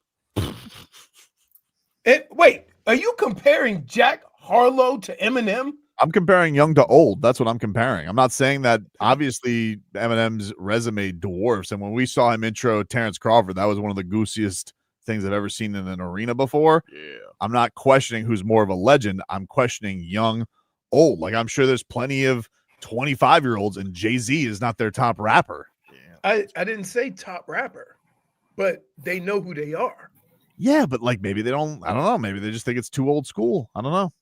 Wait, are you comparing Jack Harlow to Eminem? I'm comparing young to old. That's what I'm comparing. I'm not saying that obviously Eminem's resume dwarfs. And when we saw him intro Terrence Crawford, that was one of the goosiest things I've ever seen in an arena before. Yeah. I'm not questioning who's more of a legend. I'm questioning young, old. Like, I'm sure there's plenty of 25-year-olds, and Jay-Z is not their top rapper. I didn't say top rapper, but they know who they are. Yeah, but like maybe they don't. I don't know. Maybe they just think it's too old school. I don't know.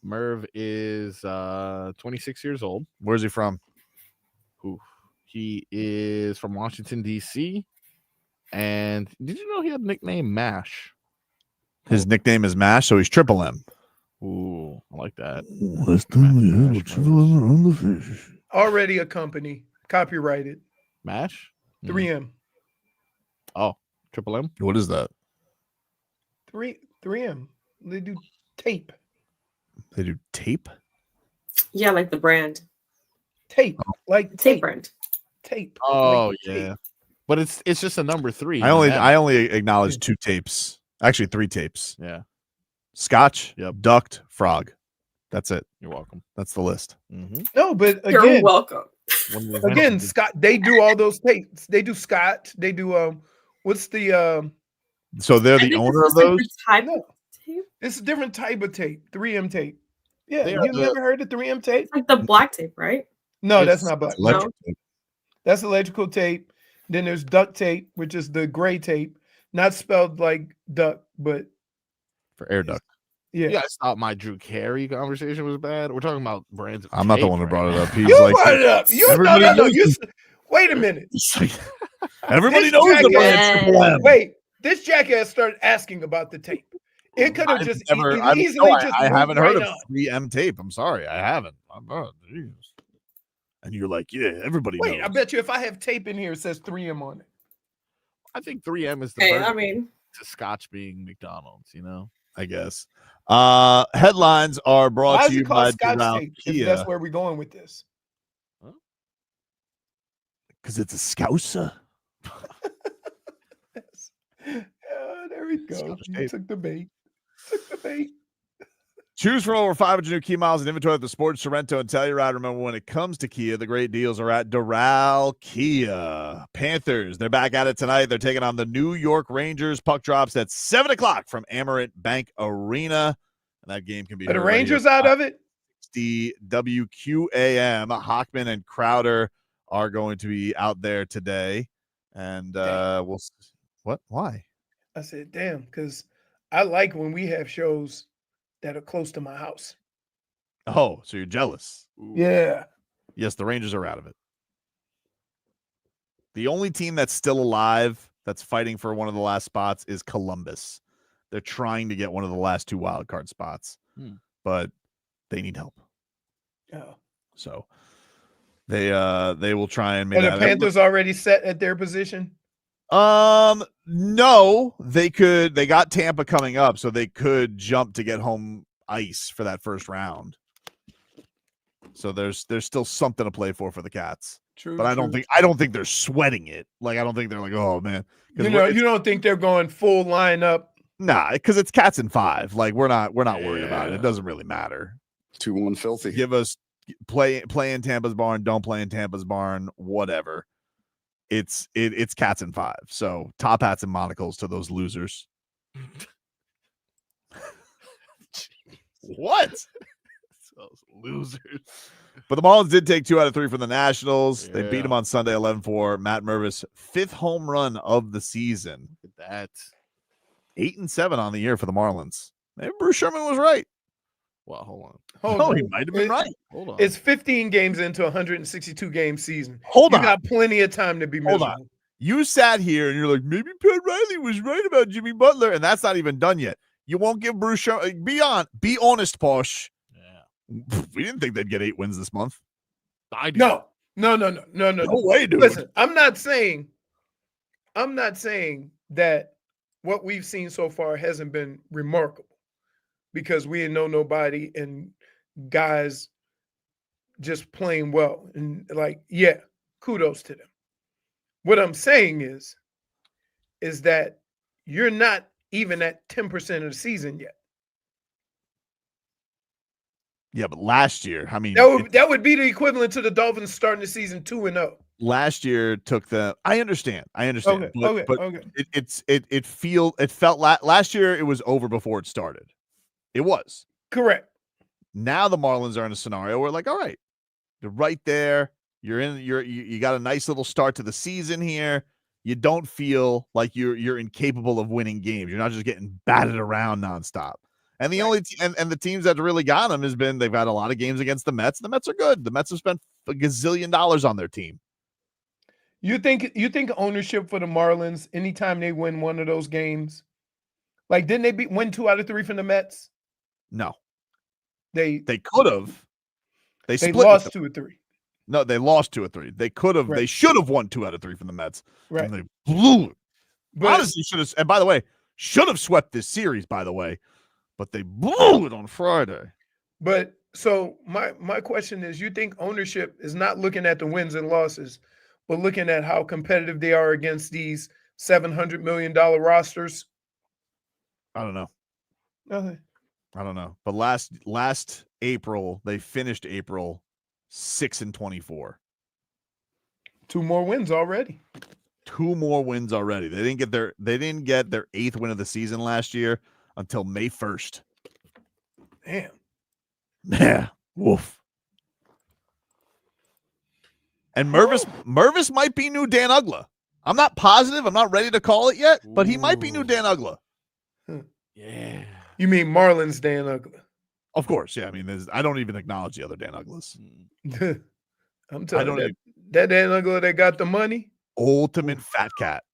Merv is 26 years old. Where's he from? He is from Washington, D.C. And did you know he had a nickname Mash? His nickname is Mash, so he's Triple M. Ooh, I like that. Already a company, copyrighted. Mash? 3M. Oh, Triple M? What is that? 3M. They do tape. They do tape? Yeah, like the brand. Tape. Like tape brand. Tape. Oh, like yeah. tape. But it's just a number 3. I only acknowledge 2 tapes. Actually, 3 tapes. Yeah. Scotch, ducked, frog. That's it. You're welcome. That's the list. No, but again, You're welcome. Again, Scott, they do all those tapes. They do Scott. They do what's the So they're the owner of those? It's a different type of tape. 3M tape. Yeah, They you are the- never heard of 3M tape? Like the black tape, right? No, It's that's not black. electric No. That's electrical tape. Then there's duct tape, which is the gray tape, not spelled like duck, but For air duct. yeah. You guys thought my Drew Carey conversation was bad. We're talking about brands. I'm not the one who brought it up. He's You like, brought it up. You everybody no. knows You wait a minute. everybody This knows the jackass- brand Triple M. Wait, this jackass started asking about the tape. It could have I've just never- it I've- easily no, just I moved haven't heard right of on. 3M tape. I'm sorry. I haven't. Jeez. And you're like, yeah, everybody Wait, knows. I bet you if I have tape in here, it says 3M on it. I think 3M is the Hey, version I mean, to Scotch being McDonald's, you know? I guess. Headlines are Why brought is to it you called by Scotch Doral tape? If Kia. that's where we're going with this. Because it's a scouser. There we go. Scotch You tape. took the bait. Took the bait. Choose from over 500 new Kia miles and inventory at the Sports Sorrento and Telluride. Remember, when it comes to Kia, the great deals are at Doral Kia. Panthers, they're back at it tonight. They're taking on the New York Rangers. Puck drops at 7 o'clock from Amerant Bank Arena. And that game can be Are the heard right Rangers here. out of it? The WQAM. Hockman and Crowder are going to be out there today. And we'll what? Why? I said, damn, because I like when we have shows that are close to my house. Oh, so you're jealous. Yeah. Yes, the Rangers are out of it. The only team that's still alive that's fighting for one of the last spots is Columbus. They're trying to get one of the last 2 wild card spots, but they need help. Oh. So they will try and make Are the that Panthers already set at their position? No, they could. They got Tampa coming up, so they could jump to get home ice for that first round. So there's still something to play for the Cats. True, but I don't think they're sweating it. Like, I don't think they're like, oh man, You don't think they're going full lineup? nah, because it's Cats in 5. Like, we're not worried about it. It doesn't really matter. 2-1 filthy. Give us play in Tampa's barn. Don't play in Tampa's barn. Whatever. It's Cats in 5. So top hats and monocles to those losers. What? Those losers. But the Marlins did take 2 out of 3 from the Nationals. They beat Yeah. them on Sunday 11-4. Matt Mervis, 5th home run of the season. Look at that. 8-7 on the year for the Marlins. Maybe Bruce Sherman was right. Well, hold on. Oh, he might have been right. Hold on. It's 15 games into a 162 game season. Hold you on. got plenty of time to be Hold miserable. on. You sat here and you're like, maybe Pat Riley was right about Jimmy Butler, and that's not even done yet. You won't give Bruce be honest, Posh. Yeah. We didn't think they'd get 8 wins this month. I do. No. No way, dude. Listen, I'm not saying that what we've seen so far hasn't been remarkable, because we didn't know nobody and guys just playing well. And yeah, kudos to them. What I'm saying is that you're not even at 10% of the season yet. Yeah, but last year, I mean, that would be the equivalent to the Dolphins starting the season 2-0. Last year took the. I understand. Okay. It felt last year it was over before it started. It was correct. Now the Marlins are in a scenario where, like, all right, you're right there. You got a nice little start to the season here. You don't feel like you're incapable of winning games. You're not just getting batted around nonstop. And the only and the teams that really got them they've had a lot of games against the Mets. The Mets are good. The Mets have spent a gazillion dollars on their team. You think ownership for the Marlins, anytime they win one of those games, like didn't they win 2 out of 3 from the Mets? No, they could have. They split lost 2 or 3. No, they lost 2 or 3. They could have. Right. They should have won 2 out of 3 from the Mets. Right. And they blew it. But honestly, should have. And by the way, should have swept this series. By the way, but they blew it on Friday. But so my question is, you think ownership is not looking at the wins and losses, but looking at how competitive they are against these $700 million rosters? I don't know. Nothing. I don't know. But last April, they finished April 6-24. 2 more wins already. 2 more wins already. They didn't get their 8th win of the season last year until May 1st. Damn. Yeah. Woof. And Mervis might be new Dan Uggla. I'm not positive. I'm not ready to call it yet, but he might be new Dan Uggla. Yeah. You mean Marlins Dan Uggla? Of course. Yeah. I mean, I don't even acknowledge the other Dan Ugglas. I'm telling you, that Dan Uggla that got the money. Ultimate fat cat.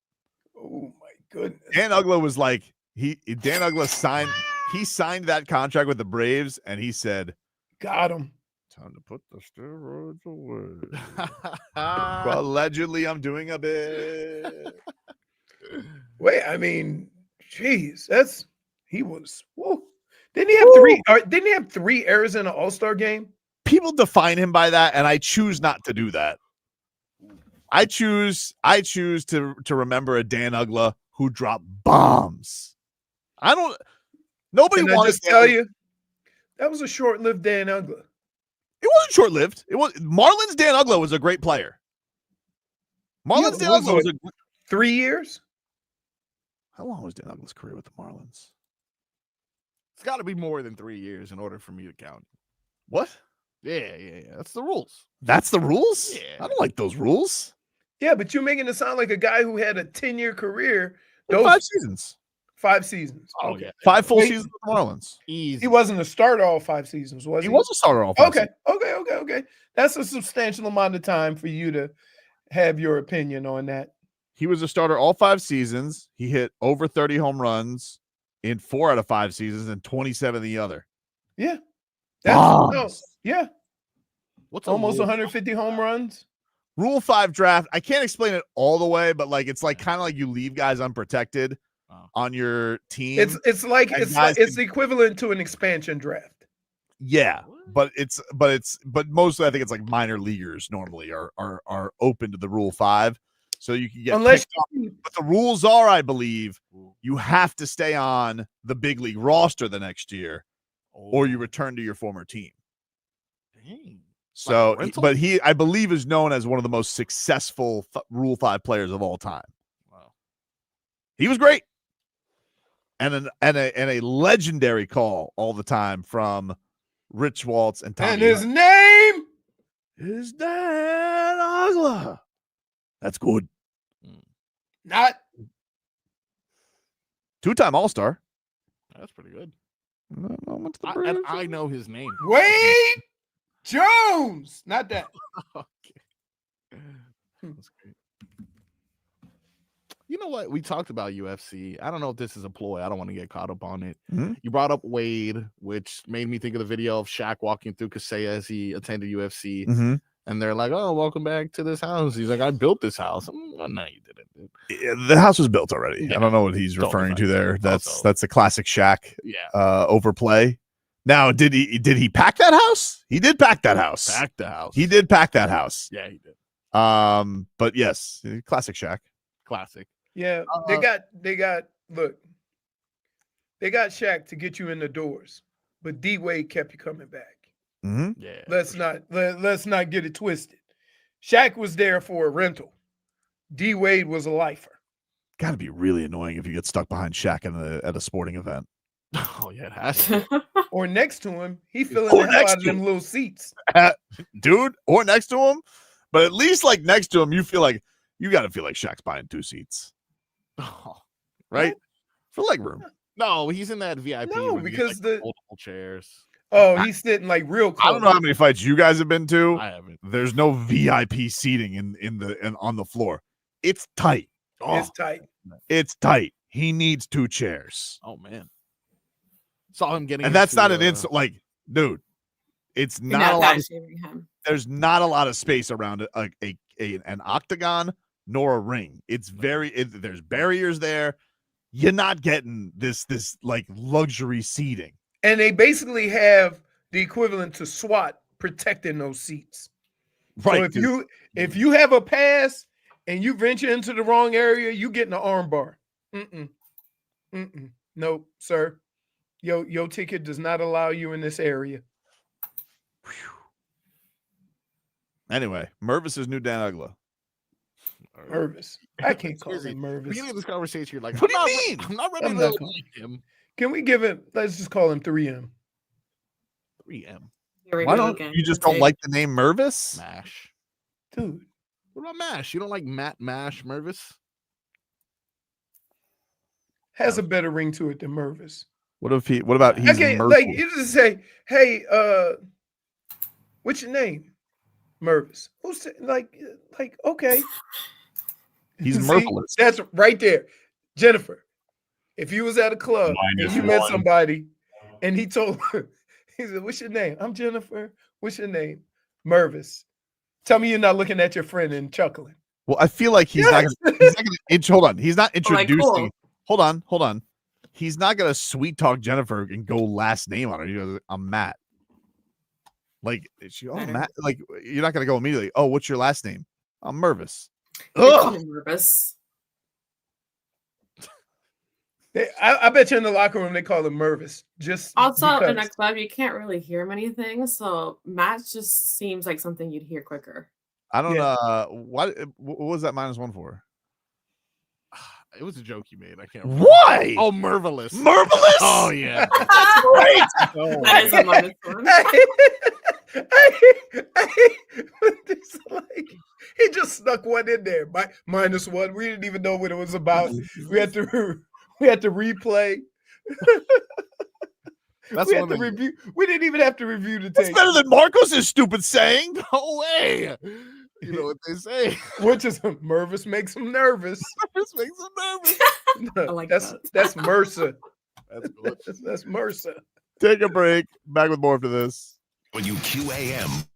Oh my goodness. Dan Uggla was like, Dan Uggla signed that contract with the Braves, and he said, got him. Time to put the steroids away. Well, allegedly, I'm doing a bit. Wait, I mean, geez, he was. Whoa. Didn't he have 3? Didn't he have 3 errors in an All-Star game? People define him by that, and I choose not to do that. I choose to remember a Dan Uggla who dropped bombs. Nobody Can I wanted just tell you, that was a short-lived Dan Uggla. It wasn't short-lived. It was Marlins Dan Uggla was a great player. Marlins Dan Uggla was 3 years. How long was Dan Uggla's career with the Marlins? It's got to be more than 3 years in order for me to count. What? Yeah. That's the rules. That's the rules? Yeah. I don't like those rules. Yeah, but you're making it sound like a guy who had a 10-year career. 5 seasons. 5 seasons. Oh, Okay. yeah. 5 full seasons with the Marlins. Easy. He wasn't a starter all 5 seasons, was he? He was a starter all 5 seasons. Okay. That's a substantial amount of time for you to have your opinion on that. He was a starter all 5 seasons. He hit over 30 home in 4 out of 5 seasons and 27 the other. Yeah. Yeah. What's almost 150 home runs? Rule 5 draft. I can't explain it all the way, but like it's like kind of like you leave guys unprotected on your team. It's the equivalent to an expansion draft. Yeah, but mostly I think it's like minor leaguers normally are open to the Rule 5, so you can get unless. But the rules are, I believe, you have to stay on the big league roster the next year, or you return to your former team. Dang. So, but he, I believe, is known as one of the most successful Rule 5 players of all time. Wow, he was great, and a legendary call all the time from Rich Waltz and Tommy. And his name is Dan Uggla. That's good. Not 2-time All-Star. That's pretty good. And I know his name. Wade Jones, not that. That's great. You know what? We talked about UFC. I don't know if this is a ploy. I don't want to get caught up on it. Mhm. You brought up Wade, which made me think of the video of Shaq walking through Kaseya as he attended UFC. Mhm. And they're like, "Oh, welcome back to this house." He's like, "I built this house." No, you didn't. Dude. Yeah, the house was built already. Yeah. I don't know what he's Totally referring fine. to there. That's Also- that's a classic Shaq Yeah. overplay. Now, did he pack that house? He did pack that house. Back the house. He did pack that house. Yeah, he did. But yes, classic Shaq. Classic. Yeah, they got Shaq to get you in the doors, but D Wade kept you coming back. Mm-hmm. Yeah. Let's not get it twisted. Shaq was there for a rental. D Wade was a lifer. Got to be really annoying if you get stuck behind Shaq at a sporting event. Oh yeah, it has to. Or next to him, he filling Or the hell next out of to them him. little seats. Dude, or next to him. But at least like next to him, you got to feel like Shaq's buying 2 seats, Oh, right? For leg room. no, he's in that VIP. No, where you get, because like, the- multiple chairs. Oh, he's sitting like real close. I don't know how many fights you guys have been to. I haven't. There's no VIP seating on the floor. It's tight. It's tight. It's tight. He needs 2 chairs. Oh man, saw him getting. And that's into, not an insult. Like, dude, it's You're not a lot. shaming him. There's not a lot of space around an octagon nor a ring. It's there's barriers there. You're not getting this like luxury seating. And they basically have the equivalent to SWAT protecting those seats. Right. So if you have a pass and you venture into the wrong area, you get an arm bar. Nope, sir. Your ticket does not allow you in this area. Anyway, Mervis is new Dan Uggla. Mervis. I can't call Seriously, him Mervis. beginning of this conversation, you're like, What do I'm you not- mean? I'm not ready I'm to not like him. Can we give him, let's just call him 3M. 3M. Here we Why go don't again. you just Okay. don't like the name Mervis? Mash. Dude. What about Mash? You don't like Matt Mash Mervis? Has a better ring to it than Mervis. What about he's Okay, Mervis? like you just say, hey, what's your name? Mervis. Who's like okay. He's See, Mervis. That's right there. Jennifer, if you was at a club Minus and you met one. somebody and he told her, he said, what's your name? I'm Jennifer. What's your name? Mervis. Tell me you're not looking at your friend and chuckling. Well, I feel like he's not gonna hold on. He's not Like, introducing. cool. Hold on. He's not gonna sweet talk Jennifer and go last name on her. He goes, I'm Matt. Like, Matt. Like, you're not gonna go immediately. Oh, what's your last name? I'm Mervis. They call Ugh. him Mervis. I bet you in the locker room they call him Mervis. Just Also, in a because. club, you can't really hear many things, so Matt just seems like something you'd hear quicker. I don't Yeah. what was that -1 for? It was a joke you made. I can't remember. Why? Oh, Mervilous. Mervilous? Oh, yeah. That's great. Oh. That is a minus one. It's like, he just snuck one in there. -1. We didn't even know what it was about. We had to replay. That's we had one to of the- review. We didn't even have to review the That's tape. better than Marcos's stupid saying. No way. You know what they say. Which is Mervis makes him nervous. This makes him nervous. No, I like that's that. that's Mercer. That's good. That's Mercer. Take a break. Back with more after this. When you QAM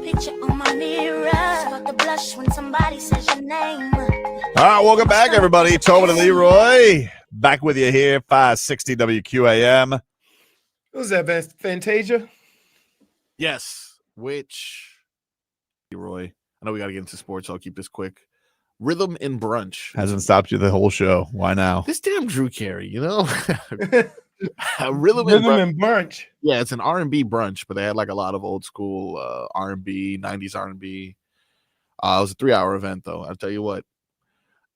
picture on my mirror. Start to blush when somebody says your name. All right, welcome back, everybody. Tobin and Leroy back with you here, 560 WQAM. Who's that, Fantasia? Yes. Which Leroy? I know we got to get into sports, so I'll keep this quick. Rhythm and Brunch Hasn't stopped you the whole show. Why now? This damn Drew Carey, you know. Rhythm and Brunch. Yeah, it's an R&B brunch, but they had like a lot of old school R&B, 90s R&B. It was a 3-hour event, though. I'll tell you what.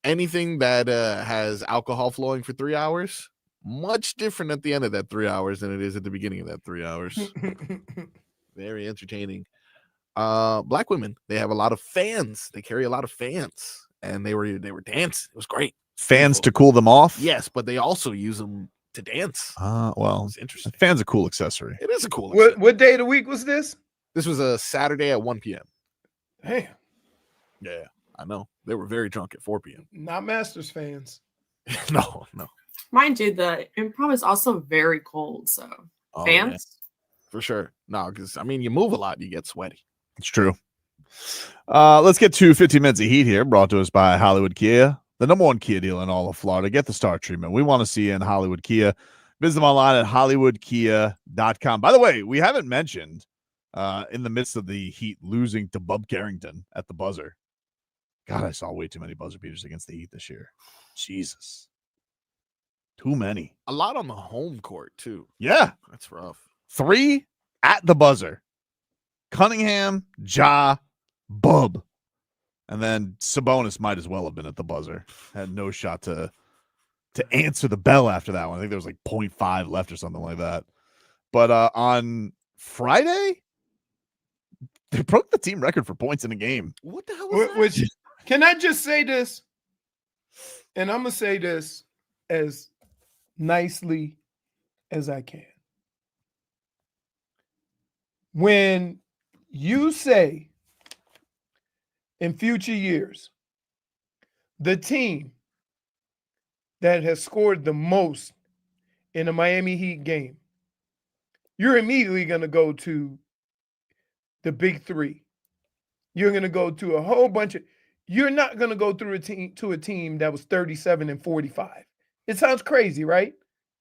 Anything that has alcohol flowing for 3 hours, much different at the end of that 3 hours than it is at the beginning of that 3 hours. Very entertaining. Black women, they have a lot of fans. They carry a lot of fans, and they were dancing. It was great. Fans to cool them off? Yes, but they also use them to dance. Well, it's interesting. A fan's a cool accessory. It is a cool accessory. What day of the week was this? This was a Saturday at 1 p.m. Damn. Yeah, I know. They were very drunk at 4 p.m. Not Masters fans. No. Mind you, the improv is also very cold, so fans? Yeah. For sure. No, because, I mean, you move a lot, you get sweaty. It's true. Let's get to 15 minutes of heat here, brought to us by Hollywood Kia, the number one Kia dealer in all of Florida. Get the star treatment. We want to see you in Hollywood Kia. Visit them online at hollywoodkia.com. By the way, we haven't mentioned in the midst of the Heat losing to Bub Carrington at the buzzer. God, I saw way too many buzzer beaters against the Heat this year. Jesus. Too many. A lot on the home court, too. Yeah. That's rough. 3 at the buzzer. Cunningham, Ja, Bub. And then Sabonis might as well have been at the buzzer. Had no shot to answer the bell after that one. I think there was like 0.5 left or something like that. But on Friday, they broke the team record for points in a game. What the hell was that? Which, can I just say this? And I'm going to say this as nicely as I can. When you say in future years, the team that has scored the most in a Miami Heat game, you're immediately going to go to the big three. You're going to go to a whole bunch of, you're not going to go through a team that was 37 and 45. It sounds crazy, right?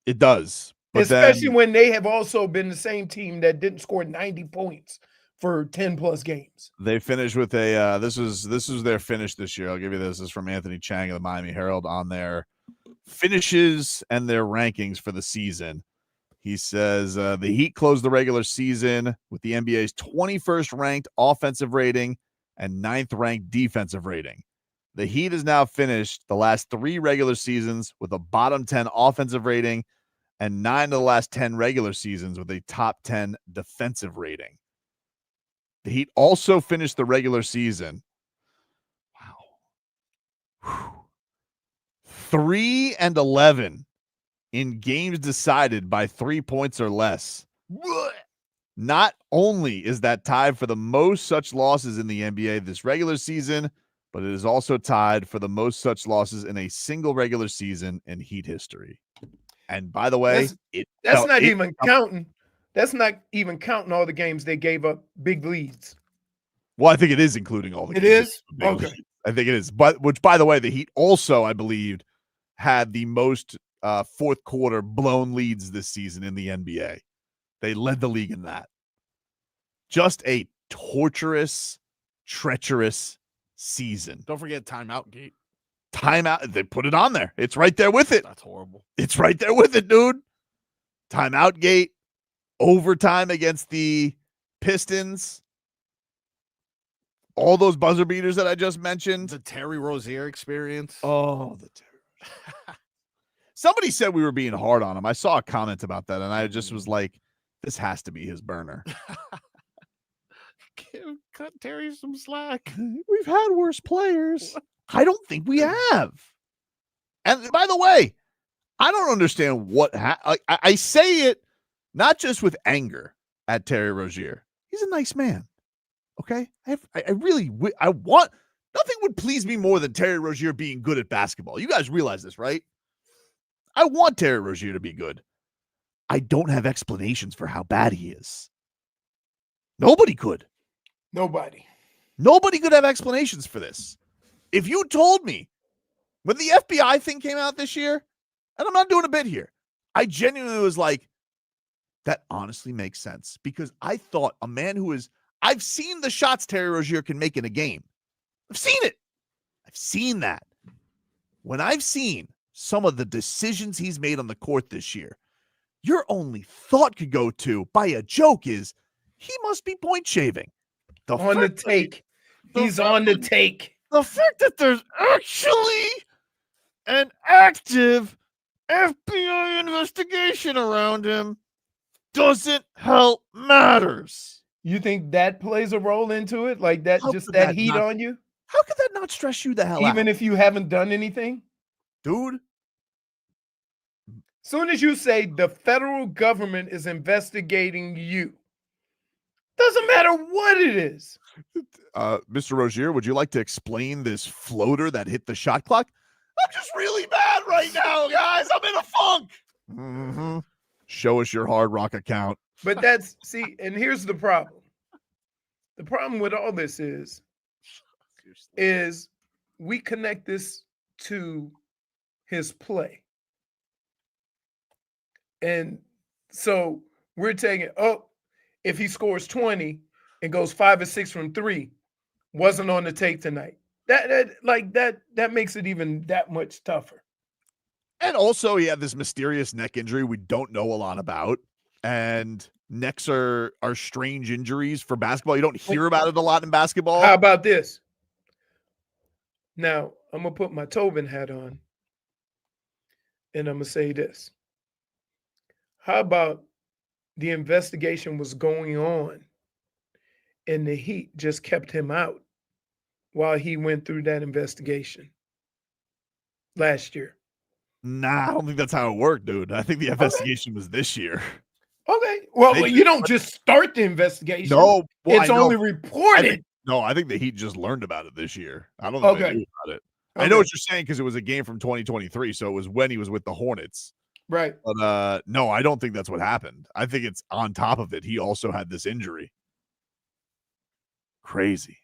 It does. But especially when they have also been the same team that didn't score 90 points for 10 plus games. They finished with a this was their finish this year. I'll give you this. This is from Anthony Chang of the Miami Herald on their finishes and their rankings for the season. He says the Heat closed the regular season with the NBA's 21st ranked offensive rating and 9th ranked defensive rating. The Heat has now finished the last 3 regular seasons with a bottom 10 offensive rating and 9 of the last 10 regular seasons with a top 10 defensive rating. The Heat also finished the regular season. Wow. 3-11 in games decided by 3 points or less. Not only is that tied for the most such losses in the NBA this regular season, but it is also tied for the most such losses in a single regular season in Heat history. And by the way, that's not even counting all the games they gave up big leads. Well, I think it is including all the games. It is? Okay. Leads. I think it is. But which, by the way, the Heat also, I believe, had the most fourth quarter blown leads this season in the NBA. They led the league in that. Just a torturous, treacherous season. Don't forget timeout gate. Timeout. They put it on there. It's right there with it. That's horrible. It's right there with it, dude. Timeout gate. Overtime against the Pistons. All those buzzer beaters that I just mentioned. The Terry Rozier experience. Oh, the Terry. Somebody said we were being hard on him. I saw a comment about that, and I just was like, this has to be his burner. Cut Terry some slack. We've had worse players. I don't think we have. And by the way, I don't understand what I say it not just with anger at Terry Rozier. He's a nice man. Okay? I really want nothing would please me more than Terry Rozier being good at basketball. You guys realize this, right? I want Terry Rozier to be good. I don't have explanations for how bad he is. Nobody could. Nobody could have explanations for this. If you told me when the FBI thing came out this year, and I'm not doing a bit here, I genuinely was like, that honestly makes sense. Because I thought a man who is, I've seen the shots Terry Rozier can make in a game. I've seen it. I've seen that. When I've seen some of the decisions he's made on the court this year, your only thought could go to by a joke is he must be point shaving. On the take. He's on the take. The fact that there's actually an active FBI investigation around him doesn't help matters. You think that plays a role into it? Like that, How just could that that heat not- on you? How could that not stress you the hell out? Even if you haven't done anything? Dude. Soon as you say the federal government is investigating you, doesn't matter what it is. Mr. Rozier, would you like to explain this floater that hit the shot clock? I'm just really mad right now, guys. I'm in a funk. Mm-hmm. Show us your Hard Rock account. But that's, see, and here's the problem. The problem with all this is we connect this to his play. And so we're taking, if he scores 20 and goes 5 or 6 from 3, wasn't on the take tonight. That makes it even that much tougher. And also, he had this mysterious neck injury we don't know a lot about. And necks are strange injuries for basketball. You don't hear about it a lot in basketball. How about this? Now, I'm going to put my Tobin hat on, and I'm going to say this. How about the investigation was going on, and the Heat just kept him out while he went through that investigation last year? Nah, I don't think that's how it worked, dude. I think the investigation was this year. Okay. Well, you don't just start the investigation. No. Well, it's only reported. I think the Heat just learned about it this year. I don't think they knew about it. I know what you're saying because it was a game from 2023, so it was when he was with the Hornets. Right. But no, I don't think that's what happened. I think it's on top of it. He also had this injury. Crazy.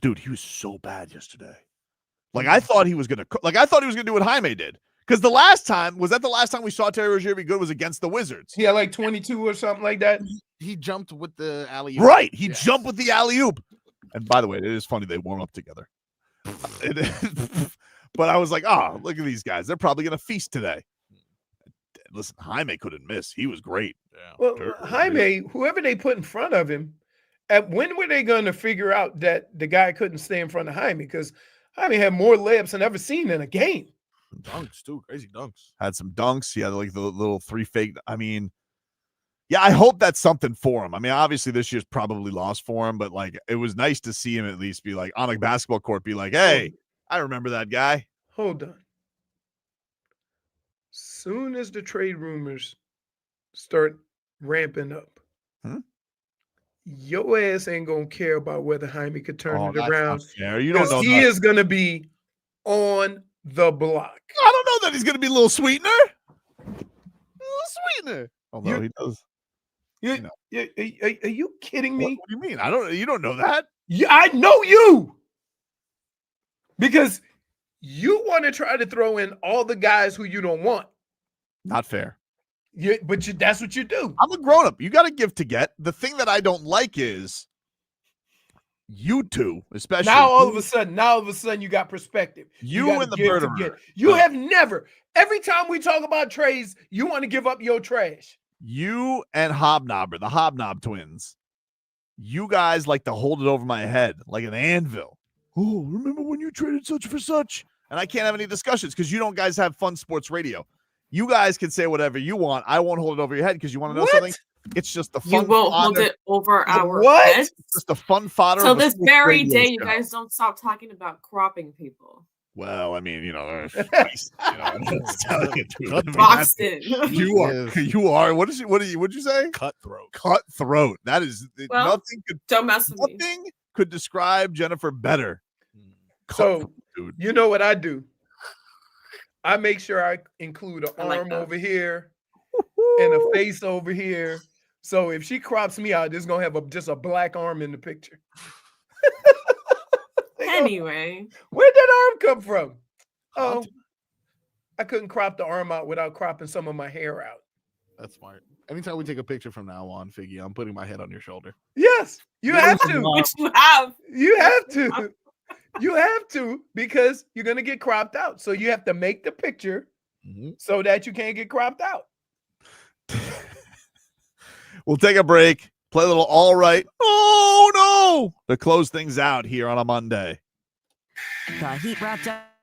Dude, he was so bad yesterday. Like I thought he was gonna do what Jaime did. Because the last time we saw Terry Rozier be good was against the Wizards. He had like 22 or something like that. He jumped with the alley-oop. Right. He jumped with the alley-oop. And by the way, it is funny they warm up together. But I was like, oh, look at these guys. They're probably going to feast today. Listen, Jaime couldn't miss. He was great. Yeah. Well, Jaime, whoever they put in front of him, when were they going to figure out that the guy couldn't stay in front of Jaime? Because Jaime had more layups than ever seen in a game. Dunks, too. Crazy dunks. Had some dunks. He had like the little 3 fake. I mean, yeah, I hope that's something for him. I mean, obviously this year's probably lost for him, but like it was nice to see him at least be like on a basketball court, be like, hey, I remember that guy. Hold on. Soon as the trade rumors start ramping up, your ass ain't gonna care about whether Jaime could turn it around. You don't know. He is gonna be on the block. I don't know that he's gonna be a little sweetener. Although he does. Are you kidding me? What do you mean? You don't know that? Yeah, I know you. Because you want to try to throw in all the guys who you don't want. Not fair. But that's what you do. I'm a grown-up. You got to give to get. The thing that I don't like is you two, especially. Now all of a sudden you got perspective. You and the murderer. You have never. Every time we talk about trades, you want to give up your trash. You and Hobnobber, the Hobnob twins. You guys like to hold it over my head like an anvil. Oh, remember when you traded such for such? And I can't have any discussions because you don't guys have fun sports radio. You guys can say whatever you want. I won't hold it over your head because you want to know something? It's just the fun You won't fodder. hold it over our What? heads. It's just the fun fodder. So of a this sports very radio day, you show. guys don't stop talking about cropping people. Well, I mean, I'm telling you, dude. I mean, Boston. You are. What'd you say? Cutthroat. Cutthroat. That is Well, nothing. Don't mess with me. Nothing could describe Jennifer better. So, dude. you know what I do? I make sure I include an I like arm that. over here and a face over here So if she crops me out, it's gonna have just a black arm in the picture. Anyway, Where'd that arm come from? Oh, I couldn't crop the arm out without cropping some of my hair out. That's smart. Anytime we take a picture from now on, Figgy, I'm putting my head on your shoulder. Yes, you have to. which you have. You have to. You have to because you're gonna get cropped out. So you have to make the picture so that you can't get cropped out. We'll take a break, play a little All Right. Oh, no! To close things out here on a Monday. The Heat wrapped up.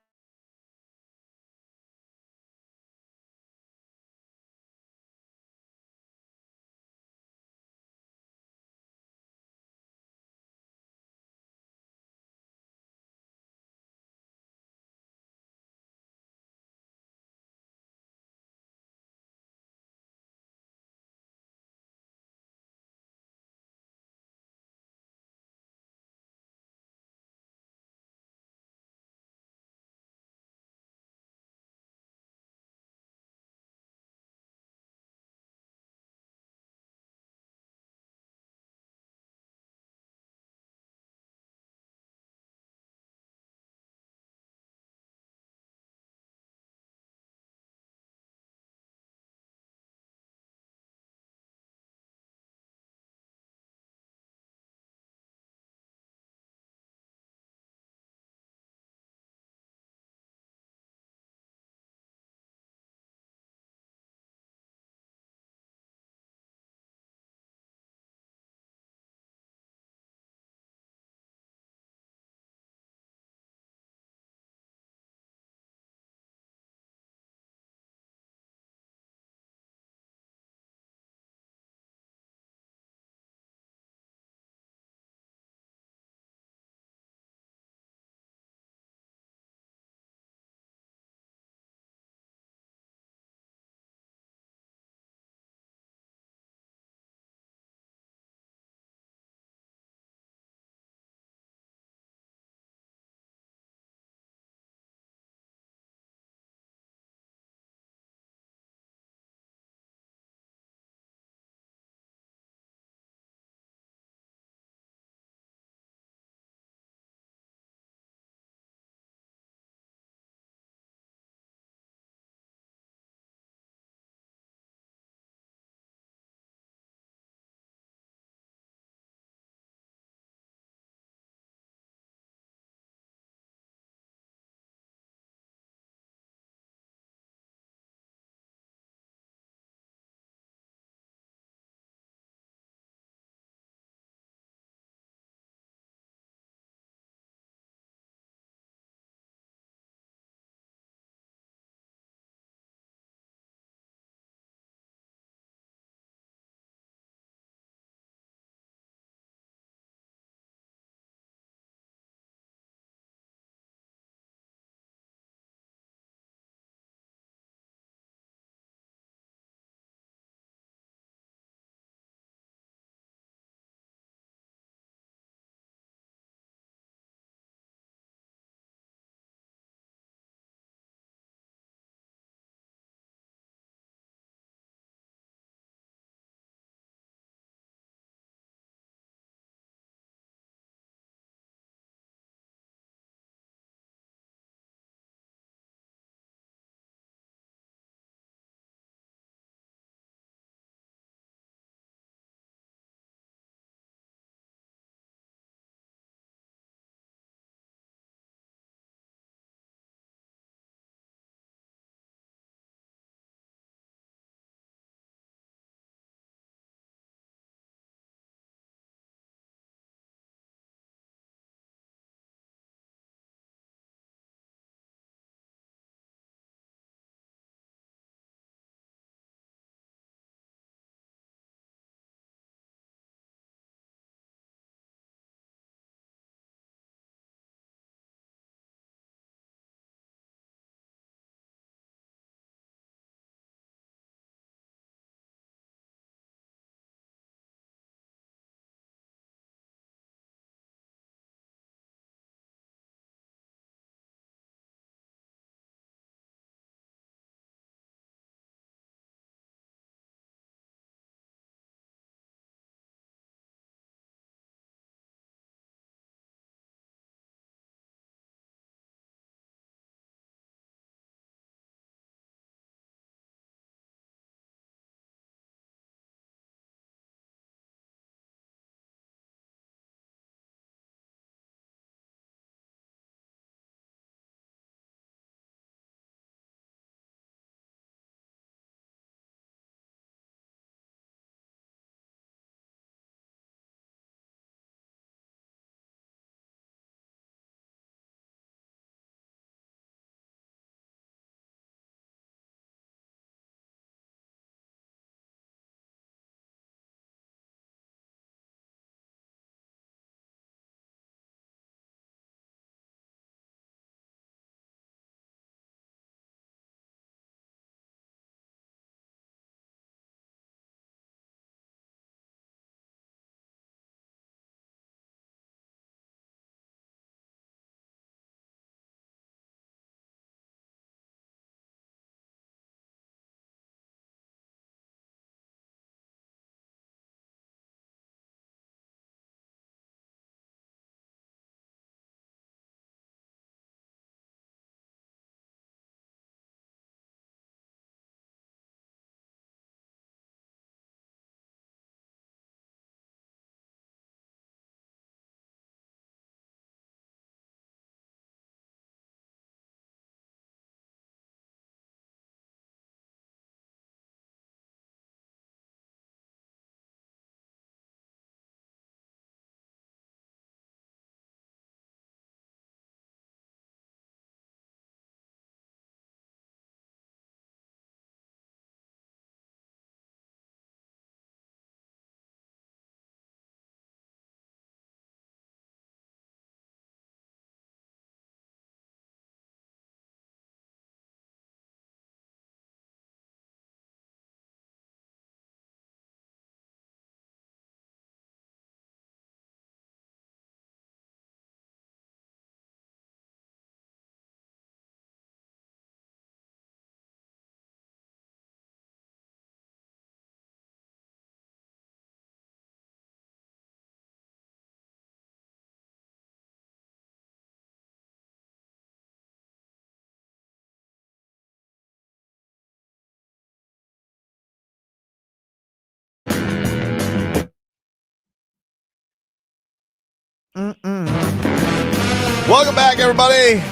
Welcome back, everybody.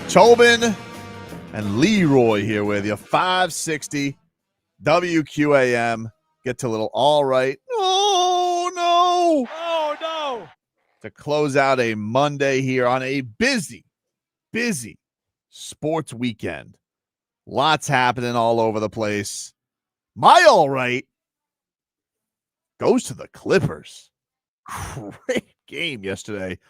Tobin and Leroy here with you. 560 WQAM. Get to a little all right. Oh, no. Oh, no. To close out a Monday here on a busy sports weekend. Lots happening all over the place. My all right goes to the Clippers. Great game yesterday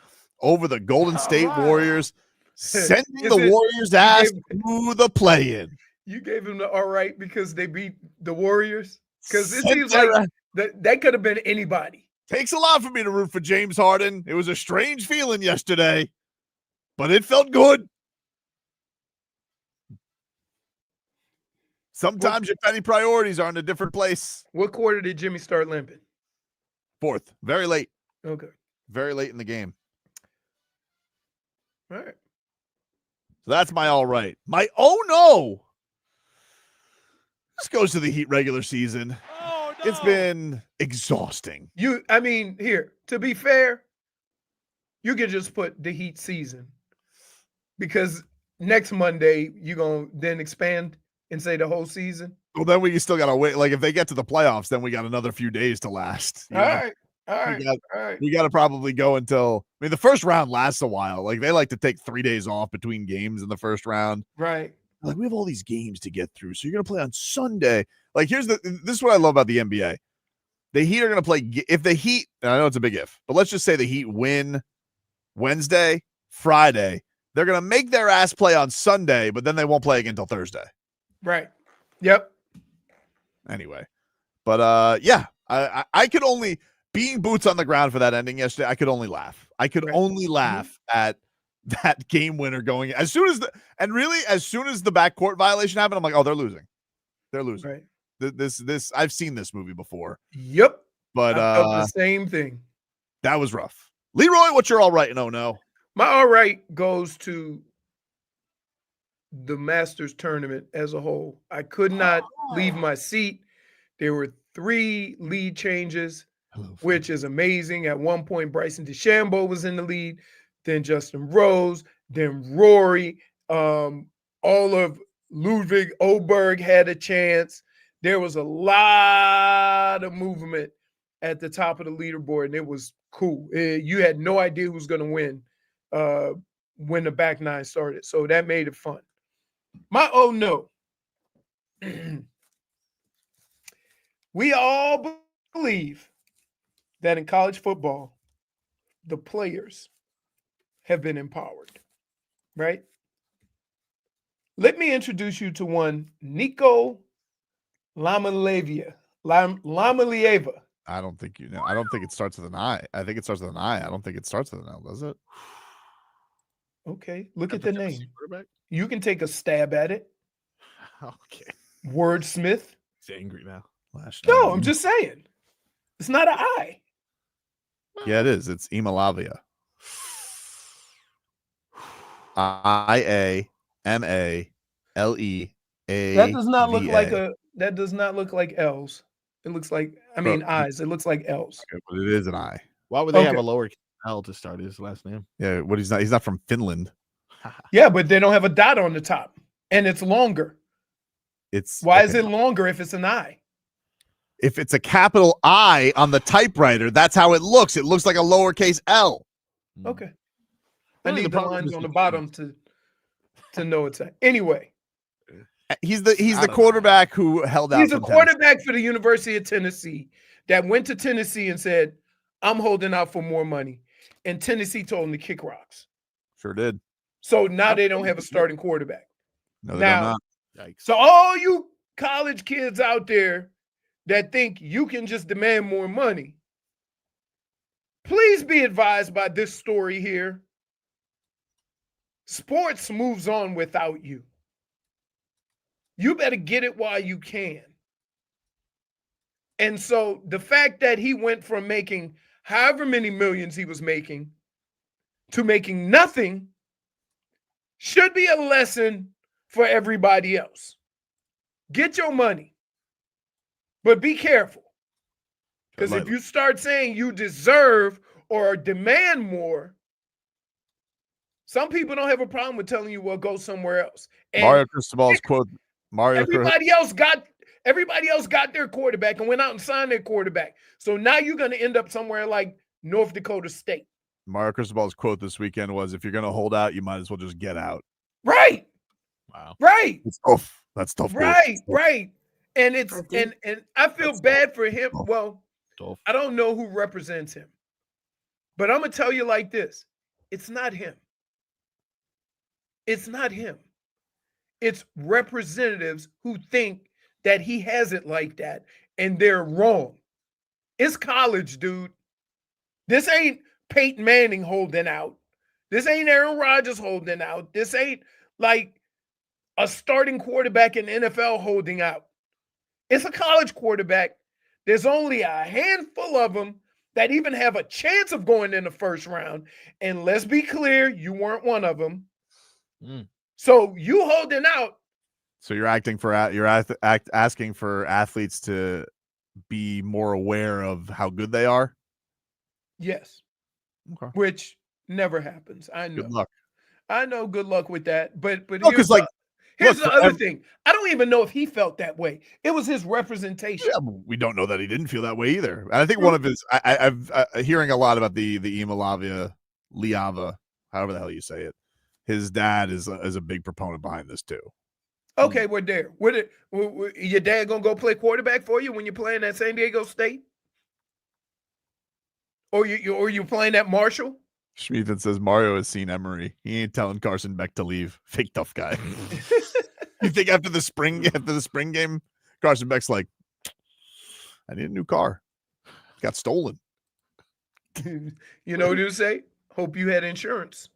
over the Golden State Warriors, sending the Warriors' ass to the play-in. You gave him the all right because they beat the Warriors? Because it seems like that could have been anybody. Takes a lot for me to root for James Harden. It was a strange feeling yesterday, but it felt good. Sometimes your petty priorities are in a different place. What quarter did Jimmy start limping? Fourth. Very late. Okay. Very late in the game. All right. So that's my all right. My oh no. This goes to the Heat regular season. Oh, no. It's been exhausting. Here, to be fair, you can just put the Heat season because next Monday you're going to then expand and say the whole season. Well, then we still got to wait. Like if they get to the playoffs, then we got another few days to last. All right. We got to probably go until, the first round lasts a while. Like they like to take 3 days off between games in the first round. Right. Like we have all these games to get through. So you're going to play on Sunday. Like this is what I love about the NBA. The Heat are going to play. If the Heat, and I know it's a big if, but let's just say the Heat win Wednesday, Friday, they're going to make their ass play on Sunday, but then they won't play again until Thursday. Right. Yep. Anyway, but yeah, I could only, being boots on the ground for that ending yesterday, I could only laugh. I could only laugh at that game winner going as soon as the backcourt violation happened. I'm like, oh, they're losing. They're losing. Right. This I've seen this movie before. Yep. But I felt the same thing. That was rough. Leroy, what's your all right? No. My all right goes to the Masters tournament as a whole. I could not leave my seat. There were 3 lead changes, which is amazing. At one point, Bryson DeChambeau was in the lead, then Justin Rose, then Rory. All of Ludwig Oberg had a chance. There was a lot of movement at the top of the leaderboard, and it was cool. You had no idea who was going to win when the back nine started, so that made it fun. My oh no. We all believe that in college football, the players have been empowered, right? Let me introduce you to one, Nico Lamalieva. I don't think you know. I don't think it starts with an I. I think it starts with an I. I don't think it starts with an L, does it? Okay, look at the name. You can take a stab at it. Okay. Wordsmith. He's angry now. No, I'm just saying. It's not an I. Yeah, it is. It's Imalavia. IAMALEA. That does not look like that does not look like L's. It looks like, I's. It looks like L's. Okay, but it is an I. Why would they have a lower L to start his last name? Yeah, he's not from Finland. Yeah, but they don't have a dot on the top. And it's longer. Why is it longer if it's an I? If it's a capital I on the typewriter, that's how it looks. It looks like a lowercase L. Okay. I need the lines on the bottom to know it's that. Anyway. He's the quarterback who held out. He's a quarterback for the University of Tennessee that went to Tennessee and said, I'm holding out for more money. And Tennessee told him to kick rocks. Sure did. So now they don't have a starting quarterback. No, they don't. So all you college kids out there that think you can just demand more money, please be advised by this story here. Sports moves on without you. You better get it while you can. And so the fact that he went from making however many millions he was making to making nothing should be a lesson for everybody else. Get your money, but be careful. Because if you start saying you deserve or demand more, Some people don't have a problem with telling you, well, go somewhere else. And Mario Cristobal's quote. everybody else got their quarterback and went out and signed their quarterback. So now you're going to end up somewhere like North Dakota State. Mario Cristobal's quote this weekend was, if you're going to hold out, you might as well just get out. Right. Wow. Right. It's tough. That's tough. Right. Right. And it's and I feel bad for him. Well, I don't know who represents him, but I'm going to tell you like this. It's not him. It's not him. It's representatives who think that he has it like that, and they're wrong. It's college, dude. This ain't Peyton Manning holding out. This ain't Aaron Rodgers holding out. This ain't like a starting quarterback in the NFL holding out. It's a college quarterback. There's only a handful of them that even have a chance of going in the first round. And let's be clear, you weren't one of them. So you holding out. So you're asking for athletes to be more aware of how good they are? Yes. Okay. Which never happens. I know. Good luck. I know. Good luck with that. But No, here's, here's the other thing. I don't even know if he felt that way. It was his representation. Yeah, we don't know that he didn't feel that way either. And I think one of his, I've hearing a lot about the Liava, however the hell you say it. His dad is a big proponent behind this too. Okay, we're there. Your dad gonna go play quarterback for you when you're playing at San Diego State? Or you playing at Marshall? Schmieden says Mario has seen Emery. He ain't telling Carson Beck to leave. Fake tough guy. You think after the spring game, Carson Beck's like, I need a new car. Got stolen. You know what you say? Hope you had insurance.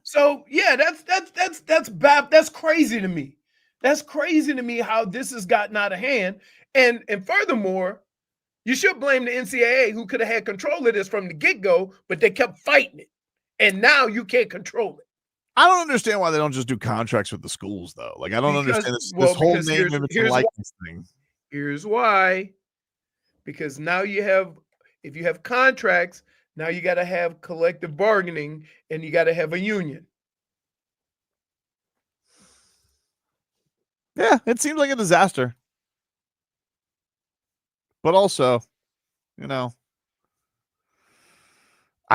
So yeah, that's crazy to me. That's crazy to me how this has gotten out of hand. And furthermore, you should blame the NCAA, who could have had control of this from the get-go, but they kept fighting it. And now you can't control it. I don't understand why they don't just do contracts with the schools, though. Like, I don't understand this whole name image and likeness thing. Here's why. Because now if you have contracts, now you got to have collective bargaining and you got to have a union. Yeah, it seems like a disaster. But also, I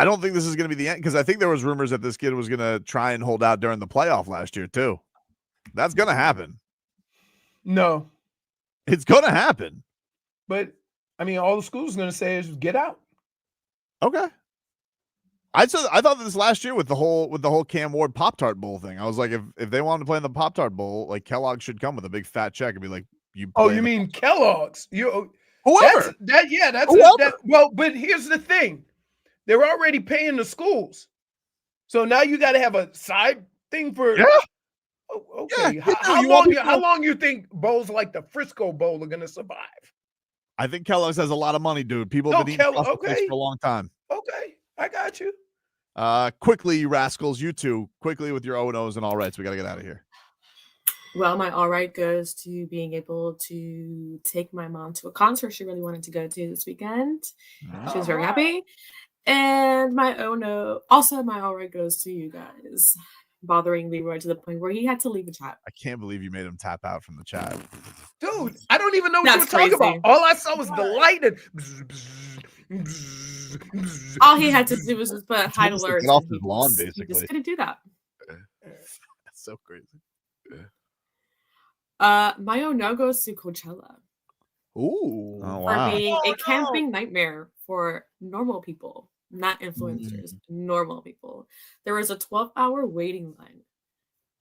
don't think this is going to be the end, because I think there was rumors that this kid was going to try and hold out during the playoff last year too. That's going to happen. No. It's going to happen. But, I mean, all the school's going to say is get out. Okay. I thought this last year with the whole Cam Ward Pop-Tart Bowl thing. I was like, if they wanted to play in the Pop-Tart Bowl, like Kellogg should come with a big fat check and be like, you. Oh, you mean Kellogg's? Whoever. Well, but here's the thing. They're already paying the schools. So now you got to have a side thing for. Yeah. Oh, okay. Yeah, how long you think bowls like the Frisco Bowl are going to survive? I think Kellogg's has a lot of money, dude. People have been eating for a long time. Okay. I got you. Quickly, you rascals, you two, quickly with your O&Os and all rights. We got to get out of here. Well, my all right goes to being able to take my mom to a concert she really wanted to go to this weekend. She was very happy. And my oh no, also my all right goes to you guys, bothering Leroy to the point where he had to leave the chat. I can't believe you made him tap out from the chat. Dude, I don't even know what you're talking about. All I saw was the light and all he had to do was just put hide alerts. Get off his lawn, basically. He just couldn't do that. That's so crazy. My oh no goes to Coachella. Ooh. For being a camping nightmare for normal people, not influencers, normal people. There was a 12-hour waiting line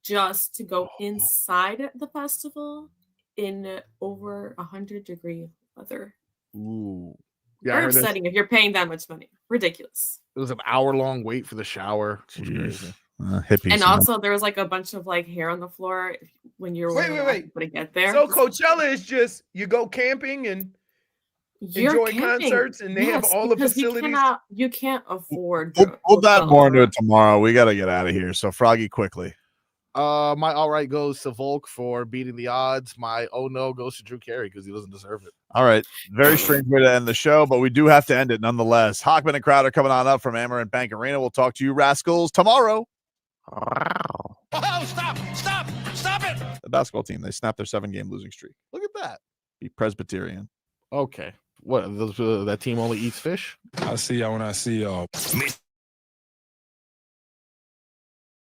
just to go inside the festival in over 100-degree weather. Ooh. Yeah, very upsetting if you're paying that much money. Ridiculous. It was an hour-long wait for the shower. Crazy. Hippies. And also there was like a bunch of like hair on the floor when you're wait to get there. So Coachella is just you go camping and enjoy concerts, and they have all the facilities. You can't afford. We'll dive more into it tomorrow. We got to get out of here. So Froggy, quickly. My all right goes to Volk for beating the odds. My oh no goes to Drew Carey because he doesn't deserve it. All right. Very strange way to end the show, but we do have to end it nonetheless. Hockman and Crowder coming on up from Amarant Bank Arena. We'll talk to you rascals tomorrow. Oh, stop it. The basketball team, they snapped their 7-game losing streak. Look at that. Be Presbyterian. Okay. What? That team only eats fish? I'll see y'all when I see y'all.